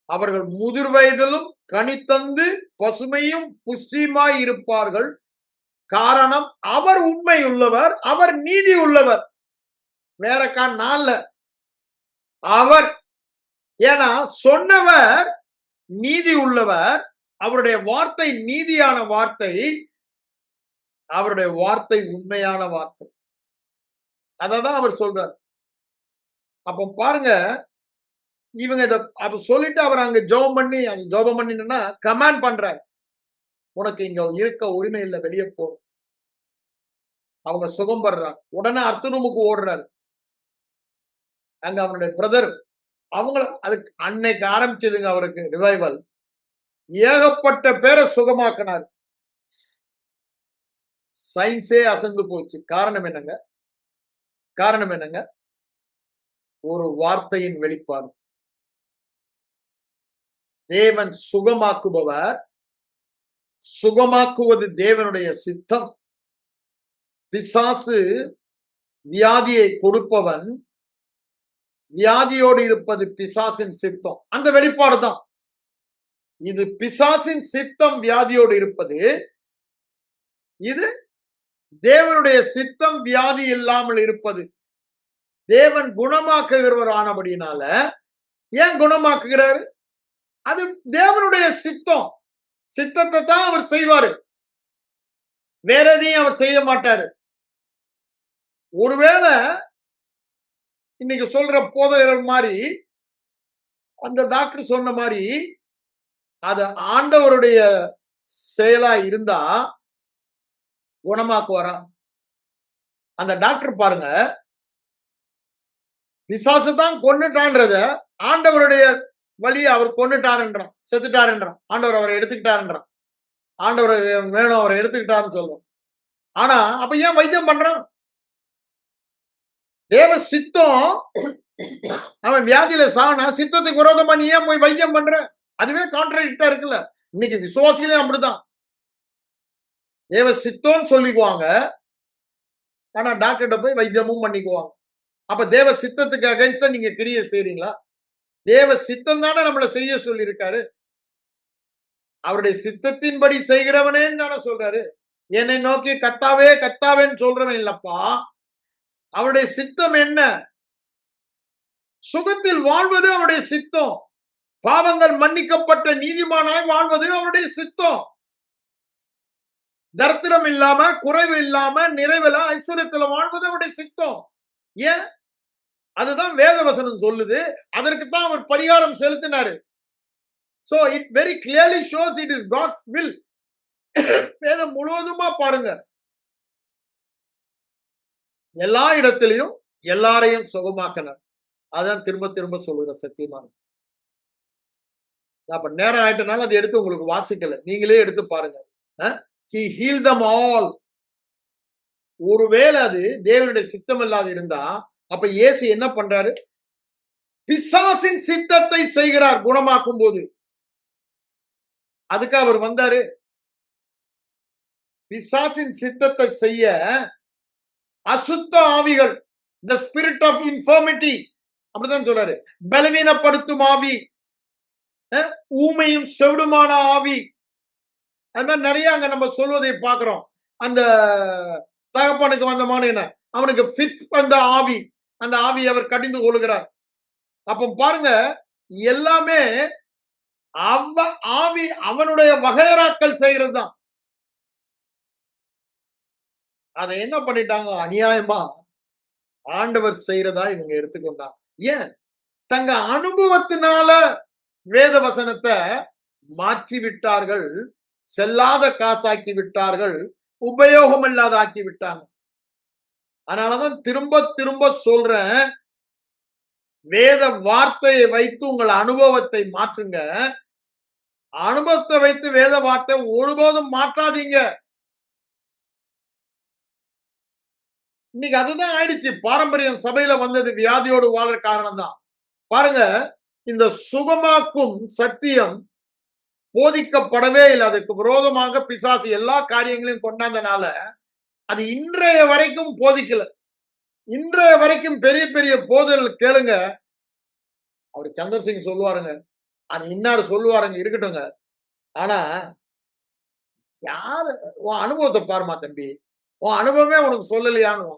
அவர்கள் முதிர் வயதிலும் கனித்தந்து பசுமையும் புஷ்டியுமாய் இருப்பார்கள். காரணம் அவர் உண்மை உள்ளவர், அவர் நீதி உள்ளவர். வேற நாள்ல அவர், ஏன்னா சொன்னவர் நீதி உள்ளவர், அவருடைய வார்த்தை நீதியான வார்த்தை, அவருடைய வார்த்தை உண்மையான வார்த்தை. அததான் அவர் சொல்றார். அப்ப பாருங்க, இவங்க இத சொல்லிட்டு அவர் அங்க ஜெபம் பண்ணி, அந்த ஜெபம் பண்ணினா கமாண்ட் பண்றாரு, உனக்கு இங்க இருக்க உரிமை இல்லை, வெளியே போ. அவங்க சுகம் படுறாங்க. உடனே அர்த்தனூமுக்கு ஓடுறாரு. அங்க அவனுடைய பிரதர் அவங்கள அதுக்கு அன்னைக்கு ஆரம்பிச்சதுங்க அவருக்கு ரிவைவல். ஏகப்பட்ட பேரை சுகமாக்கினார். சயின்ஸே அசந்து போச்சு. காரணம் என்னங்க? காரணம் என்னங்க? ஒரு வார்த்தையின் வெளிப்பாடு. தேவன் சுகமாக்குபவர், சுகமாக்குவது தேவனுடைய சித்தம். பிசாசு வியாதியை கொடுப்பவன், வியாதியோடு இருப்பது பிசாசின் சித்தம். அந்த வெளிப்பாடு தான் இது. பிசாசின் சித்தம் வியாதியோடு இருப்பது, இது தேவனுடைய சித்தம் வியாதி இல்லாமல் இருப்பது. தேவன் குணமாக்குகிறவர் ஆனபடினால, ஏன் குணமாக்குகிறாரு? அது தேவனுடைய சித்தம். சித்தத்தை தான் அவர் செய்வாரு, வேற எதையும் அவர் செய்ய மாட்டாரு. ஒருவேளை இன்னைக்கு சொல்ற போதகர் மாதிரி, அந்த டாக்டர் சொன்ன மாதிரி அது ஆண்டவருடைய செயலா இருந்தா குணமாக்குவாரா? அந்த டாக்டர் பாருங்க, பிசாசு தான் கொன்னுட்டான்றத ஆண்டவருடைய வழியை அவர் கொன்னுட்டாருன்றான். செத்துட்டாருன்றான். ஆண்டவர் அவரை எடுத்துக்கிட்டாருன்றான். ஆண்டவர் வேணும் அவரை எடுத்துக்கிட்டாருன்னு சொல்றோம். ஆனா அப்ப ஏன் வைத்தியம் பண்றான்? தேவ சித்தம் அவன் வியாதியில சானா சித்தத்துக்கு விரோதமா நீ ஏன் போய் வைத்தியம் பண்ற? அதுவே கான்ட்ராடிக்டா இருக்குல்ல. இன்னைக்கு விசுவாசிகளே அப்படிதான். தேவ சித்தம்னு சொல்லிக்குவாங்க. ஆனா டாக்டர்கிட்ட போய் வைத்தியமும் பண்ணிக்குவாங்க. அப்ப தேவ சித்தத்துக்கு அகைன்ஸ்டா நீங்க கிரியை செய்றீங்களா? தேவ சித்தம் தானே நம்மள செய்ய சொல்லி இருக்காரு. அவருடைய சித்தத்தின்படி செய்கிறவனேன்னு தானே சொல்றாரு. என்னை நோக்கி கத்தாவே கத்தாவேன்னு சொல்றவன் இல்லப்பா. அவருடைய சித்தம் என்ன? சுகத்தில் வாழ்வது அவருடைய சித்தம். பாவங்கள் மன்னிக்கப்பட்ட நீதிமானாய் வாழ்வது அவருடைய சித்தம். தரித்திரம் இல்லாம, குறைவு இல்லாம, நிறைவுல, ஐஸ்வர்யத்துல வாழ்வது அவருடைய சித்தம். ஏன்? அதுதான் வேத வசனம் சொல்லுது. அதற்கு தான் அவர் பரிகாரம் செலுத்தினாரு. So it very clearly shows it is God's will. வேதம் முழுவதுமா பாருங்க. எல்லா இடத்திலையும் எல்லாரையும் சுகமாக்கினார். அதான் திரும்ப திரும்ப சொல்லுகிற சத்தியமான. அப்ப நேரம் ஆயிட்டனால அதை எடுத்து உங்களுக்கு வாசிக்கல. நீங்களே எடுத்து பாருங்க. He healed them all. ஒருவேளை அது தேவனுடைய சித்தம் இல்லாது இருந்தா அப்ப இயேசு என்ன பண்றாரு? பிசாசின் சித்தத்தை செய்கிறார் குணமாக்கும் போது. அதுக்கு அவர் வந்தாரு. பிசாசின் சித்தத்தை செய்ய அசுத்த ஆவிகள், the spirit of infirmity அப்படிதான் சொல்றாரு. பலவீனப்படுத்தும் ஆவி, ஊமையும் செவிடுமான ஆவி, அது மாதிரி நிறைய அங்க நம்ம சொல்வதை பார்க்கிறோம். அந்த தகப்பனுக்கு வந்த என்ன அவனுக்கு ஃபிட் வந்த ஆவி, அந்த ஆவி அவர் கடிந்து கொள்கிறார். அப்ப பாருங்க எல்லாமே ஆவி அவனுடைய வகையறாக்கள் செய்கிறது தான். அதை என்ன பண்ணிட்டாங்க? அநியாயமா ஆண்டவர் செய்யறதா இவங்க எடுத்துக்கொண்டாங்க. ஏன்? தங்க அனுபவத்தினால வேத வசனத்தை மாற்றி விட்டார்கள், செல்லாத காசாக்கி விட்டார்கள், உபயோகம் இல்லாத ஆக்கி விட்டாங்க. அதனாலதான் திரும்ப திரும்ப சொல்றேன், வேத வார்த்தையை வைத்து உங்கள் அனுபவத்தை மாற்றுங்க. அனுபவத்தை வைத்து வேத வார்த்தை ஒருபோதும் மாற்றாதீங்க. இன்னைக்கு அதுதான் ஆயிடுச்சு. பாரம்பரியம் சபையில வந்தது வியாதியோடு வாழற காரணம் தான். பாருங்க, இந்த சுகமாக்கும் சத்தியம் போதிக்கப்படவே இல்லை. அதுக்கு விரோதமாக பிசாசு எல்லா காரியங்களையும் கொண்டாந்தனால அது இன்றைய வரைக்கும் போதிக்கல. இன்றைய வரைக்கும் பெரிய பெரிய போதல் கேளுங்க. அவர் சந்திரசிங் சொல்லுவாருங்க, அது இன்னாரு சொல்லுவாருங்க, இருக்கட்டுங்க. ஆனா யாரு உன் அனுபவத்தை பாருமா தம்பி, உன் அனுபவமே உனக்கு சொல்லலையான்னு.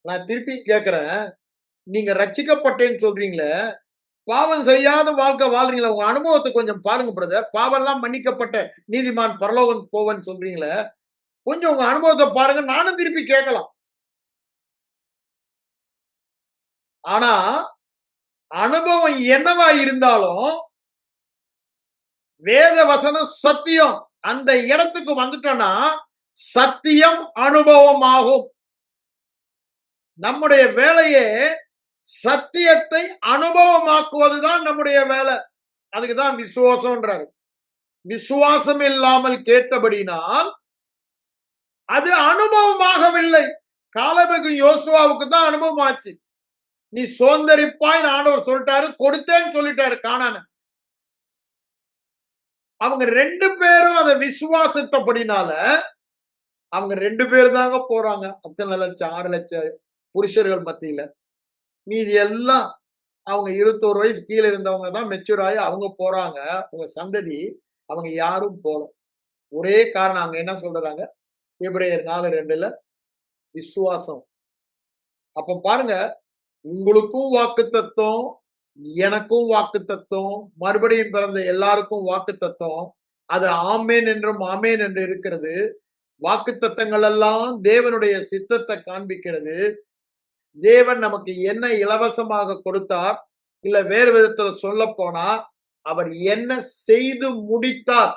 நான் திருப்பி கேட்கிறேன், நீங்க ரட்சிக்கப்பட்டேன்னு சொல்றீங்களே, பாவம் செய்யாத வாழ்க்கை வாழ்றீங்களா? உங்க அனுபவத்தை கொஞ்சம் பாருங்க பிரதர். பாவம் எல்லாம் மன்னிக்கப்பட்ட நீதிமான் பரலோகம் போவன்னு சொல்றீங்களே, கொஞ்சம் உங்க அனுபவத்தை பாருங்க. நானும் திருப்பி கேட்கலாம். ஆனா அனுபவம் என்னவா இருந்தாலும் வேத வசனம் சத்தியம். அந்த இடத்துக்கு வந்துட்டோம்னா சத்தியம் அனுபவம் ஆகும். நம்முடைய வேலையே சத்தியத்தை அனுபவமாக்குவதுதான் நம்முடைய வேலை. அதுக்குதான் விசுவாசம்ன்றாரு. விசுவாசம் இல்லாமல் கேட்டபடினால் அது அனுபவமாகவில்லை. காலேபுக்கு யோசுவாவுக்கு தான் அனுபவம் ஆச்சு. நீ சோந்தரிப்பாய் ஆண்டவர் சொல்லிட்டாரு, கொடுத்தேன்னு சொல்லிட்டாரு கானான. அவங்க 2 பேரும் அதை விசுவாசத்தபடினால அவங்க 2 பேர் தாங்க போறாங்க. அத்தனை லட்சம் 6 லட்சம் புருஷர்கள் மத்தியில. மீதி எல்லாம் அவங்க 21 வயசு கீழே இருந்தவங்க தான் மெச்சூர் ஆகி அவங்க போறாங்க. உங்க சந்ததி அவங்க யாரும் போல. ஒரே காரணம் அவங்க என்ன சொல்றாங்க? எபிரேயர் 4:2 விசுவாசம். அப்ப பாருங்க, உங்களுக்கும் வாக்கு தத்துவம், எனக்கும் வாக்கு தத்துவம், மறுபடியும் பிறந்த எல்லாருக்கும் வாக்கு தத்துவம். அது ஆமேன் என்றும் ஆமேன் என்று இருக்கிறது. வாக்கு தத்தங்கள் எல்லாம் தேவனுடைய சித்தத்தை காண்பிக்கிறது. தேவன் நமக்கு என்ன இலவசமாக கொடுத்தார், இல்ல வேறு விதத்துல சொல்ல போனா அவர் என்ன செய்து முடித்தார்,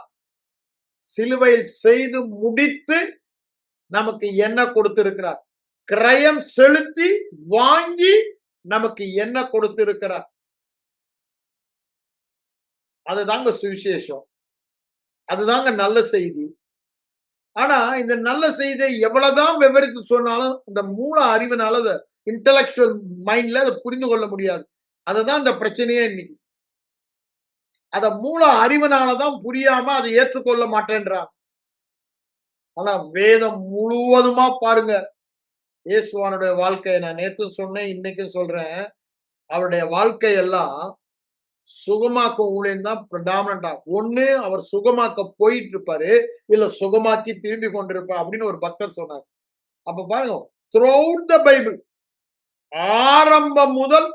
சிலுவையில் செய்து முடித்து நமக்கு என்ன கொடுத்திருக்கிறார், கிரயம் செலுத்தி வாங்கி நமக்கு என்ன கொடுத்திருக்கிறார். அதுதாங்க சுவிசேஷம். அதுதாங்க நல்ல செய்தி. ஆனா இந்த நல்ல செய்தியை எவ்வளவுதான் விவரித்து சொன்னாலும் இந்த மூல அறிவினால இன்டலெக்சுவல் மைண்ட்ல அதை புரிந்து கொள்ள முடியாது. அதுதான் இந்த பிரச்சனையே இன்னைக்கு. அத மூல அறிவினாலதான் புரியாம அதை ஏற்றுக்கொள்ள மாட்டேன்றாங்க. ஆனா வேதம் முழுவதுமா பாருங்க, இயேசுவானுடைய வாழ்க்கையை நான் நேற்று சொன்னேன், இன்னைக்கும் சொல்றேன். அவருடைய வாழ்க்கை எல்லாம் சுகமாக்க ஊழியம் தான் பிரடாமனண்டா. ஒண்ணு அவர் சுகமாக்க போயிட்டு இருப்பாரு, இல்ல சுகமாக்கி திரும்பி கொண்டிருப்பார் அப்படின்னு ஒரு பக்தர் சொன்னார். அப்ப பாருங்க, த்ரூ அவுட் த பைபிள் ஆரம்பம் முதல்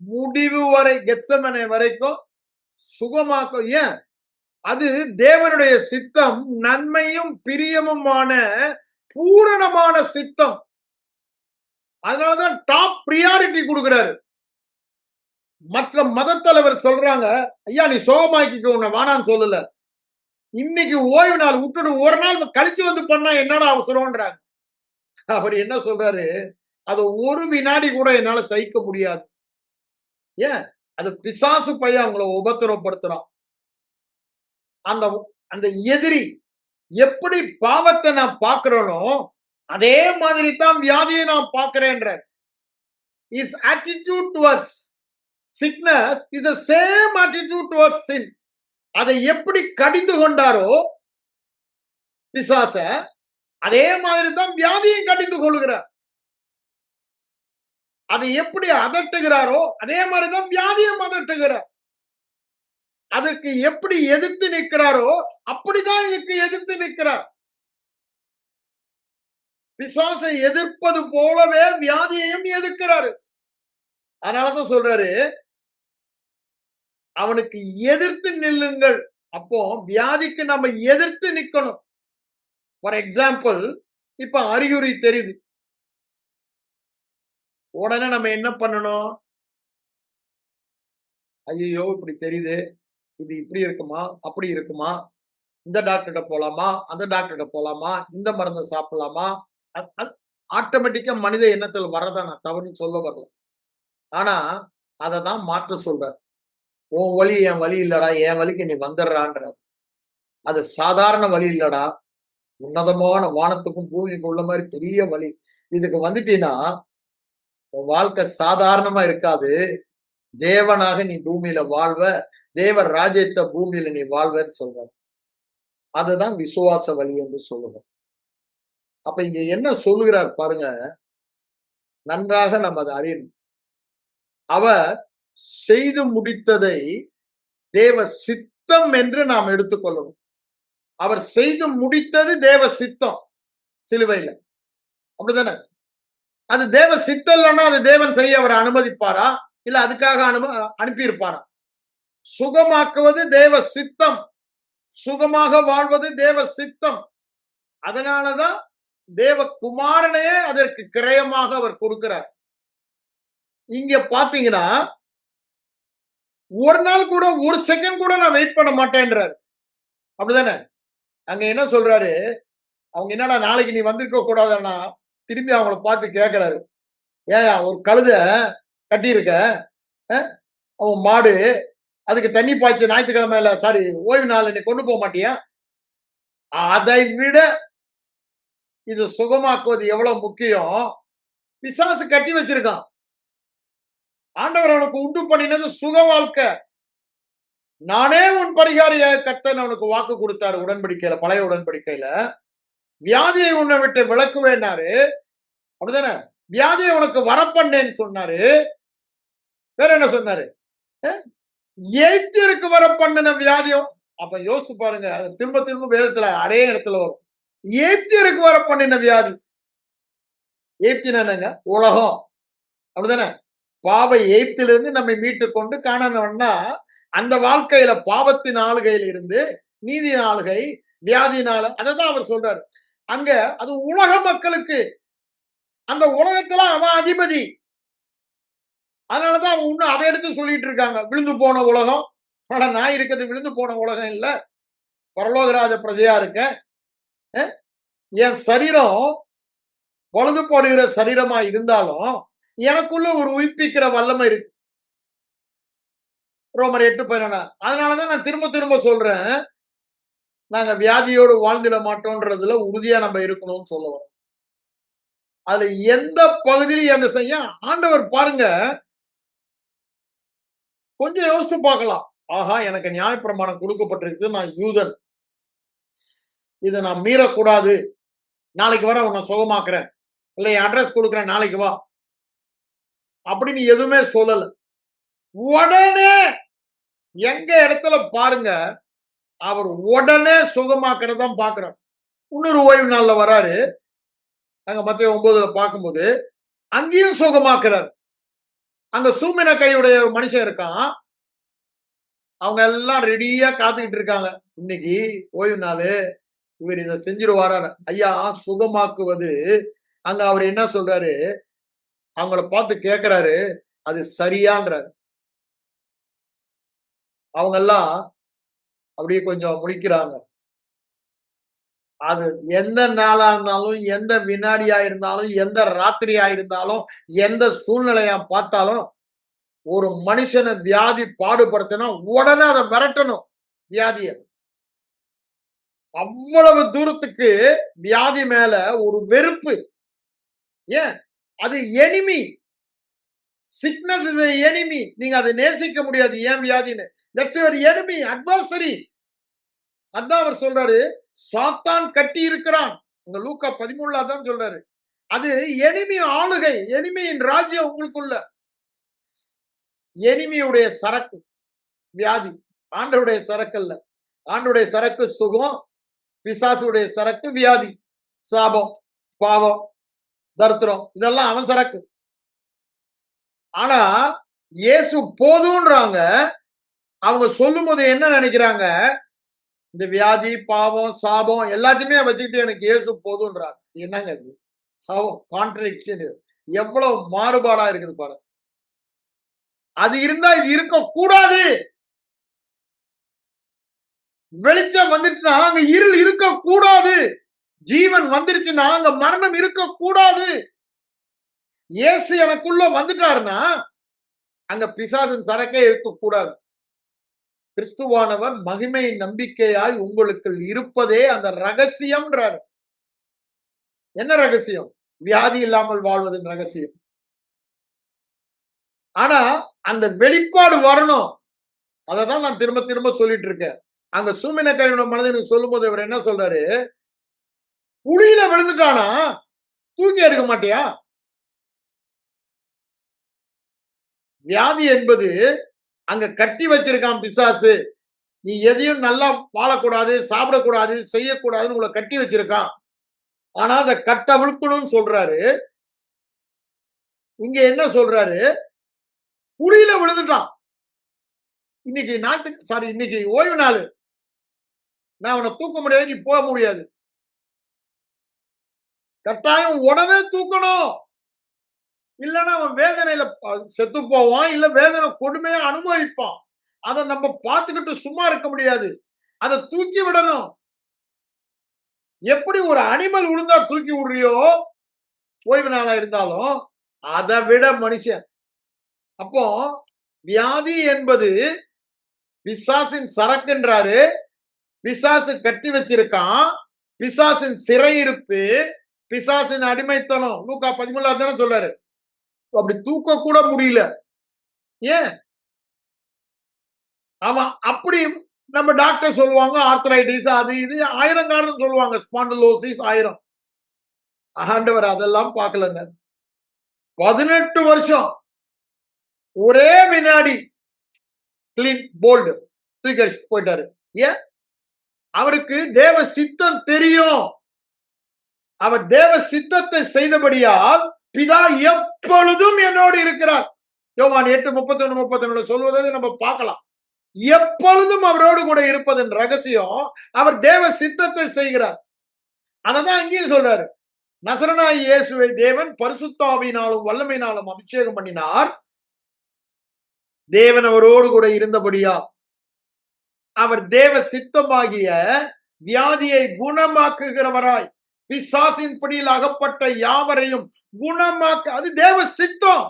முடிவு வரை கெத்செமனே வரைக்கும் சுகமாக்க. ஏன்? அது தேவனுடைய சித்தம், நன்மையும் பிரியமுமான பூரணமான சித்தம். அதனாலதான் டாப் பிரியாரிட்டி கொடுக்கிறாரு. மற்ற மத தலைவர் சொல்றாங்க, ஐயா நீ சோகமாக்கிக்க, உன்னை வானான்னு சொல்லல, இன்னைக்கு ஓய்வு நாள் விட்டுடு, ஒரு நாள் கழிச்சு வந்து பண்ணா என்னடா அவசரம்ன்றாங்க. அவர் என்ன சொல்றாரு, அது ஒரு வினாடி கூட என்னால சகிக்க முடியாது. ஏன்? அது பிசாசு பையன் அவங்கள உபத்திரப்படுத்துறான். அந்த அந்த எதிரி எப்படி பாவத்தை நான் பார்க்கிறேனோ அதே மாதிரி தான் வியாதியை நான் பார்க்கிறேன்றார். His attitude towards sickness is the same attitude towards sin. அதை எப்படி கடிந்து கொண்டாரோ பிசாச, அதே மாதிரி தான் வியாதியும் கடிந்து கொள்கிறார். அதை எப்படி அதட்டுகிறாரோ அதே மாதிரிதான் வியாதியும் அதட்டுகிறார். அதற்கு எப்படி எதிர்த்து நிற்கிறாரோ அப்படிதான் இதுக்கு எதிர்த்து நிற்கிறார். பிசாசை எதிர்ப்பது போலவே வியாதியையும் எதிர்க்கிறாரு. அதனாலதான் சொல்றாரு, அவனுக்கு எதிர்த்து நில்லுங்கள். அப்போ வியாதிக்கு நம்ம எதிர்த்து நிக்கணும். ஃபார் எக்ஸாம்பிள், இப்ப அறிகுறி தெரியுது, உடனே நம்ம என்ன பண்ணணும்? ஐயோ இப்படி தெரியுது, இது இப்படி இருக்குமா அப்படி இருக்குமா, இந்த டாக்டர்கிட்ட போலாமா அந்த டாக்டர்கிட்ட போலாமா, இந்த மருந்தை சாப்பிடலாமா, ஆட்டோமேட்டிக்கா மனித எண்ணத்தில் வரதா நான் தவறுன்னு சொல்ல வரல. ஆனா அதை தான் மாற்ற சொல்ற. உன் வழி என் வழி இல்லடா, என் வழிக்கு நீ வந்துடுறான்ற. அது சாதாரண வழி இல்லடா, உன்னதமான வானத்துக்கும் பூமிக்கும் உள்ள மாதிரி பெரிய வழி. இதுக்கு வந்துட்டீங்கன்னா உன் வாழ்க்கை சாதாரணமா இருக்காது. தேவனாக நீ பூமியில வாழ்வ, தேவ ராஜ்யத்தை பூமியில நீ வாழ்வன்னு சொல்ற. அதுதான் விசுவாச வழி என்று சொல்லுவோம். அப்ப இங்க என்ன சொல்லுகிறார் பாருங்க, நன்றாக நம்ம அதை அறியணும். அவர் செய்து முடித்ததை தேவ சித்தம் என்று நாம் எடுத்துக்கொள்ளணும். அவர் செய்து முடித்தது தேவ சித்தம் சிலுவையில, அப்படித்தானே? அது தேவ சித்தம் இல்லைன்னா அது தேவன் செய்ய அவர் அனுமதிப்பாரா, இல்ல அதுக்காக அனுப்பியிருப்பாரா? சுகமாக்குவது தேவ சித்தம், சுகமாக வாழ்வது தேவ சித்தம். அதனாலதான் தேவ குமாரனையே அதற்கு கிரயமாக அவர் கொடுக்கிறார். இங்க பாத்தீங்கன்னா ஒரு நாள் கூட, ஒரு செகண்ட் கூட நான் வெயிட் பண்ண மாட்டேன்றாரு. அப்படிதானே? அங்க என்ன சொல்றாரு, அவங்க என்னடா நாளைக்கு நீ வந்திருக்க கூடாதுன்னா திரும்பி அவங்கள பார்த்து கேட்கிறாரு, ஏன் ஒரு கழுத கட்டியிருக்க, அவன் மாடு, அதுக்கு தண்ணி பாய்ச்சி ஞாயிற்றுக்கிழமை இல்ல சாரி ஓய்வு நாள் நீ கொண்டு போக மாட்டியா? அதை விட இது சுகமாக்குவது எவ்வளவு முக்கியம். பிசாசு கட்டி வச்சிருக்கான். ஆண்டவர் அவனுக்கு உண்டு பண்ணினது சுக வாழ்க்கை. நானே உன் பரிகாரியாக கர்த்தர் அவனுக்கு வாக்கு கொடுத்தாரு உடன்படிக்கையில, பழைய உடன்படிக்கையில. வியாதியை உன்னை விட்டு விளக்குவேன்னாரு, அப்படிதானே? வியாதியை உனக்கு வரப்பண்ணேன்னு சொன்னாரு. வேற என்ன சொன்னாரு? எய்த்திற்கு வர பண்ணின வியாதியும். அப்ப யோசித்து பாருங்க, அது திரும்ப திரும்ப வேதத்துல அதே இடத்துல வரும். எய்த்திற்கு வர பண்ணின வியாதி. எய்ப்தினா என்னங்க? உலகம், அப்படிதானே? பாவ எய்ப்திலிருந்து நம்மை மீட்டு கொண்டு காணணும்னா அந்த வாழ்க்கையில பாவத்தின் ஆளுகையில் இருந்து நீதியின் ஆளுகை, வியாதியினால, அதைதான் அவர் சொல்றாரு. அங்க அது உலக மக்களுக்கு, அந்த உலகத்துல அவன் அதிபதி. அதனாலதான் அவன் இன்னும் அதை எடுத்து சொல்லிட்டு இருக்காங்க, விழுந்து போன உலகம். ஆனா நான் இருக்கிறது விழுந்து போன உலகம் இல்ல, பரலோகராஜ பிரஜையா இருக்க. என் சரீரம் பொழுது போடுகிற சரீரமா இருந்தாலும் எனக்குள்ள ஒரு உயிர்ப்பிக்கிற வல்லமை இருக்கு. ரோமர் 8:11. அதனாலதான் நான் திரும்ப திரும்ப சொல்றேன், நாங்க வியாதியோடு வாழ்ந்திட மாட்டோம்ன்றதுல உறுதியா நம்ம இருக்கணும்னு சொல்ல வரோம். அது எந்த பகுதியிலும் எந்த செய்ய ஆண்டவர் பாருங்க, கொஞ்சம் யோசித்து பார்க்கலாம். ஆஹா, எனக்கு நியாயப்பிரமாணம் கொடுக்கப்பட்டிருக்கு, நான் யூதன், இதை நான் மீறக்கூடாது, நாளைக்கு வர உன்னை சுகமாக்குறேன், இல்லை அட்ரஸ் கொடுக்குறேன், நாளைக்கு வா அப்படின்னு எதுவுமே சொல்லல. உடனே எங்க இடத்துல பாருங்க, அவர் உடனே சுகமாக்குறத பாக்குறோம். இன்னொரு ஓய்வு நாள்ல வராரு, அங்க மத்திய 9ல பார்க்கும்போது அங்கேயும் சுகமாக்குறார். அங்க சூமின கையுடைய மனுஷன் இருக்கான், அவங்க எல்லாம் ரெடியா காத்துக்கிட்டு இருக்காங்க. இன்னைக்கு ஓய்வு நாள், இவர் இதை செஞ்சிருவாரா ஐயா சுகமாக்குவது. அங்க அவர் என்ன சொல்றாரு, அவங்கள பார்த்து கேட்கிறாரு, அது சரியாங்கிறாரு. அவங்க எல்லாம் அப்படியே கொஞ்சம் முடிக்கிறாங்க. அது எந்த நாளா இருந்தாலும், எந்த வினாடியா இருந்தாலும், எந்த ராத்திரியா இருந்தாலும், எந்த சூழ்நிலையா பார்த்தாலும், ஒரு மனுஷனை வியாதி பாடுபடுத்தினா உடனே அதை விரட்டணும் வியாதிய. அவ்வளவு தூரத்துக்கு வியாதி மேல ஒரு வெறுப்பு. ஏன்? அது எனிமி. Sickness is enemy. நீங்க அதை நேசிக்க முடியாது. ஏன் வியாதின்னு? That's your enemy, adversary. அதான் அவர் சொல்றாரு, சாத்தான் கட்டி இருக்கிறான். இந்த லூக்கா 13 தான் சொல்றாரு. அது எனிமி ஆளுகை, எனிமியின் ராஜ்யம் உங்களுக்குள்ள. எனிமியுடைய சரக்கு வியாதி, ஆண்டவருடைய சரக்கு அல்ல. ஆண்டவருடைய சரக்கு சுகம், பிசாசுடைய சரக்கு வியாதி, சாபம், பாவம், தரித்திரம், இதெல்லாம் அவன் சரக்கு. ஆனா இயேசு போதும்ன்றாங்க. அவங்க சொல்லும் போது என்ன நினைக்கிறாங்க, இந்த வியாதி, பாவம், சாபம் எல்லாத்தையுமே வச்சுக்கிட்டு எனக்கு இயேசு போதும்ன்றாங்க. என்னங்க இது? கான்ட்ரடிக்ஷன். எவ்வளவு மாறுபாடா இருக்குது பாருங்க. அது இருந்தா இது இருக்க கூடாது. வெளிச்சம் வந்துச்சுன்னா அங்க இருள் இருக்க கூடாது. ஜீவன் வந்துருச்சுன்னா அங்க மரணம் இருக்க கூடாது. இயேசு எனக்குள்ள வந்துட்டாருன்னா அங்க பிசாசின் சரக்கே இருக்கக்கூடாது. கிறிஸ்துவானவர் மகிமையின் நம்பிக்கையாய் உங்களுக்கு இருப்பதே அந்த ரகசியம்ன்றாரு. என்ன ரகசியம்? வியாதி இல்லாமல் வாழ்வதன் ரகசியம். ஆனா அந்த வெளிப்பாடு வரணும். அததான் நான் திரும்ப திரும்ப சொல்லிட்டு இருக்கேன். அங்க சூமின கையோட மனதிற்கு சொல்லும் போது அவர் என்ன சொல்றாரு, குழியில விழுந்துட்டானா தூக்கி எடுக்க மாட்டியா? வியாதி என்பது அங்க கட்டி வச்சிருக்கான் பிசாசு. நீ எதையும் நல்லா வாழக்கூடாது, சாப்பிடக்கூடாது, செய்யக்கூடாதுன்னு உங்களை கட்டி வச்சிருக்கான். ஆனா அதை கட்ட விழுக்கணும்னு சொல்றாரு. இங்க என்ன சொல்றாரு, குழியில விழுந்துட்டான். இன்னைக்கு ஓய்வு நாள், நான் அவனை தூக்க முடியாது, நீ போக முடியாது. கட்டாயம் உடனே தூக்கணும். இல்லைன்னா அவன் வேதனையில செத்து போவான், இல்ல வேதனை கொடுமையா அனுபவிப்பான். அதை நம்ம பார்த்துக்கிட்டு சும்மா இருக்க முடியாது. அதை தூக்கி விடணும். எப்படி ஒரு அனிமல் விழுந்தா தூக்கி விடுறியோ ஓய்வு நாளா இருந்தாலும், அதை விட மனுஷன். அப்போ வியாதி என்பது பிசாசின் சரக்குன்றாரு. பிசாசு கட்டி வச்சிருக்கான். பிசாசின் சிறையிருப்பு, பிசாசின் அடிமைத்தனம். லூக்கா 13 தானே சொல்றாரு. அப்படி தூக்க கூட முடியல. ஏன்? அவன் அப்படி நம்ம டாக்டர் சொல்லுவாங்க, ஆர்த்தரைட்டிஸ் அது இது 1000 காரணம் சொல்லுவாங்க, ஸ்பாண்டலோசிஸ் 1000. ஆண்டவர் அதெல்லாம் பார்க்கலங்க. 18 வருஷம் ஒரே வினாடி கிளீன் போல்டு தூக்கி அடிச்சுட்டு போயிட்டாரு. ஏன்? அவருக்கு தேவ சித்தம் தெரியும். அவர் தேவ சித்தத்தை செய்தபடியால் பிதா எப்பொழுதும் என்னோடு இருக்கிறார். யோவான் 8:31-32 சொல்வதை நம்ம பார்க்கலாம். எப்பொழுதும் அவரோடு கூட இருப்பதன் ரகசியம் அவர் தேவ சித்தத்தை செய்கிறார். அததான் இங்கேயும் சொல்றாரு, நசரனாய் இயேசுவை தேவன் பரிசுத்தாவினாலும் வல்லமையினாலும் அபிஷேகம் பண்ணினார். தேவன் அவரோடு கூட இருந்தபடியா அவர் தேவ சித்தமாகிய வியாதியை குணமாக்குகிறவராய் பிசாசின் பிடியில் அகப்பட்ட யாவரையும் குணமாக்க, அது தேவ சித்தம்.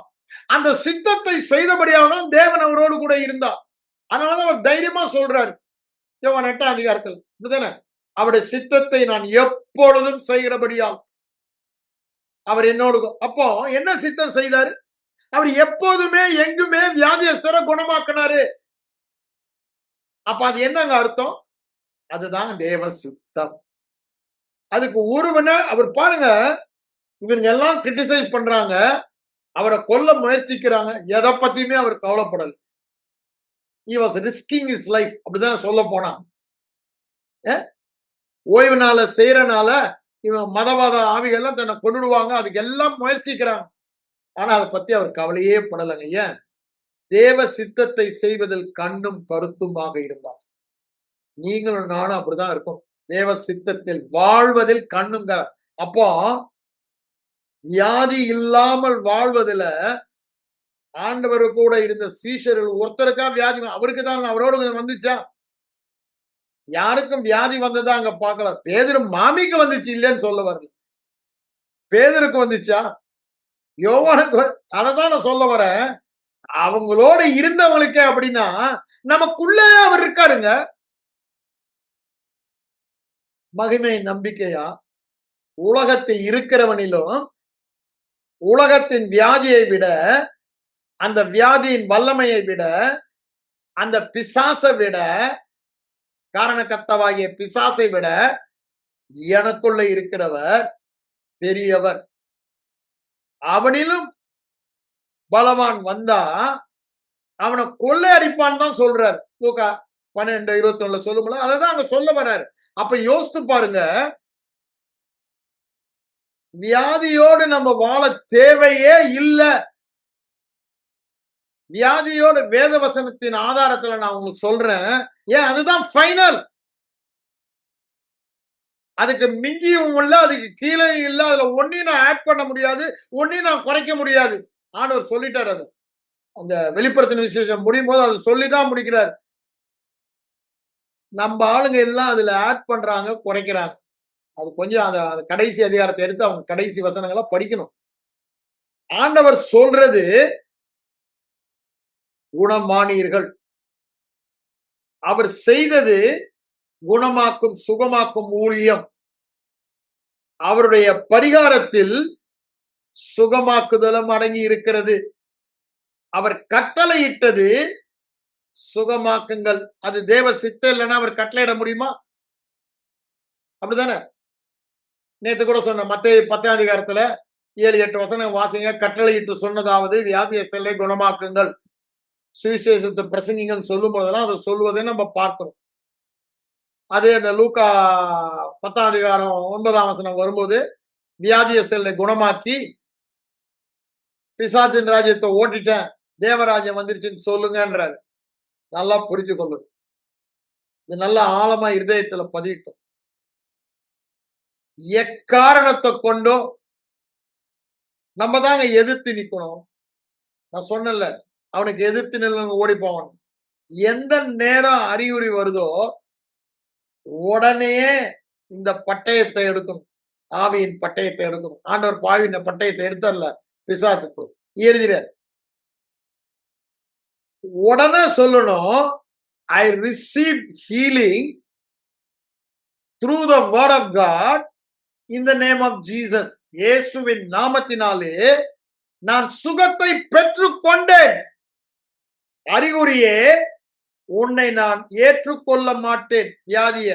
அந்த சித்தத்தை செய்தபடியாக தான் தேவன் அவரோடு கூட இருந்தார். அதனாலதான் அவர் தைரியமா சொல்றாரு யோவான் 8ஆம் அதிகாரத்தில், அப்படிதானே? அவருடைய சித்தத்தை நான் எப்பொழுதும் செய்கிறபடியால் அவர் என்னோடு. அப்போ என்ன சித்தம் செய்தாரு? அவர் எப்போதுமே எங்குமே வியாதியஸ்தரை குணமாக்கினாரு. அப்ப அது என்னங்க அர்த்தம்? அதுதான் தேவ சித்தம். அதுக்கு ஒருவனை அவர் பாருங்க, இவங்க எல்லாம் கிரிட்டிசைஸ் பண்றாங்க, அவரை கொல்ல முயற்சிக்கிறாங்க, எதை பத்தியுமே அவர் கவலைப்படல. he was risking his life, அப்படிதான் சொல்ல போனா. ஓய்வு நாள செய்யறனால இவன் மதவாத ஆவிகள்லாம் தன்னை கொண்டுடுவாங்க, அதுக்கு எல்லாம் முயற்சிக்கிறாங்க. ஆனா அதை பத்தி அவர் கவலையே படலைங்க. ஏன்? தேவ சித்தத்தை செய்வதில் கண்ணும் கருத்துமாக இருந்தார். நீங்களும் நானும் அப்படிதான் இருக்கும். தேவ சித்தத்தில் வாழ்வதில் கண்ணுங்க. அப்போ வியாதி இல்லாமல் வாழ்வதில் ஆண்டவர் கூட இருந்த சீஷர்கள் ஒருத்தருக்கா வியாதி, அவருக்கு தான் அவரோடு வந்துச்சா? யாருக்கும் வியாதி வந்ததா அங்க பார்க்கல. பேதுரு மாமிக்கு வந்துச்சு இல்லைன்னு சொல்ல வரல. பேதுருக்கு வந்துச்சா? யோவானுக்கு. அததான் நான் சொல்ல வரேன். அவங்களோட இருந்தவங்களுக்கு அப்படின்னா நமக்குள்ளே அவர் இருக்காருங்க. மகிமை நம்பிக்கையா உலகத்தில் இருக்கிறவனிலும் உலகத்தின் வியாதியை விட, அந்த வியாதியின் வல்லமையை விட, அந்த பிசாசை விட, காரணக்கர்த்தாவாகிய பிசாசை விட எனக்குள்ள இருக்கிறவர் பெரியவர். அவனிலும் பலவான் வந்தா அவனை கொள்ளை அடிப்பான் தான் சொல்றாரு. லூக்கா 12:21 சொல்லும்போது அதான் அங்க சொல்ல வர்றாரு. அப்ப யோசித்து பாருங்க, வியாதியோடு நம்ம வாழ தேவையே இல்லை. வியாதியோட வேத வசனத்தின் ஆதாரத்துல நான் உங்களுக்கு சொல்றேன். ஏன்? அதுதான் ஃபைனல். அதுக்கு மிஞ்சியும் இல்ல, அதுக்கு கீழே இல்ல. அதுல ஒன்னையும் நான் ஆட் பண்ண முடியாது, ஒன்னையும் நான் குறைக்க முடியாது. ஆண்டவர் சொல்லிட்டார். அது அந்த வெளிப்படுத்தின விசேஷம் முடியும் போது அது சொல்லிதான் முடிக்கிறார். நம்ம ஆளுங்க எல்லாம் அதுல ஆட் பண்றாங்க, குறைக்கிறாங்க. அது கொஞ்சம் அந்த கடைசி அதிகாரத்தை எடுத்து அவங்க கடைசி வசனங்களை படிக்கணும். ஆண்டவர் சொல்றது குணமானீர்கள். அவர் செய்தது குணமாக்கும் சுகமாக்கும் ஊழியம். அவருடைய பரிகாரத்தில் சுகமாக்குதலும் அடங்கி இருக்கிறது. அவர் கட்டளையிட்டது சுகமாக்குங்கள். அது தேவ சித்தம் இல்லைன்னா அவர் கட்டளையிட முடியுமா? அப்படிதானே? நேத்து கூட சொன்ன மத்தேயு 10ஆம் அதிகாரத்துல 7-8 வசனம் வாசிங்க. கட்டளையிட்டு சொன்னதாவது வியாதியஸ்தரை குணமாக்குங்கள், சுவிசேஷத்தை பிரசங்கிங்கள் சொல்லும் போதெல்லாம் அதை சொல்வதை நம்ம பார்க்கிறோம். அதே அந்த லூக்கா 10ஆம் அதிகாரம் 9ஆம் வசனம் வரும்போது வியாதியஸ்தரை குணமாக்கி பிசாசின் ராஜ்யத்தை ஓட்டிட்டேன், தேவராஜ்யம் வந்துருச்சுன்னு சொல்லுங்கன்றாரு. நல்லா புரிஞ்சு கொள்ளுங்க. இது நல்லா ஆழமா இருதயத்துல பதியட்டும். எக்காரணத்தை கொண்டோ நம்ம தாங்க எதிர்த்து நிக்கணும். நான் சொன்னல, அவனுக்கு எதிர்த்து நின்று ஓடி போவான். எந்த நேரம் அறிகுறி வருதோ உடனே இந்த பட்டயத்தை எடுக்கணும், ஆவியின் பட்டயத்தை எடுக்கணும். ஆண்டவர் பாவியின் பட்டயத்தை எடுத்தரல, பிசாசுக்கு எழுதிட உடனே சொல்லணும், I receive healing through the word of God in the name of Jesus. இயேசுவின் நாமத்தினாலே நான் சுகத்தை பெற்றுக் கொண்டேன். அறிகுறியே, உன்னை நான் ஏற்றுக்கொள்ள மாட்டேன் வியாதிய.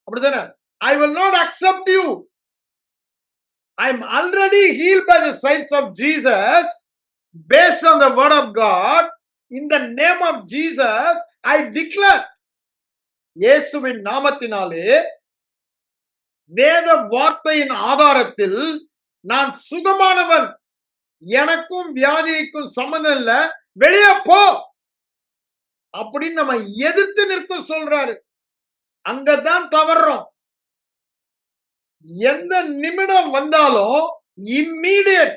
அப்படித்தானே? I will not accept you. I am already healed by the stripes of Jesus, based on the word of God. In the name of Jesus, I declare. இயேசுவின் நாமத்தினாலே வேத வார்த்தையின் ஆதாரத்தில் நான் சுகமானவன், எனக்கும் வியாதிக்கும் சம்பந்தம் இல்ல, வெளியே போ அப்படின்னு நம்ம எதிர்த்து நிற்க சொல்றாரு. அங்கதான் தவறோம். எந்த நிமிடம் வந்தாலும் immediate,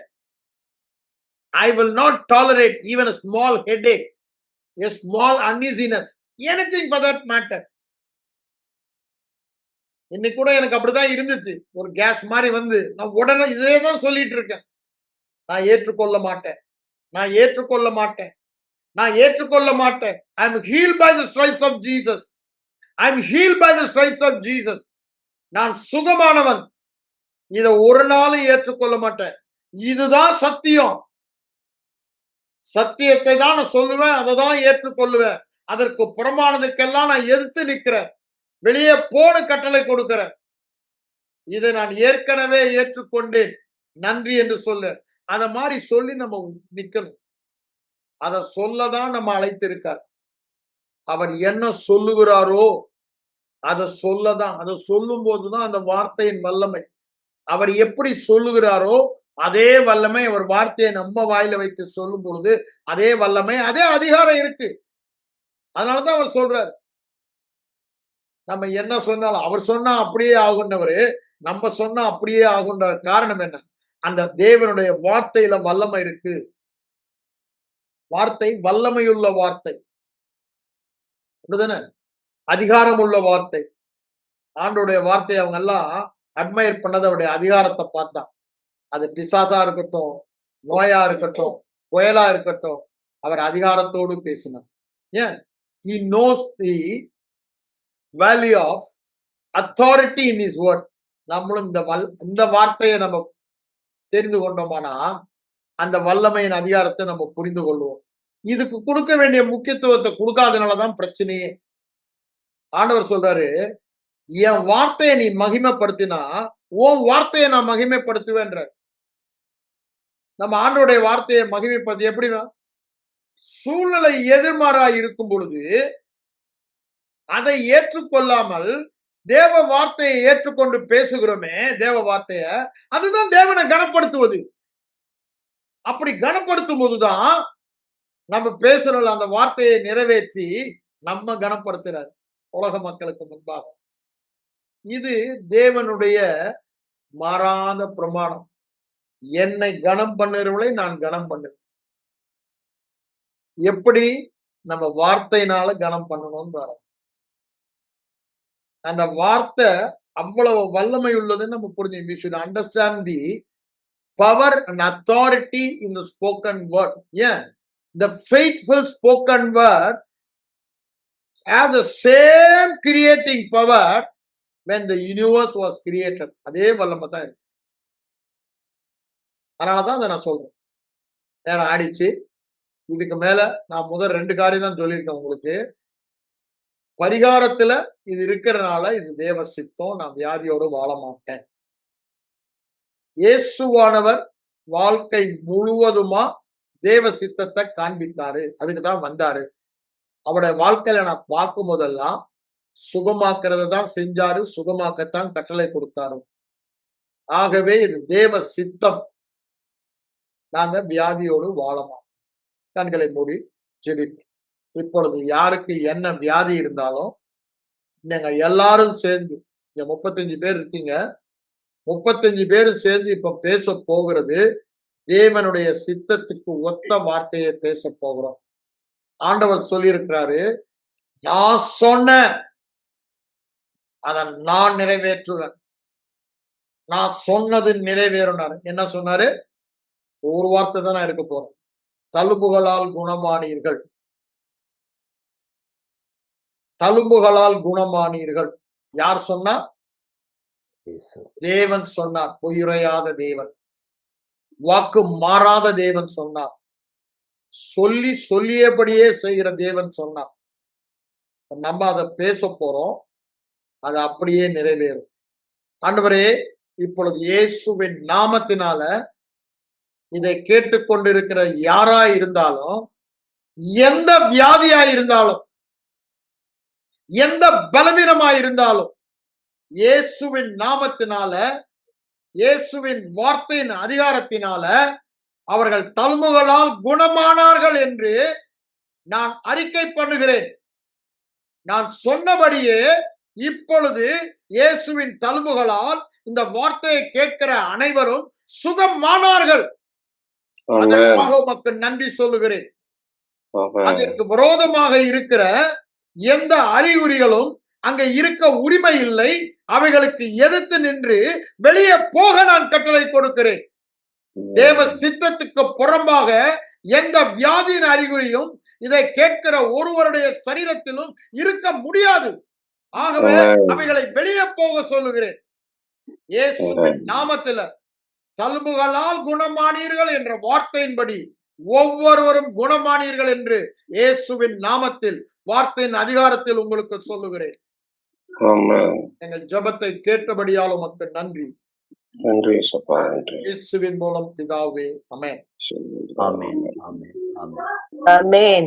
I will not tolerate even a small headache, a small uneasiness, anything for that matter. இன்னைக்கு கூட எனக்கு அப்படிதான் இருந்துச்சு. ஒரு கேஸ் மாதிரி வந்து நான் உடனே இதே தான் சொல்லிட்டு இருக்கேன், நான் ஏற்றுக்கொள்ள மாட்டேன், நான் ஏற்றுக்கொள்ள மாட்டேன். நான் ஏற்றுக்கொள்ள மாட்டேன். I am healed by the stripes of Jesus. I am healed by the stripes of Jesus. நான் சுகமானவன். இத ஒரு நாளும் ஏற்றுக்கொள்ள மாட்டேன். இதுதான் சத்தியம். சத்தியத்தை தான் நான் சொல்லுவேன், அதை தான் ஏற்றுக்கொள்ளுவேன். அதற்கு புறமானதுக்கெல்லாம் நான் எதிர்த்து நிற்கிறேன். வெளியே போன கட்டளை கொடுக்கிறேன். இதை நான் ஏற்கனவே ஏற்றுக்கொண்டேன், நன்றி என்று சொல்லு. அத மாதிரி சொல்லி நம்ம நிக்கணும். அத சொல்லதான் நம்ம அழைத்திருக்கார். அவர் என்ன சொல்லுகிறாரோ அதை சொல்லதான். அதை சொல்லும் போதுதான் அந்த வார்த்தையின் வல்லமை. அவர் எப்படி சொல்லுகிறாரோ அதே வல்லமை அவர் வார்த்தையை நம்ம வாயில வைத்து சொல்லும் பொழுது அதே வல்லமை, அதே அதிகாரம் இருக்கு. அதனாலதான் அவர் சொல்றாரு, நம்ம என்ன சொன்னாலும் அவர் சொன்னா அப்படியே ஆகுன்றவரு, நம்ம சொன்னா அப்படியே ஆகுன்ற காரணம் என்ன? அந்த தேவனுடைய வார்த்தையில வல்லமை இருக்கு. வார்த்தை வல்லமையுள்ள வார்த்தை, அப்படிதானே? அதிகாரம் உள்ள வார்த்தை. ஆண்டோடைய வார்த்தையை அவங்க எல்லாம் அட்மையர் பண்ணது அவருடைய அதிகாரத்தை பார்த்தா. அது பிசாசா இருக்கட்டும், நோயா இருக்கட்டும், புயலா இருக்கட்டும், அவர் அதிகாரத்தோடு பேசினார். ஏன்? He knows the value of authority in his word. நம்மளும் இந்த வார்த்தையை நம்ம தெரிந்து கொண்டோமானா அந்த வல்லமையின் அதிகாரத்தை நம்ம புரிந்து கொள்வோம். இதுக்கு கொடுக்க வேண்டிய முக்கியத்துவத்தை கொடுக்காதனாலதான் பிரச்சனையே. ஆண்டவர் சொல்றாரு, என் வார்த்தையை நீ மகிமைப்படுத்தினா உன் வார்த்தையை நான் மகிமைப்படுத்துவேன்ற. நம்ம ஆண்டோடைய வார்த்தையை மகிமைப்படுத்தி எப்படி? சூழ்நிலை எதிர்மாறாய் இருக்கும் பொழுது அதை ஏற்றுக்கொள்ளாமல் தேவ வார்த்தையை ஏற்றுக்கொண்டு பேசுகிறோமே, தேவ வார்த்தைய, அதுதான் தேவனை கனப்படுத்துவது. அப்படி கனப்படுத்தும் போதுதான் நம்ம பேசுற அந்த வார்த்தையை நிறைவேற்றி நம்ம கனப்படுத்துறார் உலக மக்களுக்கு முன்பாக. இது தேவனுடைய மாறாத பிரமாணம். என்னை கனம் பண்ணுறவளை நான் கனம் பண்ணுவேன். எப்படி? நம்ம வார்த்தையினால கனம் பண்ணணும்ன்றாரு. அந்த வார்த்தை அவ்வளவு வல்லமை உள்ளதுன்னு நம்ம புரிஞ்சு. we should understand the power and authority in the spoken word. Yeah, the faithful spoken word have the same creating power when the universe was created. அதே வல்லமை தான் இருக்கு. அதனாலதான் அதை நான் சொல்றேன். நேரம் ஆடிச்சு. இதுக்கு மேல நான் முதல் 2 காரியம் தான் சொல்லியிருக்கேன் உங்களுக்கு. பரிகாரத்துல இது இருக்கிறதுனால இது தேவ சித்தம். நான் வியாதியோடு வாழ மாட்டேன். இயேசுவானவர் வாழ்க்கை முழுவதுமா தேவ சித்தத்தை காண்பித்தாரு. அதுக்குதான் வந்தாரு. அவருடைய வாழ்க்கையில நான் பார்க்கும் போதெல்லாம் சுகமாக்குறத தான் செஞ்சாரு, சுகமாக்கத்தான் கட்டளை கொடுத்தாரு. ஆகவே இது தேவ சித்தம். நாங்க வியாதியோடு வாழ மாட்டோம். கண்களை மூடி ஜெபிப்போம். இப்பொழுது யாருக்கு என்ன வியாதி இருந்தாலும் நீங்க எல்லாரும் சேர்ந்து, இங்க 35 பேர் இருக்கீங்க, 35 பேரும் சேர்ந்து இப்ப பேச போகிறது தேவனுடைய சித்தத்துக்கு ஒத்த வார்த்தையை பேச போகிறோம். ஆண்டவர் சொல்லியிருக்கிறாரு, நான் சொன்ன அதை நான் நிறைவேற்றுவேன். நான் சொன்னது நிறைவேறினாரு. என்ன சொன்னாரு? ஒரு வார்த்தை தான் நான் எடுக்க போறேன். தழும்புகளால் குணமானீர்கள். தழும்புகளால் குணமானீர்கள். யார் சொன்னா? தேவன் சொன்னார். பொய்யுரையாத தேவன், வாக்கு மாறாத தேவன் சொன்னார். சொல்லியபடியே செய்கிற தேவன் சொன்னார். நம்ம அதை பேச போறோம். அது அப்படியே நிறைவேறும். ஆண்டவரே, இப்பொழுது இயேசுவின் நாமத்தினால இதை கேட்டுக்கொண்டிருக்கிற யாரா இருந்தாலும், எந்த வியாதியா இருந்தாலும், எந்த பலவீனமா இருந்தாலும், இயேசுவின் நாமத்தினால, இயேசுவின் வார்த்தையின் அதிகாரத்தினால அவர்கள் தழும்புகளால் குணமானார்கள் என்று நான் அறிக்கை பண்ணுகிறேன். நான் சொன்னபடியே இப்பொழுது இயேசுவின் தழும்புகளால் இந்த வார்த்தையை கேட்கிற அனைவரும் சுகமானார்கள். அதற்காக உமக்கு நன்றி சொல்லுகிறேன். அதற்கு விரோதமாக இருக்கிற எந்த அறிகுறிகளும் அங்க இருக்க உரிமை இல்லை. அவைகளுக்கு எதிர்த்து நின்று வெளியே போக நான் கட்டளை கொடுக்கிறேன். தேவ சித்தத்துக்கு புறம்பாக எந்த வியாதியின் அறிகுறியும் இதை கேட்கிற ஒருவருடைய சரீரத்திலும் இருக்க முடியாது. ஆகவே அவைகளை வெளியே போக சொல்லுகிறேன். இயேசுவின் நாமத்தில தழும்புகளால் குணமானீர்கள் என்ற வார்த்தையின்படி ஒவ்வொருவரும் குணமானீர்கள் என்று இயேசுவின் நாமத்தில் வார்த்தையின் அதிகாரத்தில் உங்களுக்கு சொல்லுகிறேன். எங்கள் ஜெபத்தை கேட்டபடியால் உமக்கு நன்றி. நன்றி இயேசுப்பா, நன்றி. இயேசுவின் மூலம் பிதாவே, ஆமென். ஆமென். ஆமென்.